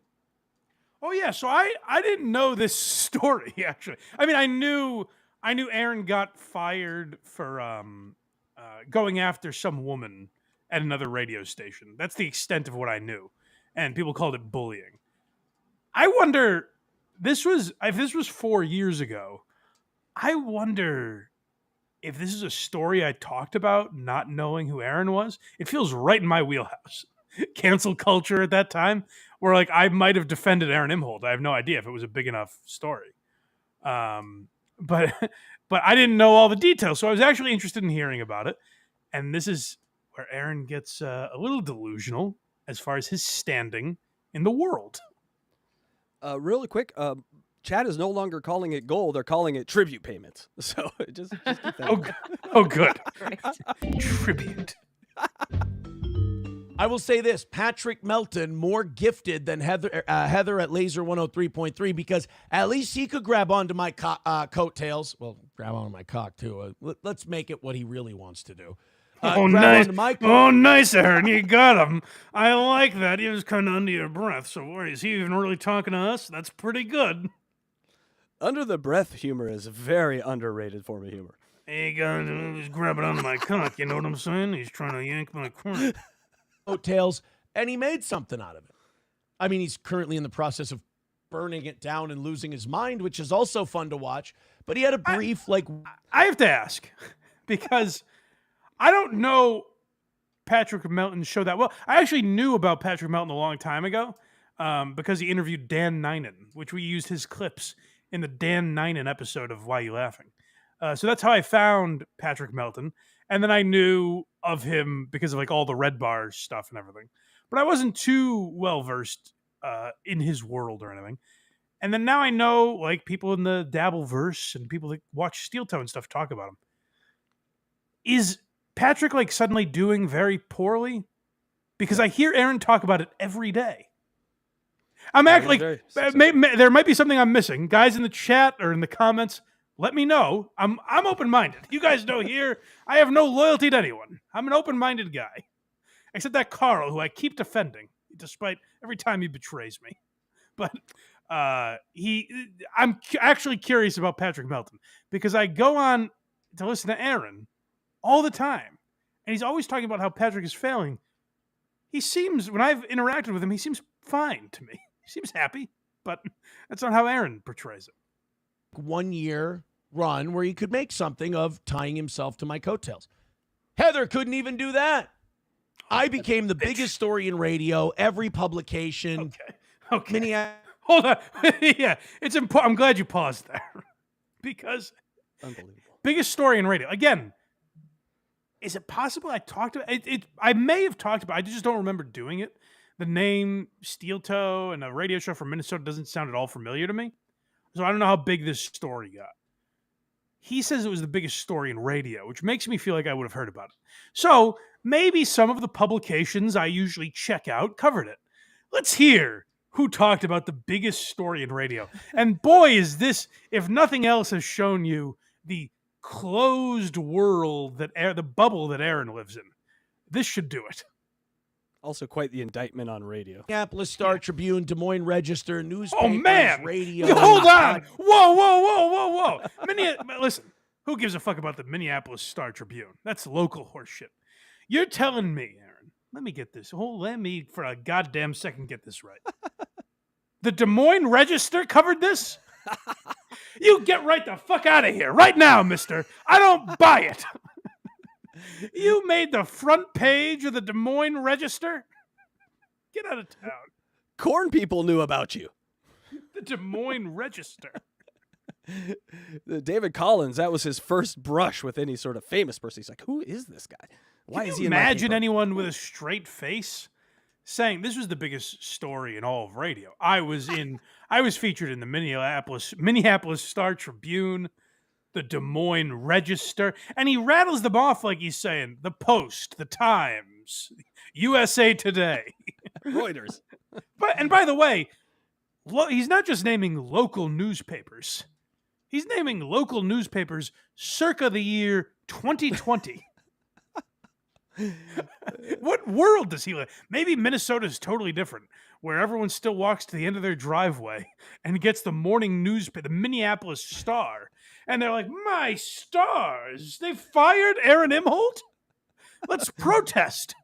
Oh yeah, so I didn't know this story actually. I mean, I knew Aaron got fired for going after some woman at another radio station. That's the extent of what I knew. And people called it bullying. I wonder, if this was 4 years ago, I wonder if this is a story I talked about not knowing who Aaron was. It feels right in my wheelhouse. Cancel culture at that time, where like I might have defended Aaron Imholt. I have no idea if it was a big enough story. But I didn't know all the details, so I was actually interested in hearing about it. And this is where Aaron gets a little delusional as far as his standing in the world. Really quick, chat is no longer calling it gold; they're calling it tribute payments. So just keep that. Oh, good. Tribute. I will say this: Patrick Melton more gifted than Heather at Laser 103.3 because at least he could grab onto my coattails. Well, grab onto my cock too. Let's make it what he really wants to do. Nice. Oh, nice, Aaron. You got him. I like that. He was kind of under your breath. So, boy, is he even really talking to us? That's pretty good. Under the breath humor is a very underrated form of humor. Hey, guys, he's grabbing onto my cock. You know what I'm saying? He's trying to yank my corn. Coattails, and he made something out of it. I mean, he's currently in the process of burning it down and losing his mind, which is also fun to watch. But he had a brief, I have to ask, because I don't know Patrick Melton's show that well. I actually knew about Patrick Melton a long time ago because he interviewed Dan Ninen, which we used his clips in the Dan Ninen episode of Why You Laughing. So that's how I found Patrick Melton. And then I knew of him because of like all the Red Bar stuff and everything. But I wasn't too well-versed in his world or anything. And then now I know like people in the Dabbleverse and people that watch Steel Toe and stuff talk about him. Is Patrick like suddenly doing very poorly? Because I hear Aaron talk about it every day. I'm actually there might be something I'm missing. Guys in the chat or in the comments, let me know. I'm open-minded. You guys know here, I have no loyalty to anyone. I'm an open-minded guy. Except that Carl, who I keep defending, despite every time he betrays me. But I'm actually curious about Patrick Melton because I go on to listen to Aaron all the time. And he's always talking about how Patrick is failing. He seems, when I've interacted with him, he seems fine to me. He seems happy, but that's not how Aaron portrays him. 1 year run where he could make something of tying himself to my coattails. Heather couldn't even do that. I became the biggest story in radio, every publication. Okay. Hold on. Yeah, it's important. I'm glad you paused there because unbelievable. Biggest story in radio. Again, is it possible I talked about it? I may have talked about it. I just don't remember doing it. The name Steel Toe and a radio show from Minnesota doesn't sound at all familiar to me. So I don't know how big this story got. he says it was the biggest story in radio, which makes me feel like I would have heard about it. So maybe some of the publications I usually check out covered it. Let's hear who talked about the biggest story in radio. And boy, is this, if nothing else, has shown you the closed world the bubble that Aaron lives in. This should do it. Also, quite the indictment on radio. Minneapolis Star Tribune, Des Moines Register, newspapers, Oh man! radio. Hold on! Whoa! Listen, who gives a fuck about the Minneapolis Star Tribune? That's local horseshit. You're telling me, Aaron. Let me get this. Let me for a goddamn second get this right. The Des Moines Register covered this? You get right the fuck out of here right now, mister. I don't buy it. You made the front page of the Des Moines Register? Get out of town. Corn people knew about you. The Des Moines Register. David Collins, that was his first brush with any sort of famous person. He's like, who is this guy? Why Can is you he in my imagine paper? anyone with a straight face saying this was the biggest story in all of radio? I was featured in the Minneapolis Star Tribune, the Des Moines Register, and he rattles them off like he's saying the Post, the Times, USA Today. Reuters. And by the way, he's not just naming local newspapers. He's naming local newspapers circa the year 2020. What world does he live? Maybe Minnesota's totally different, where everyone still walks to the end of their driveway and gets the morning newspaper, the Minneapolis Star, and they're like, "My stars! They fired Aaron Imholt? Let's protest!"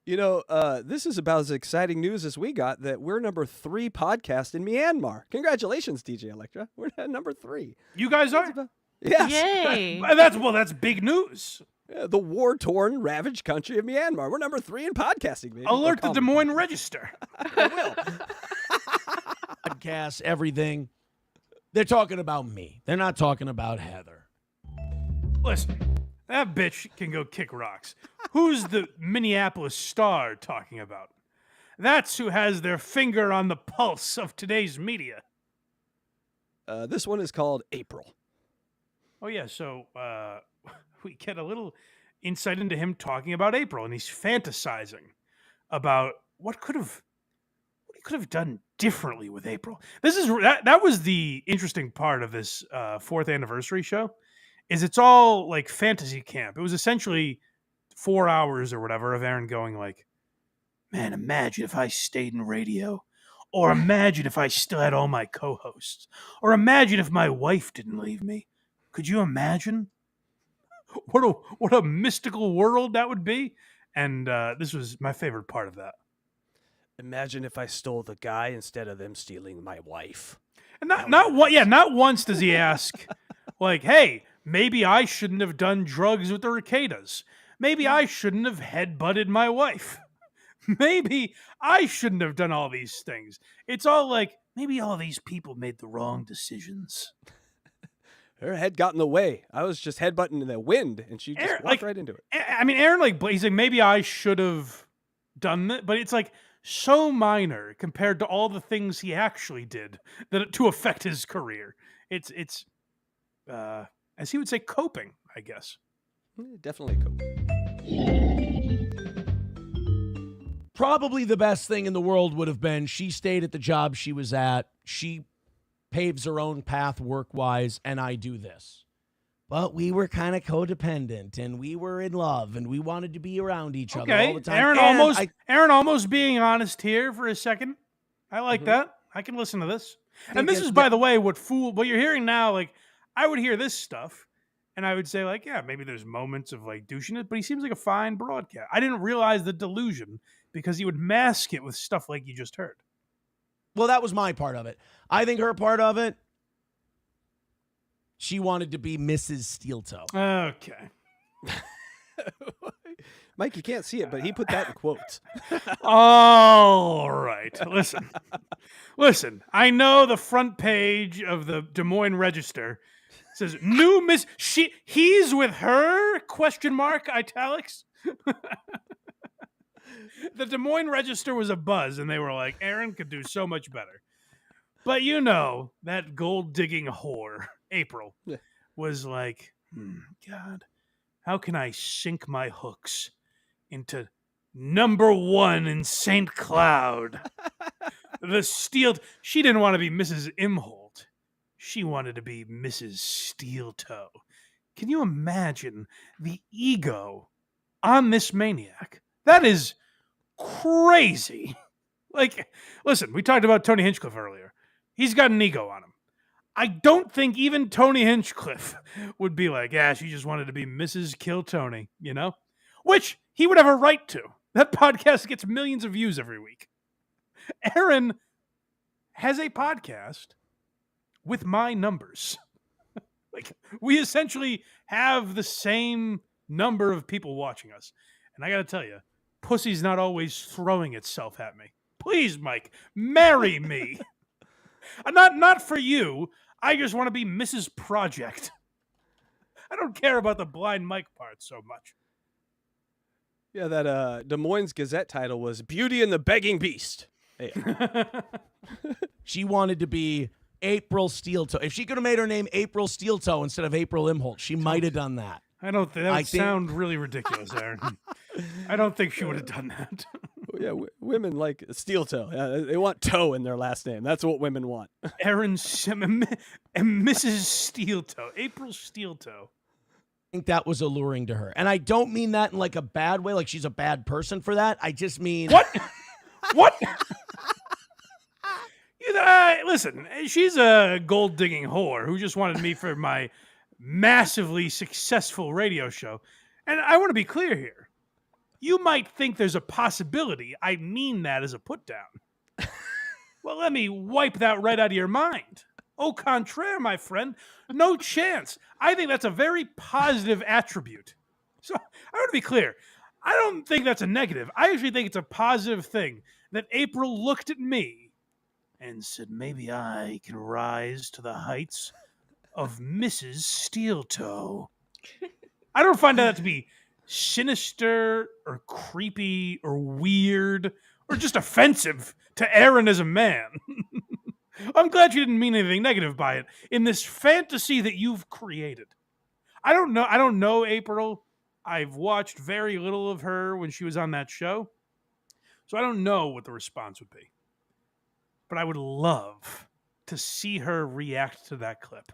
You know, this is about as exciting news as we got that we're number 3 podcast in Myanmar. Congratulations, DJ Electra. We're at number 3. You guys are? Yes. Yay! That's big news. Yeah, the war-torn, ravaged country of Myanmar. We're number 3 in podcasting, baby. Alert the Des Moines Register. Podcasts, everything. They're talking about me. They're not talking about Heather. Listen, that bitch can go kick rocks. Who's the Minneapolis Star talking about? That's who has their finger on the pulse of today's media. This one is called April. Oh, yeah, so we get a little insight into him talking about April, and he's fantasizing about what he could have done differently with April. That was the interesting part of this 4th anniversary show, is it's all like fantasy camp. It was essentially 4 hours or whatever of Aaron going like, man, imagine if I stayed in radio, or imagine if I still had all my co-hosts, or imagine if my wife didn't leave me. Could you imagine? What a mystical world that would be. And this was my favorite part of that. Imagine if I stole the guy instead of them stealing my wife. And not once does he ask, like, hey, maybe I shouldn't have done drugs with the Ricadas. Maybe I shouldn't have headbutted my wife. Maybe I shouldn't have done all these things. It's all like, maybe all these people made the wrong decisions. Her head got in the way. I was just headbutting in the wind, and she just walked right into it. I mean, Aaron, like, he's like, maybe I should have done that, but it's like so minor compared to all the things he actually did to affect his career. It's as he would say, coping, I guess. Definitely cool. Probably the best thing in the world would have been she stayed at the job she was at. She paves her own path work-wise, and I do this. But we were kind of codependent, and we were in love, and we wanted to be around each other all the time. Aaron almost being honest here for a second. I like that. I can listen to this. And this is, by the way, what you're hearing now. Like, I would hear this stuff, and I would say, like, yeah, maybe there's moments of like douching it, but he seems like a fine broadcast. I didn't realize the delusion because he would mask it with stuff like you just heard. Well, that was my part of it. I think her part of it, she wanted to be Mrs. Steeltoe. Okay. Mike, you can't see it, but he put that in quotes. All right. Listen, I know the front page of the Des Moines Register says new Miss he's with her ? Italics. The Des Moines Register was a buzz, and they were like, Aaron could do so much better. But you know, that gold-digging whore, April, was like, God, how can I sink my hooks into #1 in St. Cloud? The steel. She didn't want to be Mrs. Imholt. She wanted to be Mrs. Steel Toe. Can you imagine the ego on this maniac? That is crazy. Like, listen, we talked about Tony Hinchcliffe earlier. He's got an ego on him. I don't think even Tony Hinchcliffe would be like, yeah, she just wanted to be Mrs. Kill Tony, you know? Which he would have a right to. That podcast gets millions of views every week. Aaron has a podcast with my numbers. Like, we essentially have the same number of people watching us. And I got to tell you, pussy's not always throwing itself at me. Please, Mike, marry me. Not for you. I just want to be Mrs. Project. I don't care about the blind Mike part so much. Yeah, that Des Moines Gazette title was Beauty and the Begging Beast. Hey. She wanted to be April Steel Toe. If she could have made her name April Steel Toe instead of April Imholt, she might have done that. I don't think that would sound really ridiculous, Aaron. I don't think she would have done that. Yeah, women like Steel Toe. Yeah, they want toe in their last name. That's what women want. Aaron and Mrs. Steel Toe, April Steel Toe. I think that was alluring to her. And I don't mean that in like a bad way, like she's a bad person for that. I just mean... What? What? Listen, she's a gold-digging whore who just wanted me for my massively successful radio show. And I want to be clear here. You might think there's a possibility I mean that as a put-down. Well, let me wipe that right out of your mind. Au contraire, my friend. No chance. I think that's a very positive attribute. So I want to be clear. I don't think that's a negative. I actually think it's a positive thing that April looked at me and said, maybe I can rise to the heights of Mrs. Steel Toe. I don't find that to be sinister or creepy or weird or just offensive to Aaron as a man. I'm glad you didn't mean anything negative by it in this fantasy that you've created. I don't know April. I've watched very little of her when she was on that show. So I don't know what the response would be. But I would love to see her react to that clip.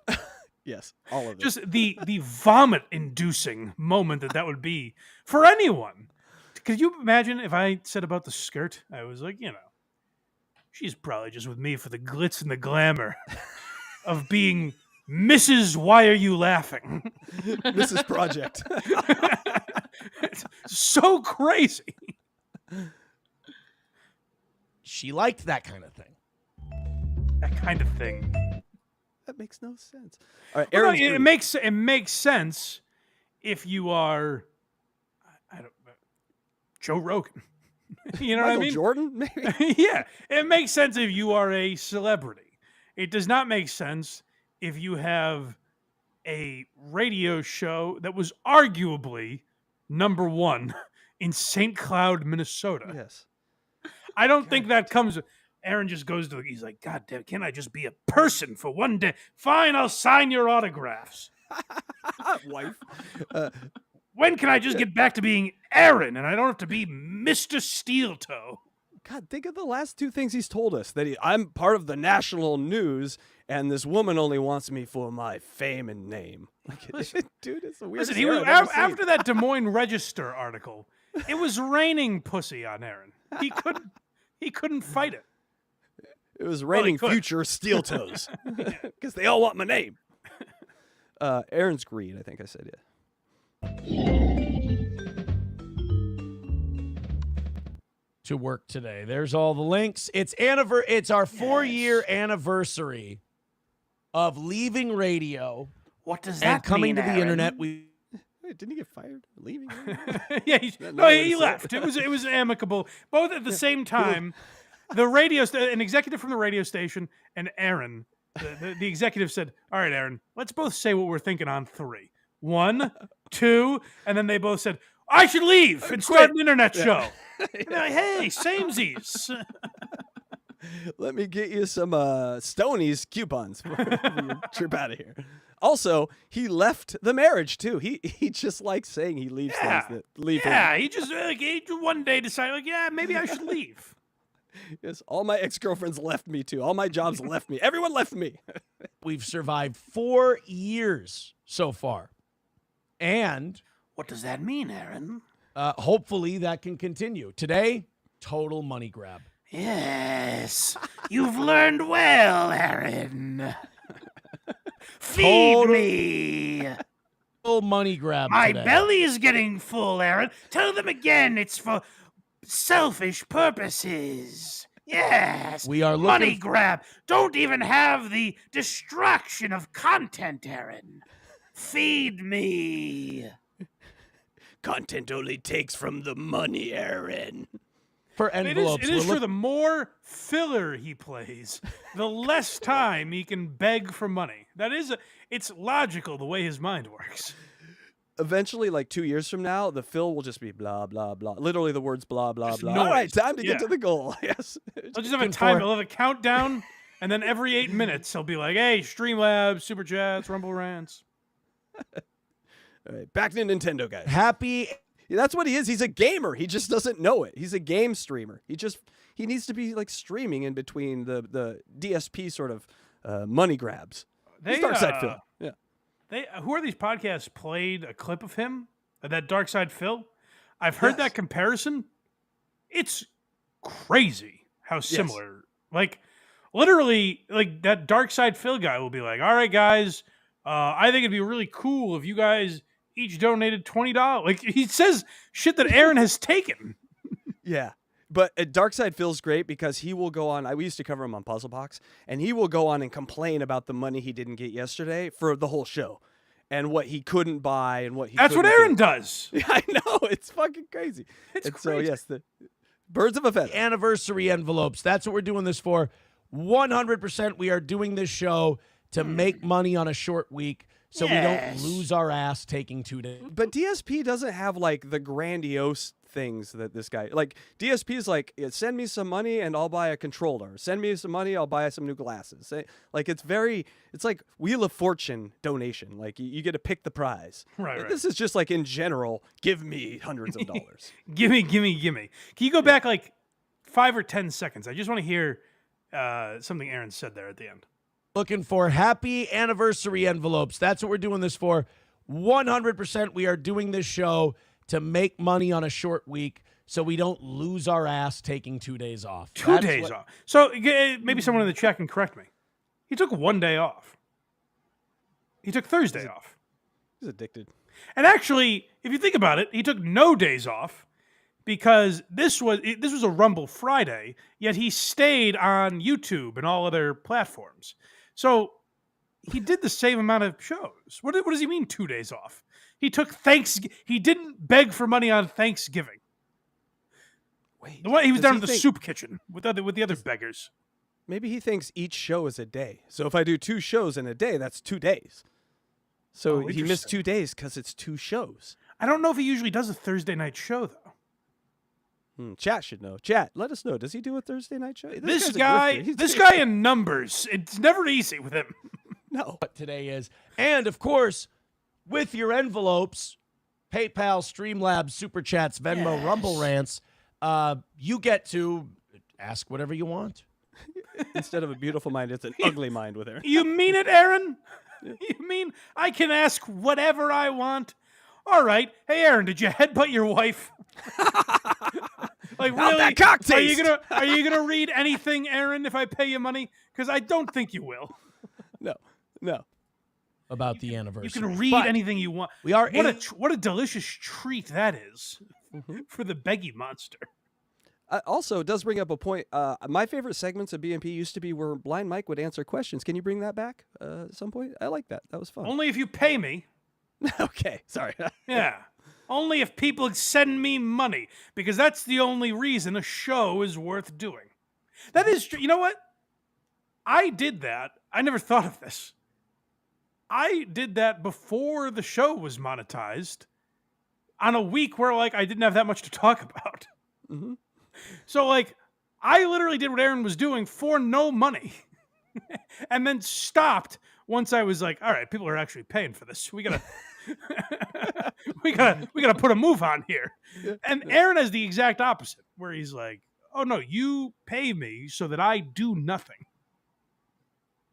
Yes, all of it. Just the vomit-inducing moment that would be for anyone. Could you imagine if I said about the skirt? I was like, she's probably just with me for the glitz and the glamour of being Mrs. Why Are You Laughing? Mrs. Project. It's so crazy. She liked that kind of thing. That kind of thing. That makes no sense. All right, Well, no, Aaron's it makes sense if you are, I don't know, Joe Rogan. You know Michael what I mean? Jordan, maybe? Yeah, it makes sense if you are a celebrity. It does not make sense if you have a radio show that was arguably #1 in St. Cloud, Minnesota. Yes. I don't think that comes... Aaron just goes to... He's like, God damn, can't I just be a person for one day? Fine, I'll sign your autographs. Wife. When can I just get back to being Aaron and I don't have to be Mr. Steel Toe? God, think of the last two things he's told us. That I'm part of the national news, and this woman only wants me for my fame and name. Like, dude, it's the weirdest. Listen, hair I've ever after seen. that Des Moines Register article, it was raining pussy on Aaron. He couldn't fight it. It was raining could. future steel toes because they all want my name. Aaron's greed, I think I said, yeah. To work today. There's all the links. It's our 4-year anniversary of leaving radio What does and that coming mean, to the Aaron? internet. We Wait, didn't he get fired? Leaving? Yeah, not no, what he he said? left. It was amicable. Both at the same time. An executive from the radio station and Aaron, the executive said, "All right, Aaron, let's both say what we're thinking on 3. 1, 2," and then they both said, "I should leave and start an internet show." And they're like, hey, samesies. Let me get you some Stonies coupons for your trip out of here. Also, he left the marriage too. He just likes saying he leaves things that leave him. Yeah, he just he one day decided, like, yeah, maybe I should leave. Yes, all my ex-girlfriends left me too. All my jobs left me. Everyone left me. We've survived 4 years so far. And What does that mean, Aaron? hopefully that can continue. Today, total money grab. Yes, you've learned well, Aaron. Feed Total- me. Total money grab My today. belly is getting full, Aaron. Tell them again it's for selfish purposes. Yes. We are money looking- grab. Don't even have the distraction of content, Aaron. Feed me. Content only takes from the money, Aaron. For envelopes. It is we're true. The more filler he plays, the less time he can beg for money. It's logical the way his mind works. Eventually, like 2 years from now, the fill will just be blah, blah, blah. Literally the words blah, blah, Just blah. noise. All right, time to Yeah. get to the goal. Yes. I'll just have a time. I'll have a countdown, and then every 8 minutes, he'll be like, "Hey, Streamlabs, Super Chats, Rumble Rants." All right, back to Nintendo, guys. happy. Yeah, that's what he is. He's a gamer. He just doesn't know it. He's a game streamer. He needs to be like streaming in between the DSP sort of money grabs. He's Dark Side Phil. Yeah. Who are these podcasts played a clip of him? That Dark Side Phil? I've heard that comparison. It's crazy how similar. Like, literally, like that Dark Side Phil guy will be like, "All right, guys, I think it'd be really cool if you guys each donated $20." Like, he says shit that Aaron has taken. Yeah. But Dark Side Phil's great because he will go on. We used to cover him on Puzzle Box, and he will go on and complain about the money he didn't get yesterday for the whole show, and what he couldn't buy and what he. That's what couldn't Aaron get. does. Yeah, I know, it's fucking crazy. It's and crazy. So yes, the birds of a feather. Anniversary envelopes. That's what we're doing this for. 100% we are doing this show to make money on a short week so we don't lose our ass taking 2 days. But DSP doesn't have like the grandiose things that this guy like. DSP is like, send me some money and I'll buy a controller. Send me some money, I'll buy some new glasses. Like it's like Wheel of Fortune donation. Like you get to pick the prize. Right. This is just like in general, give me hundreds of dollars. Gimme. Can you go back like 5 or 10 seconds? I just want to hear something Aaron said there at the end. Looking for happy anniversary envelopes. That's what we're doing this for. 100% we are doing this show to make money on a short week so we don't lose our ass taking 2 days off. 2 That's days what- off. So maybe someone in the chat can correct me. He took 1 day off. He took Thursday off. He's addicted. And actually, if you think about it, he took no days off because this was a Rumble Friday, yet he stayed on YouTube and all other platforms. So he did the same amount of shows. What does he mean 2 days off? He took He didn't beg for money on Thanksgiving. Wait, He was does down he at the think- soup kitchen with the other beggars. Maybe he thinks each show is a day. So if I do 2 shows in a day, that's 2 days. So Oh, he missed interesting. 2 days because it's 2 shows. I don't know if he usually does a Thursday night show though. Chat should know. Chat, let us know. Does he do a Thursday night show? This guy's a guy, grifter. He's- this guy in numbers, it's never easy with him. No. What today is. And of course, with your envelopes, PayPal, Streamlabs, Super Chats, Venmo, Rumble Rants, you get to ask whatever you want. Instead of a beautiful mind, it's an ugly mind with her. You mean it, Aaron? You mean I can ask whatever I want? All right. Hey, Aaron, did you headbutt your wife? Like, How'd really? that cock Are you taste? gonna read anything, Aaron, if I pay you money? Because I don't think you will. No. About the anniversary. You can read But anything you want. We are What a delicious treat that is for the Beggy monster. Also, it does bring up a point. My favorite segments of BMP used to be where Blind Mike would answer questions. Can you bring that back at some point? I like that. That was fun. Only if you pay me. Okay, sorry. Yeah. Only if people send me money, because that's the only reason a show is worth doing. That is true. You know what? I did that. I never thought of this. I did that before the show was monetized on a week where like I didn't have that much to talk about. Mhm. So like I literally did what Aaron was doing for no money and then stopped once I was like, all right, people are actually paying for this. We gotta we gotta put a move on here. And Aaron has the exact opposite, where he's like, oh no, you pay me so that I do nothing.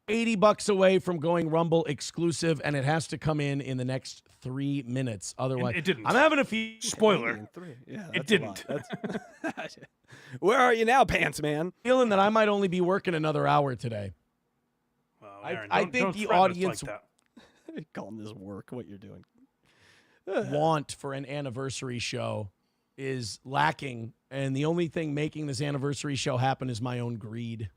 $80 away from going Rumble exclusive, and it has to come in the next 3 minutes. Otherwise, it didn't. I'm having a few. Spoiler. Yeah, It that's a didn't. lot. That's- Where are you now, Pants Man? Feeling that I might only be working another hour today. Well, I- Aaron, I don't- think don't the threaten us audience- like that. Calling this work, what you're doing. Want for an anniversary show is lacking, and the only thing making this anniversary show happen is my own greed.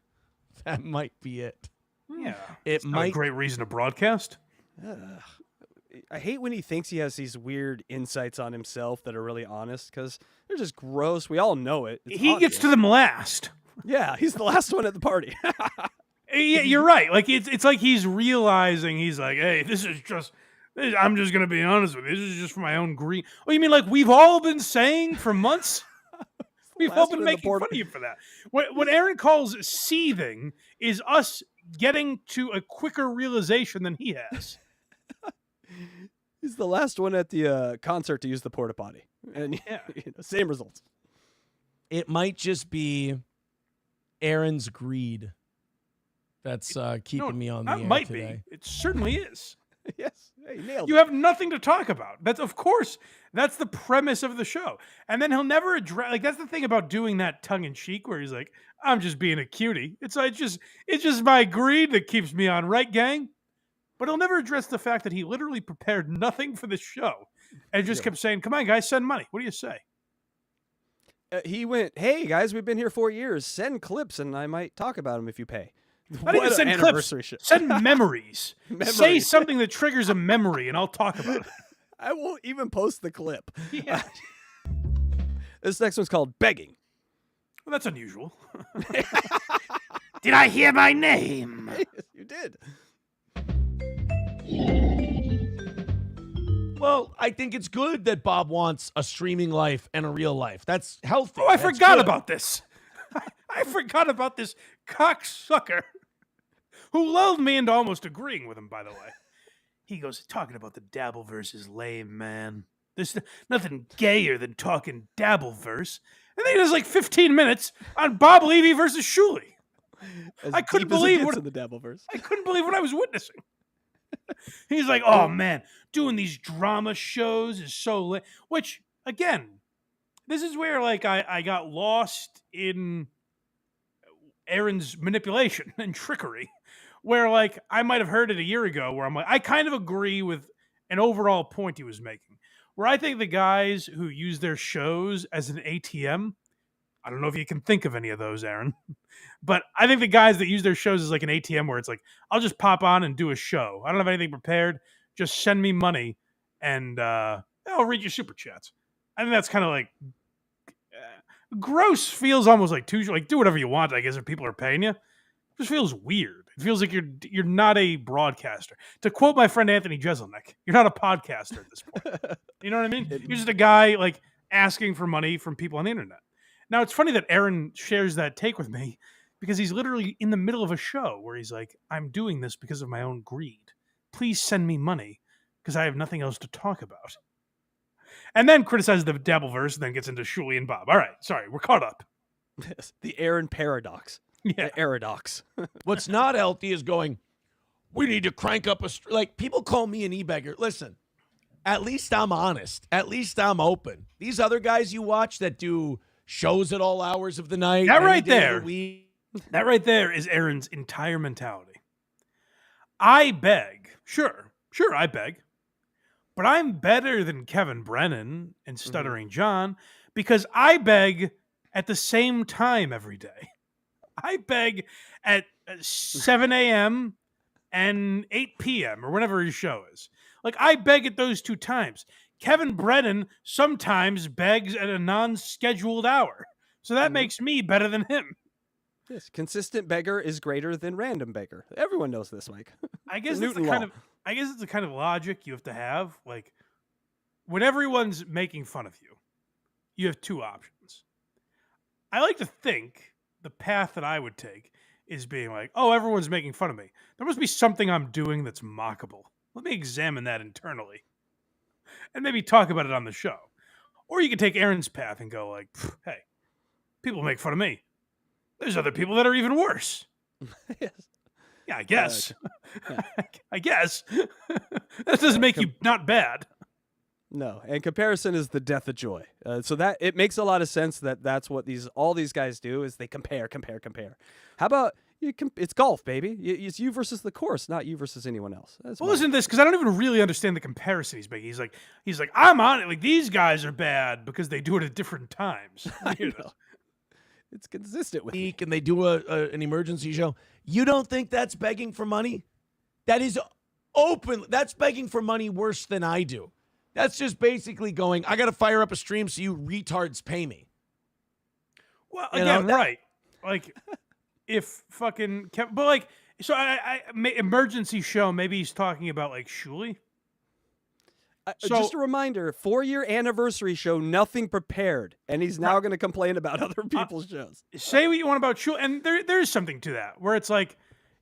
That might be it. Yeah, It it's not a might. great reason to broadcast. I hate when he thinks he has these weird insights on himself that are really honest because they're just gross. We all know it. It's He gets to them last. Yeah, he's the last one at the party. Yeah, you're right. Like it's like he's realizing he's like, hey, I'm just gonna be honest with you. This is just for my own greed. Oh, you mean like we've all been saying for months? We've all last been one in the making fun port- of you for that. What Aaron calls seething is us getting to a quicker realization than he has. He's the last one at the concert to use the porta potty, and Yeah. same results. It might just be Aaron's greed that's keeping me on the That air might today. be. It certainly is. Yes, hey, nailed You it. have nothing to talk about. That's of course that's the premise of the show. And then he'll never address like that's the thing about doing that tongue in cheek where he's like, I'm just being a cutie. It's just my greed that keeps me on, right, gang? But he'll never address the fact that he literally prepared nothing for the show and just kept saying, come on, guys, send money. What do you say? He went, hey guys, we've been here 4 years. Send clips, and I might talk about them if you pay. Not even What send an clips. anniversary show. Send memories. Say Memories. something that triggers a memory, and I'll talk about it. I won't even post the clip. Yeah. This next one's called Begging. Well, that's unusual. Did I hear my name? You did. Well, I think it's good that Bob wants a streaming life and a real life. That's healthy. Oh, I That's forgot good. about this. I forgot about this cocksucker who lulled me into almost agreeing with him, by the way. He goes, talking about the Dabbleverse is lame, man. There's nothing gayer than talking Dabbleverse. And then he does like 15 minutes on Bob Levy versus Shuley. As I couldn't deep as it believe gets what- in the Dabbleverse. I couldn't believe what I was witnessing. He's like, oh man, doing these drama shows is so lit. Which, again, this is where like I got lost in Aaron's manipulation and trickery. Where like I might have heard it a year ago where I'm like, I kind of agree with an overall point he was making. Where I think the guys who use their shows as an ATM, I don't know if you can think of any of those, Aaron, but I think the guys that use their shows as like an ATM where it's like, I'll just pop on and do a show. I don't have anything prepared. Just send me money and I'll read your super chats. I think that's kind of like gross. Feels almost like too like do whatever you want, I guess, if people are paying you. It just feels weird. It feels like you're not a broadcaster. To quote my friend Anthony Jeselnik, you're not a podcaster at this point. You know what I mean? You're just a guy like asking for money from people on the internet. Now, it's funny that Aaron shares that take with me because he's literally in the middle of a show where he's like, I'm doing this because of my own greed. Please send me money because I have nothing else to talk about. And then criticizes the Dabbleverse and then gets into Shuley and Bob. All right, sorry, we're caught up. Yes, the Aaron paradox. Yeah. The Aradox. What's not healthy is going, we need to crank up like people call me an e-beggar. Listen, at least I'm honest. At least I'm open. These other guys you watch that do shows at all hours of the night. That any right day of the there. week. That right there is Aaron's entire mentality. I beg. Sure, I beg. But I'm better than Kevin Brennan and Stuttering John because I beg at the same time every day. I beg at 7 a.m. and 8 p.m. or whenever his show is. Like, I beg at those two times. Kevin Brennan sometimes begs at a non-scheduled hour. So that makes me better than him. Yes, consistent beggar is greater than random beggar. Everyone knows this, Mike. I guess The it's the Newton kind law. of I guess it's the kind of logic you have to have. Like, when everyone's making fun of you, you have two options. I like to think the path that I would take is being like, oh, everyone's making fun of me. There must be something I'm doing that's mockable. Let me examine that internally and maybe talk about it on the show. Or you can take Aaron's path and go like, hey, people make fun of me. There's other people that are even worse. Yes. Yeah, I guess. Yeah. I guess. That doesn't make you not bad. No, and comparison is the death of joy. So that it makes a lot of sense that that's what all these guys do is they compare. How about it's golf, baby? It's you versus the course, not you versus anyone else. Well, listen to this, because I don't even really understand the comparison he's making. He's like, I'm on it. Like, these guys are bad because they do it at different times. I know. It's consistent with me. And they do an emergency show. You don't think that's begging for money? That is open. That's begging for money worse than I do. That's just basically going, I got to fire up a stream so you retards pay me. Well, again, right. Like, if fucking... But, like, so emergency show, maybe he's talking about, like, Shuli? Just a reminder, 4-year anniversary show, nothing prepared. And he's now going to complain about other people's shows. Say what you want about Shuli. And there's something to that, where it's like,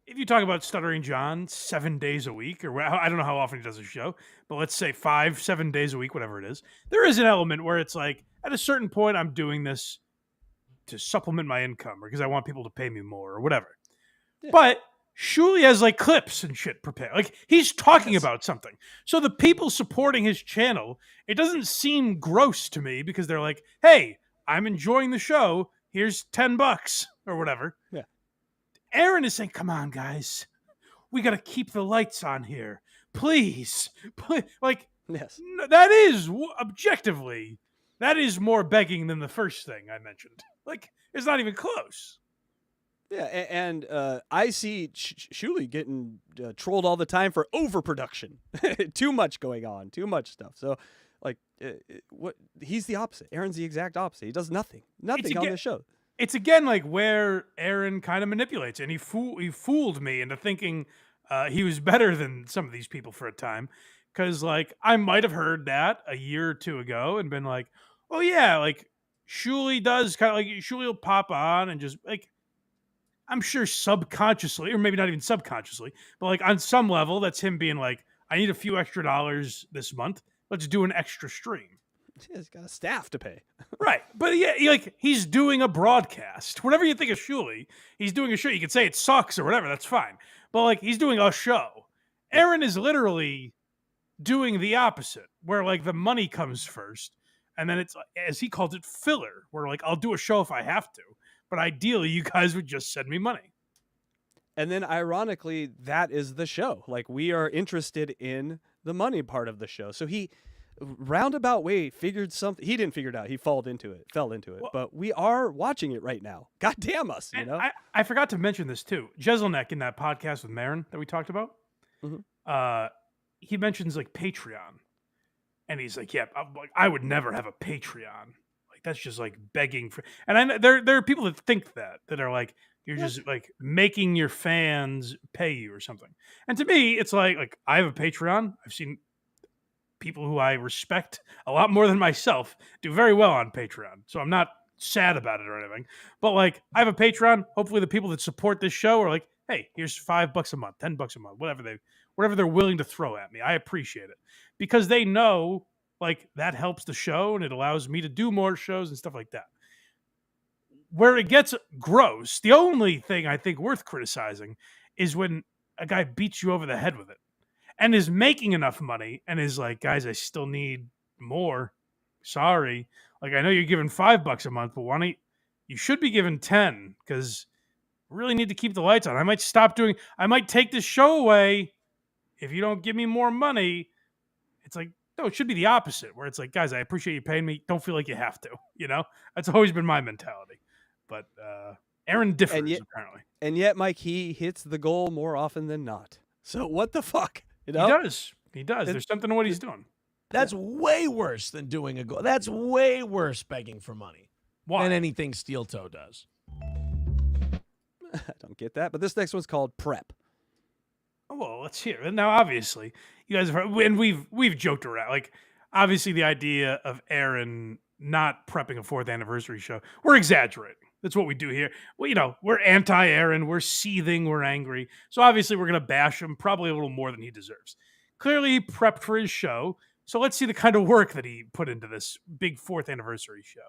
if you talk about Stuttering John 7 days a week, or I don't know how often he does a show, but let's say 5-7 days a week, whatever it is, there is an element where it's like, at a certain point, I'm doing this to supplement my income, or because I want people to pay me more, or whatever. Yeah. But Shuli has like clips and shit prepared. Like, he's talking about something. So the people supporting his channel, it doesn't seem gross to me because they're like, hey, I'm enjoying the show. Here's $10 or whatever. Yeah. Aaron is saying, come on, guys. We got to keep the lights on here. Please. Like, yes. That is, objectively, that is more begging than the first thing I mentioned. Like, it's not even close. Yeah, and I see Shuli getting trolled all the time for overproduction. Too much going on, too much stuff. So, like, what he's the opposite. Aaron's the exact opposite. He does nothing on the show. It's again like where Aaron kind of manipulates, and he fooled me into thinking he was better than some of these people for a time, because like I might have heard that a year or two ago and been like, oh yeah, like Shuli does kind of like Shuli will pop on and just like, I'm sure subconsciously, or maybe not even subconsciously, but like on some level, that's him being like, I need a few extra dollars this month. Let's do an extra stream. He's got a staff to pay. Right. But yeah, he's doing a broadcast. Whatever you think of Shuli, he's doing a show. You could say it sucks or whatever. That's fine. But like, he's doing a show. Aaron is literally doing the opposite, where like the money comes first. And then it's, as he calls it, filler, where like, I'll do a show if I have to. But ideally, you guys would just send me money. And then that is the show. Like, we are interested in the money part of the show. So he... roundabout way figured something. He didn't figure it out. He fell into it. Well, but we are watching it right now. God damn us, you know. I forgot to mention this too. Jeselnik in that podcast with Maron that we talked about. Mm-hmm. He mentions like Patreon, and he's like, "Yeah, I would never have a Patreon. Like that's just like begging for." And I know there are people that think that are like, you're just like making your fans pay you or something. And to me, it's like I have a Patreon. I've seen people who I respect a lot more than myself do very well on Patreon. So I'm not sad about it or anything. But like, I have a Patreon. Hopefully the people that support this show are like, hey, here's $5 a month, $10 a month, whatever they're willing to throw at me. I appreciate it. Because they know like that helps the show and it allows me to do more shows and stuff like that. Where it gets gross, the only thing I think worth criticizing is when a guy beats you over the head with it. And is making enough money and is like, guys, I still need more. Sorry. Like, I know you're giving $5 a month, but you should be giving 10 because we really need to keep the lights on. I might take this show away if you don't give me more money. It's like, no, it should be the opposite where it's like, guys, I appreciate you paying me. Don't feel like you have to, you know, that's always been my mentality, but Aaron differs apparently. And yet, Mike, he hits the goal more often than not. So what the fuck? You know? He does. There's something to what he's doing. That's way worse than doing a goal. That's way worse begging for money than anything Steel Toe does. I don't get that. But this next one's called Prep. Oh, well, let's hear it. Now, obviously, you guys have heard, and we've joked around. Like, obviously, the idea of Aaron not prepping a 4th anniversary show, we're exaggerating. That's what we do here. Well, we're anti-Aaron. We're seething. We're angry. So obviously we're going to bash him probably a little more than he deserves. Clearly he prepped for his show. So let's see the kind of work that he put into this big 4th anniversary show.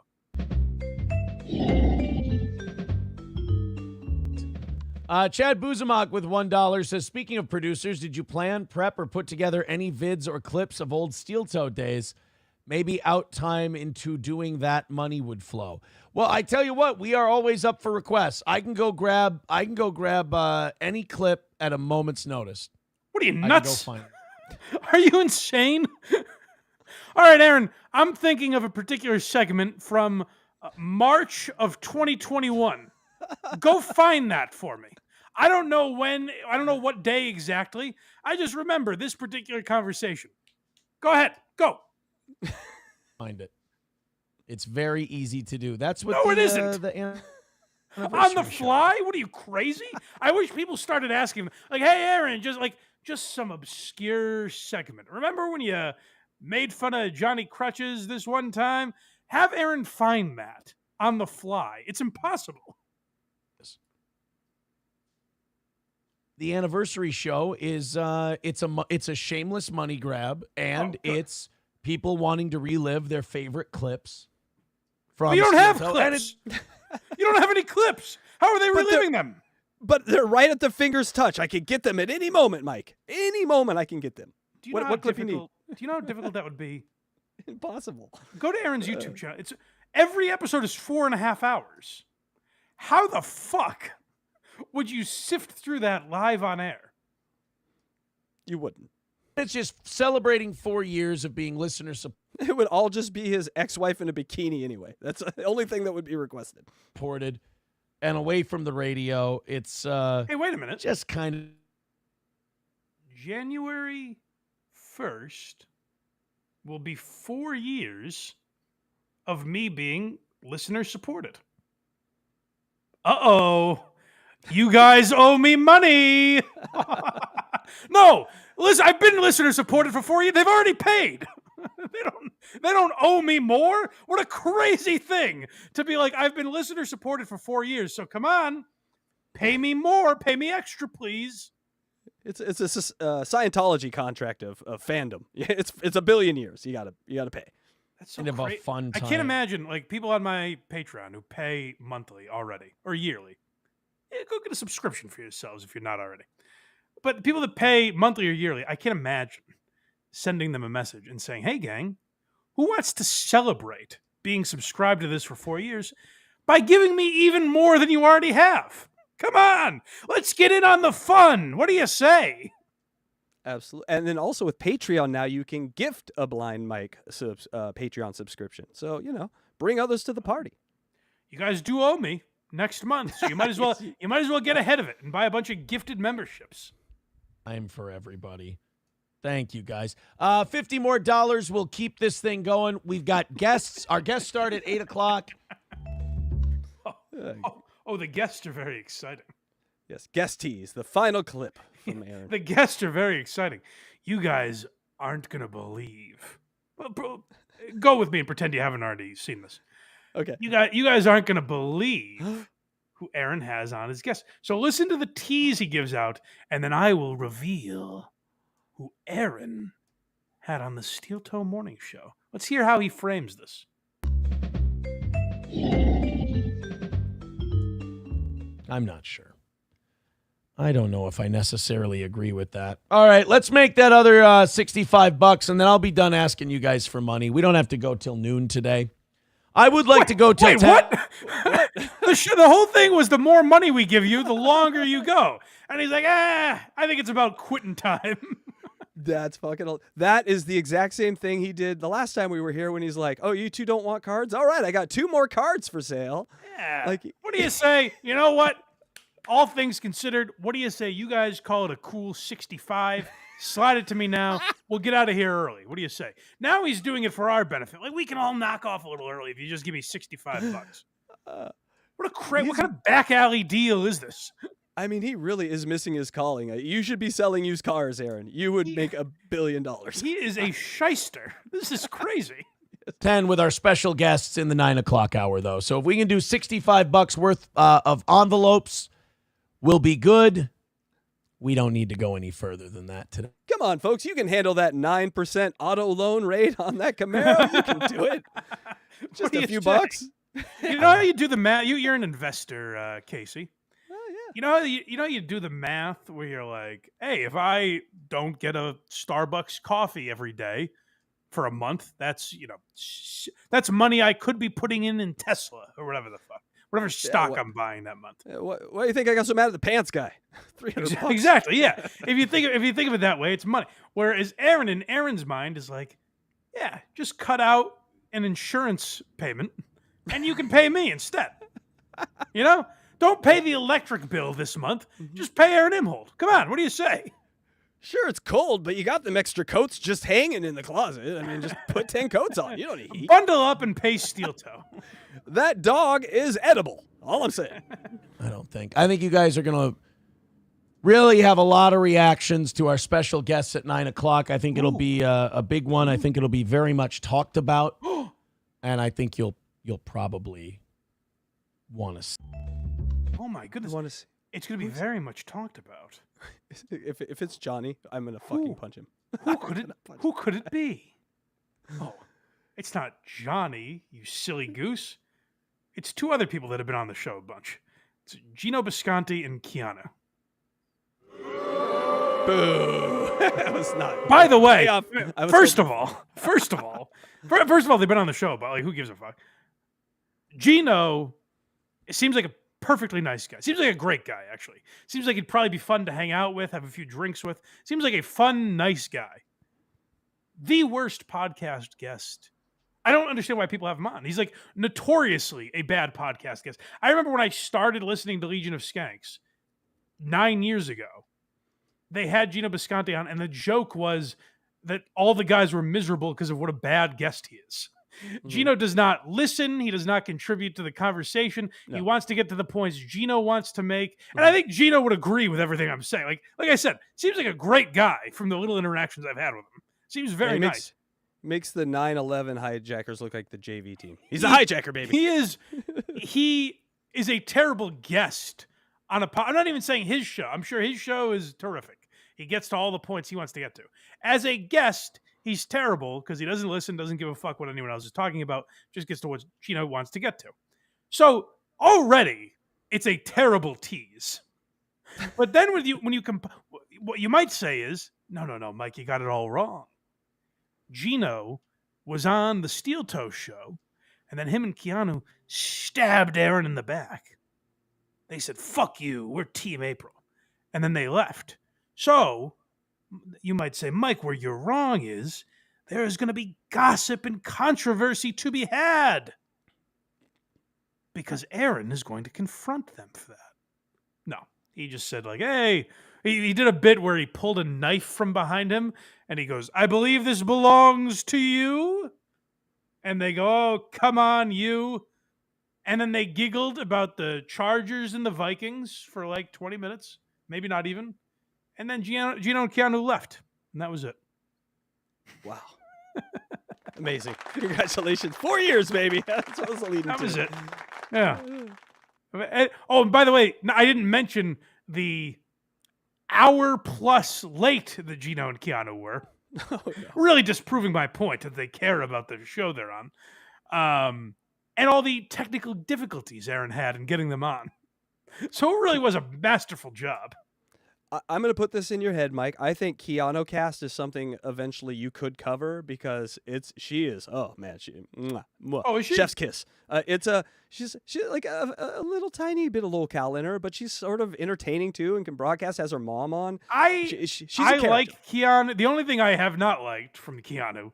Chad Buzamok with $1 says, speaking of producers, did you plan, prep, or put together any vids or clips of old Steel Toe days? Maybe out time into doing that, money would flow. Well, I tell you what, we are always up for requests. I can go grab any clip at a moment's notice. What are you, I nuts? can go find it. Are you insane? All right, Aaron, I'm thinking of a particular segment from March of 2021. Go find that for me. I don't know when, I don't know what day exactly. I just remember this particular conversation. Go ahead, go. Find it. It's very easy to do. That's what No, it isn't. On the fly? Show. What are you, crazy? I wish people started asking, like, hey, Aaron, just some obscure segment. Remember when you made fun of Johnny Crutches this one time? Have Aaron find that on the fly. It's impossible. The anniversary show is it's a shameless money grab, and it's people wanting to relive their favorite clips. From you don't have clips. You don't have any clips. How are they reliving them? But they're right at the finger's touch. I can get them at any moment, Mike. Any moment I can get them. Do you know what clip you need? Do you know how difficult that would be? Impossible. Go to Aaron's YouTube channel. Every episode is 4.5 hours. How the fuck would you sift through that live on air? You wouldn't. It's just celebrating 4 years of being listener support. It would all just be his ex-wife in a bikini anyway. That's the only thing that would be requested. Supported and away from the radio. It's hey, wait a minute. Just kind of January 1st will be 4 years of me being listener supported. Uh-oh. You guys owe me money. No, listen, I've been listener supported for 4 years. They've already paid. They don't owe me more. What a crazy thing to be like, I've been listener supported for 4 years. So come on, pay me more, pay me extra, please. It's a Scientology contract of fandom. It's a billion years. You gotta pay. That's so kind of a fun time. I can't imagine like people on my Patreon who pay monthly already or yearly. Yeah, go get a subscription for yourselves if you're not already. But the people that pay monthly or yearly, I can't imagine sending them a message and saying, hey, gang, who wants to celebrate being subscribed to this for 4 years by giving me even more than you already have? Come on, let's get in on the fun. What do you say? Absolutely. And then also with Patreon now, you can gift a Blind Mike Patreon subscription. So, bring others to the party. You guys do owe me next month, so you might as well get ahead of it and buy a bunch of gifted memberships. I'm for everybody. Thank you, guys. $50 more will keep this thing going. We've got guests. Our guests start at 8 o'clock. Oh, the guests are very exciting. Yes, guest tease, the final clip from Aaron. The guests are very exciting. You guys aren't going to believe. Go with me and pretend you haven't already seen this. Okay. You guys aren't going to believe who Aaron has on his guest. So listen to the tease he gives out, and then I will reveal who Aaron had on the Steel Toe Morning Show. Let's hear how he frames this. I'm not sure. I don't know if I necessarily agree with that. All right, let's make that other $65, and then I'll be done asking you guys for money. We don't have to go till noon today. I would like to go till 10. What? The whole thing was the more money we give you, the longer you go. And he's like, I think it's about quitting time. That's fucking. That is the exact same thing he did the last time we were here when he's like, "Oh, you two don't want cards? All right, I got 2 more cards for sale." Yeah. Like, what do you say? You know what? All things considered, what do you say? You guys call it a cool 65. Slide it to me now. We'll get out of here early. What do you say? Now he's doing it for our benefit. Like we can all knock off a little early if you just give me $65. What kind of back alley deal is this? I mean, he really is missing his calling. You should be selling used cars, Aaron. You would make $1 billion. He is a shyster. This is crazy. 10 with our special guests in the 9 o'clock hour, though. So if we can do $65 worth of envelopes, we'll be good. We don't need to go any further than that today. Come on, folks. You can handle that 9% auto loan rate on that Camaro. You can do it. Just a few bucks. You know how you do the math? You're an investor, Casey. Oh, yeah. You know you do the math where you're like, hey, if I don't get a Starbucks coffee every day for a month, that's money I could be putting in Tesla or whatever the fuck, whatever stock I'm buying that month. What do you think I got so mad at the pants guy? $300. Exactly. Yeah. If you think of it that way, it's money. Whereas Aaron, in Aaron's mind, is like, yeah, just cut out an insurance payment, and you can pay me instead. Don't pay the electric bill this month. Just pay Aaron Imholt. Come on, what do you say? Sure, it's cold, but you got them extra coats just hanging in the closet. I mean, just put 10 coats on. You don't need heat. Bundle up and pay steel toe. That dog is edible. All I'm saying. I think you guys are going to really have a lot of reactions to our special guests at 9 o'clock. I think it'll be a big one. I think it'll be very much talked about. And I think you'll probably want to see. Oh, my goodness. It's going to be very much talked about. If it's Johnny, I'm going to fucking punch him. Who could it be? Oh, it's not Johnny, you silly goose. It's two other people that have been on the show a bunch. It's Gino Bisconti and Keanu. Boo. That was not. By the way, first of all, they've been on the show, but like, who gives a fuck? Gino, it seems like a perfectly nice guy. Seems like a great guy, actually. Seems like he'd probably be fun to hang out with, have a few drinks with. Seems like a fun, nice guy. The worst podcast guest. I don't understand why people have him on. He's like notoriously a bad podcast guest. I remember when I started listening to Legion of Skanks 9 years ago, they had Gino Bisconti on, and the joke was that all the guys were miserable because of what a bad guest he is. Gino does not listen. He does not contribute to the conversation. No. He wants to get to the points Gino wants to make. And I think Gino would agree with everything I'm saying. Like I said, seems like a great guy from the little interactions I've had with him. Seems very nice. Makes the 9/11 hijackers look like the JV team. He's a hijacker, baby. He is a terrible guest on a I'm not even saying his show. I'm sure his show is terrific. He gets to all the points he wants to get to. As a guest, he's terrible because he doesn't listen, doesn't give a fuck what anyone else is talking about, just gets to what Gino wants to get to. So already, it's a terrible tease. But then what you might say is, no, Mike, you got it all wrong. Gino was on the Steel Toe show, and then him and Keanu stabbed Aaron in the back. They said, fuck you, we're Team April. And then they left. So you might say, Mike, where you're wrong is there is going to be gossip and controversy to be had because Aaron is going to confront them for that. No, he just said like, hey, he did a bit where he pulled a knife from behind him and he goes, I believe this belongs to you. And they go, oh, come on, you. And then they giggled about the Chargers and the Vikings for like 20 minutes, maybe not even. And then Gino and Keanu left, and that was it. Wow. Amazing. Congratulations. 4 years, baby. That's what was leading to. That was it. Yeah. Oh, and by the way, I didn't mention the hour plus late that Gino and Keanu were. Oh, no. Really just proving my point that they care about the show they're on. And all the technical difficulties Aaron had in getting them on. So it really was a masterful job. I'm going to put this in your head, Mike. I think Keanu Cast is something eventually you could cover because she is. Oh man, is she? Chef's kiss. She's like a little tiny bit of lolcow in her, but she's sort of entertaining too and can broadcast. Has her mom on. She's a character. Like Keanu. The only thing I have not liked from Keanu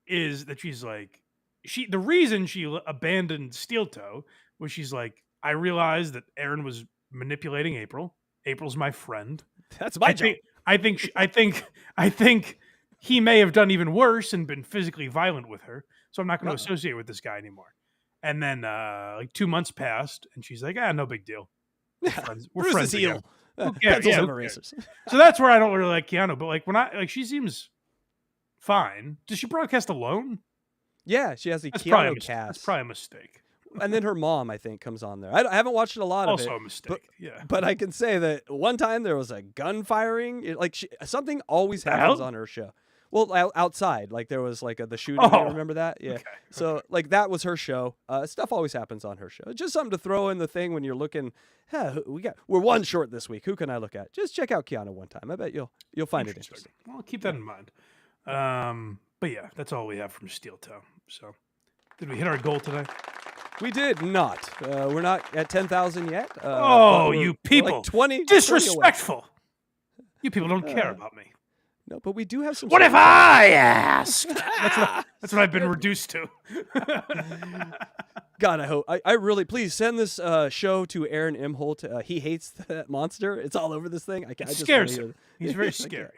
is that she's like the reason she abandoned Steel Toe was she's like, I realized that Aaron was manipulating April. April's my friend. That's my job. I think he may have done even worse and been physically violent with her. So I'm not going to associate with this guy anymore. And then like 2 months passed, and she's like, no big deal. We're friends. We're friends again. So that's where I don't really like Keanu. But like she seems fine. Does she broadcast alone? Yeah, she has the That's probably, Keanu cast. that's probably a mistake. And then her mom, I think, comes on there. I haven't watched a lot of it. Also a mistake. Yeah. But I can say that one time there was a gun firing. Something always happens on her show. Well, outside, like there was like the shooting. Oh. You remember that? Yeah. Okay, So like that was her show. Stuff always happens on her show. Just something to throw in the thing when you're looking. We're one short this week. Who can I look at? Just check out Keanu one time. I bet you'll find it interesting. Well, keep that in mind. But yeah, that's all we have from Steel Toe. So, did we hit our goal today? We did not. We're not at 10,000 yet. Oh, but you we're people! like 20 Disrespectful. You people don't care about me. No, but we do have some. What if I asked? That's what I've been reduced to. God, I hope. I really, please send this show to Aaron Imholt. He hates that monster. It's all over this thing. I just scares wanna him. He's very scary.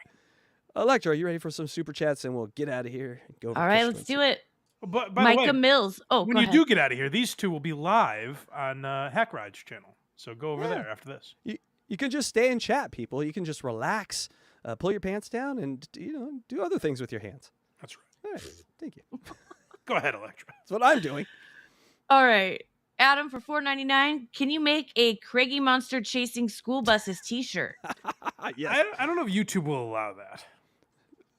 Electra, are you ready for some super chats? And we'll get out of here. And go. All right, let's do it. But by the Micah way, Mills. Oh, when go you ahead. do get out of here, these two will be live on HACKRIDE's channel. So go over there after this. You can just stay and chat, people. You can just relax, pull your pants down, and do other things with your hands. That's right. All right, thank you. Go ahead, Electra. That's what I'm doing. All right. Adam, for $4.99, can you make a Craigie Monster Chasing School Buses t-shirt? Yes. I don't know if YouTube will allow that.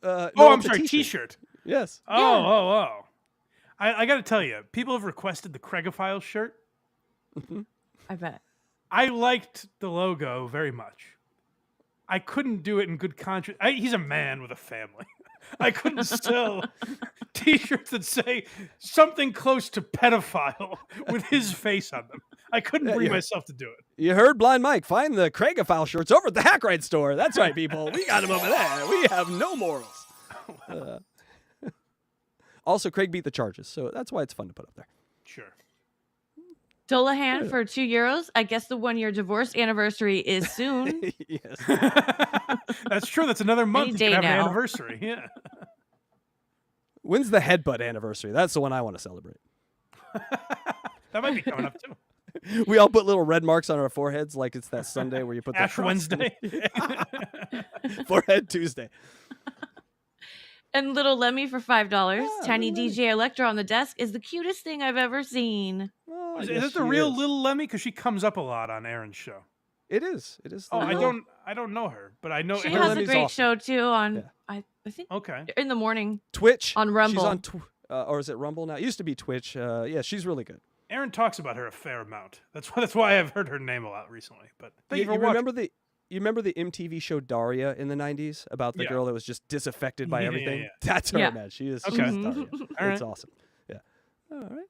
No, I'm it's a sorry, t-shirt. t-shirt. Yes. Oh. I got to tell you, people have requested the Craigophile shirt. I bet. I liked the logo very much. I couldn't do it in good conscience. He's a man with a family. I couldn't sell t-shirts that say something close to pedophile with his face on them. I couldn't bring myself to do it. You heard Blind Mike. Find the Craigophile shirts over at the HACKRIDE store. That's right, people. We got them over there. We have no morals. Also, Craig beat the charges, so that's why it's fun to put up there. Sure. Dolahan for €2. I guess the 1-year divorce anniversary is soon. Yes. That's true. That's another month. Any You day can have an now. anniversary. Yeah. When's the headbutt anniversary? That's the one I want to celebrate. That might be coming up too. We all put little red marks on our foreheads like it's that Sunday where you put the Ash cross. Wednesday. Forehead Tuesday. And Little Lemmy for $5. Yeah, Tiny Little DJ Electra on the desk is the cutest thing I've ever seen. Oh, Is yes, that the she real is. Little Lemmy? Because she comes up a lot on Aaron's show. It is. It is. Oh, the I real- don't know her, but I know She Little has a Lemmy's great awesome. show too on Yeah. I think Okay. in the morning. Twitch on Rumble. She's on, or is it Rumble now? It used to be Twitch. Yeah, she's really good. Aaron talks about her a fair amount. That's why I've heard her name a lot recently. But thank you for watching. You remember the MTV show Daria in the 90s about the Yeah. girl that was just disaffected by Yeah, everything? yeah. That's her, Yeah. man. She is. Okay. She's Mhm. Daria. All It's right. awesome. Yeah. All right.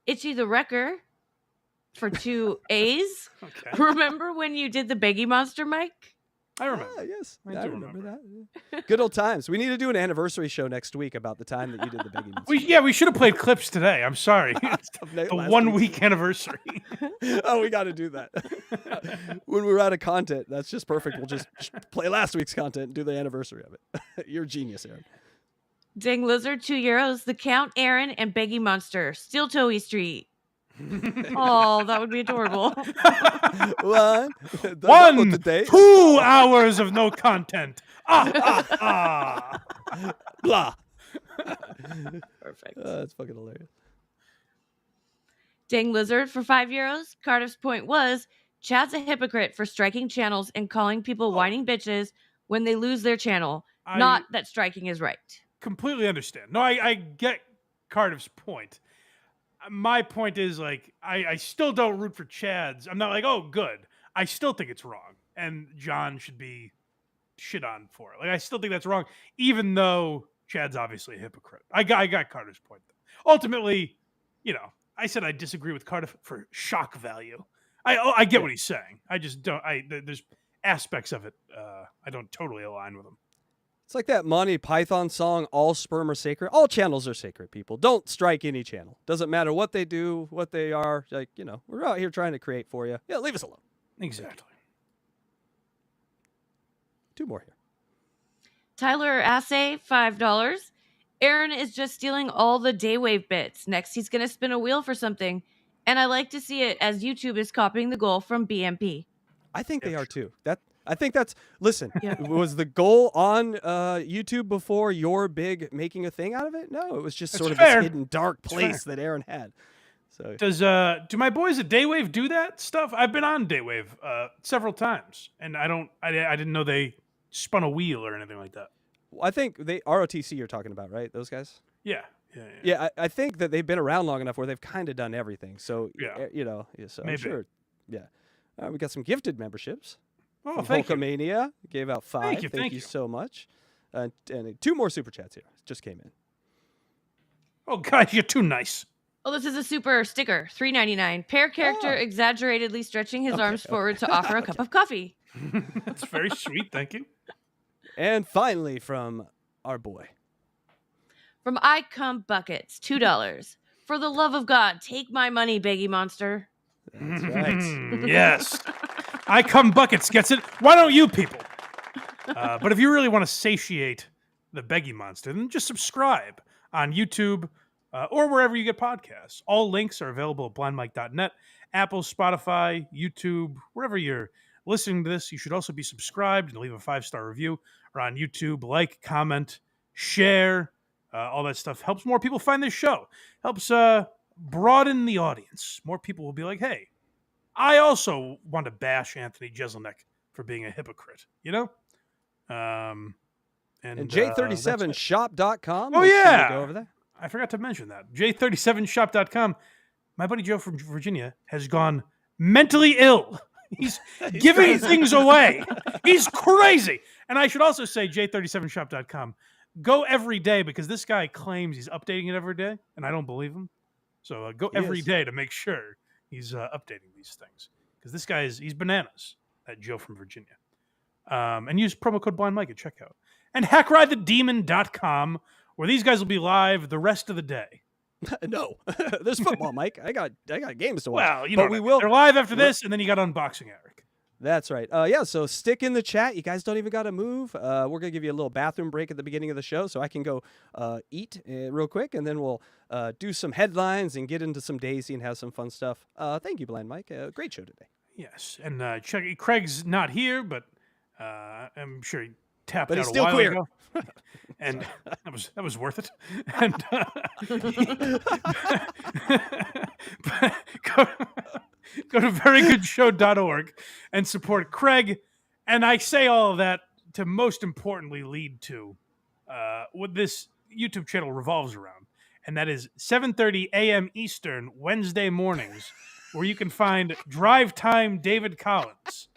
Itchy the Wrecker for 2 A's. Okay. Remember when you did the Beggy Monster, Mike? I remember. Ah, yes. I I do remember remember. that. Good old times. We need to do an anniversary show next week about the time that you did the begging. We should have played clips today. I'm sorry. It's the Last 1 week's- week anniversary. Oh, we got to do that. When we're out of content, that's just perfect. We'll just play last week's content and do the anniversary of it. You're a genius, Aaron. Ding Lizard, €2. The Count, Aaron, and Beggy Monster. Steel Toey Street. Oh, that would be adorable. One, the double today. 2 hours of no content. Blah. Perfect. That's fucking hilarious. Ding Lizard for €5. Cardiff's point was Chad's a hypocrite for striking channels and calling people whining bitches when they lose their channel. I Not that striking is right. completely understand. No, I get Cardiff's point. My point is, like, I still don't root for Chad's. I'm not like, oh, good. I still think it's wrong. And John should be shit on for it. Like, I still think that's wrong, even though Chad's obviously a hypocrite. I got Carter's point, though. Ultimately, I said I disagree with Cardiff for shock value. I get what he's saying. I just don't. There's aspects of it I don't totally align with him. It's like that Monty Python song, All Sperm Are Sacred. All channels are sacred, people. Don't strike any channel. Doesn't matter what they do, what they are. Like, we're out here trying to create for you. Yeah, leave us alone. Exactly. 2 more here. Tyler Assay, $5. Aaron is just stealing all the Daywave bits. Next, he's going to spin a wheel for something. And I like to see it as YouTube is copying the goal from BMP. I think they are too. I think that's listen. Yeah. Was the goal on YouTube before your big making a thing out of it? No, it was just That's sort of fair. this hidden dark That's place that Aaron had. So Do my boys at Daywave do that stuff? I've been on Daywave several times, and I didn't know they spun a wheel or anything like that. I think they ROTC you're talking about, right? Those guys. Yeah. Yeah, I think that they've been around long enough where they've kind of done everything. So Yeah. So Maybe. I'm sure. Yeah, we got some gifted memberships. Oh, From thank you. Hulkamania gave out 5. Thank Thank you. you so much. And 2 more super chats here just came in. Oh, God, you're too nice. Oh, this is a super sticker, $3.99. Pair character Oh. exaggeratedly stretching his arms forward to offer a cup of coffee. That's very sweet. Thank you. And finally, from our boy. From I Come Buckets, $2. For the love of God, take my money, Beggy Monster. That's right. Yes. I Come Buckets gets it. Why don't you people? But if you really want to satiate the Beggy Monster, then just subscribe on YouTube or wherever you get podcasts. All links are available at blindmike.net, Apple, Spotify, YouTube, wherever you're listening to this. You should also be subscribed and leave a 5-star review or on YouTube. Like, comment, share, all that stuff helps more people find this show. Helps broaden the audience. More people will be like, hey, I also want to bash Anthony Jeselnik for being a hypocrite, you know? And that's it. J37shop.com. Oh, Make sure you yeah. Go over there. I forgot to mention that. J37shop.com. My buddy Joe from Virginia has gone mentally ill. He's giving things away. He's crazy. And I should also say J37shop.com. Go every day because this guy claims he's updating it every day, and I don't believe him. So go He every is. day to make sure he's updating these things because this guy he's bananas. That Joe from Virginia. And use promo code BlindMike at checkout. And HackRideTheDemon.com, where these guys will be live the rest of the day. No, there's football, Mike. I got games to watch. Well, you know, but we will. They're live after this, and then you got unboxing, Eric. That's right. Yeah, so stick in the chat. You guys don't even got to move. We're going to give you a little bathroom break at the beginning of the show so I can go eat real quick, and then we'll do some headlines and get into some Daisy and have some fun stuff. Thank you, Blind Mike. Great show today. Yes, and Craig's not here, but I'm sure he tapped But out he's a still while queer. ago. And that was worth it. And go to verygoodshow.org and support Craig. And I say all of that to most importantly lead to what this YouTube channel revolves around, and that is 7:30 a.m. Eastern Wednesday mornings, where you can find Drive Time David Collins.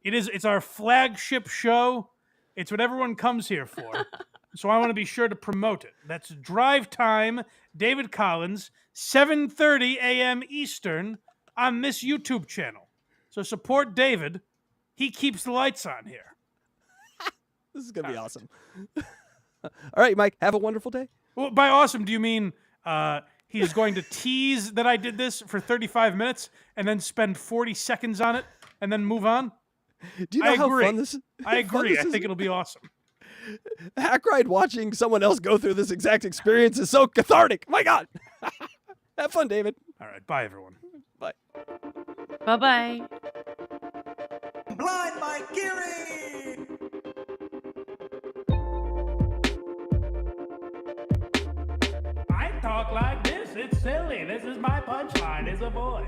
It's our flagship show. It's what everyone comes here for. So I want to be sure to promote it. That's Drive Time, David Collins, 7:30 a.m. Eastern on this YouTube channel. So support David. He keeps the lights on here. This is going to be awesome. All right, Mike, have a wonderful day. Well, by awesome, do you mean he's going to tease that I did this for 35 minutes and then spend 40 seconds on it and then move on? Do you know I how agree. fun this is? I how fun agree. this I is? think it'll be awesome. HackRide watching someone else go through this exact experience is so cathartic. My God. Have fun, David. All right. Bye, everyone. Bye. Bye-bye. Blind Mike Geary! I talk like this, it's silly. This is my punchline, it's a voice.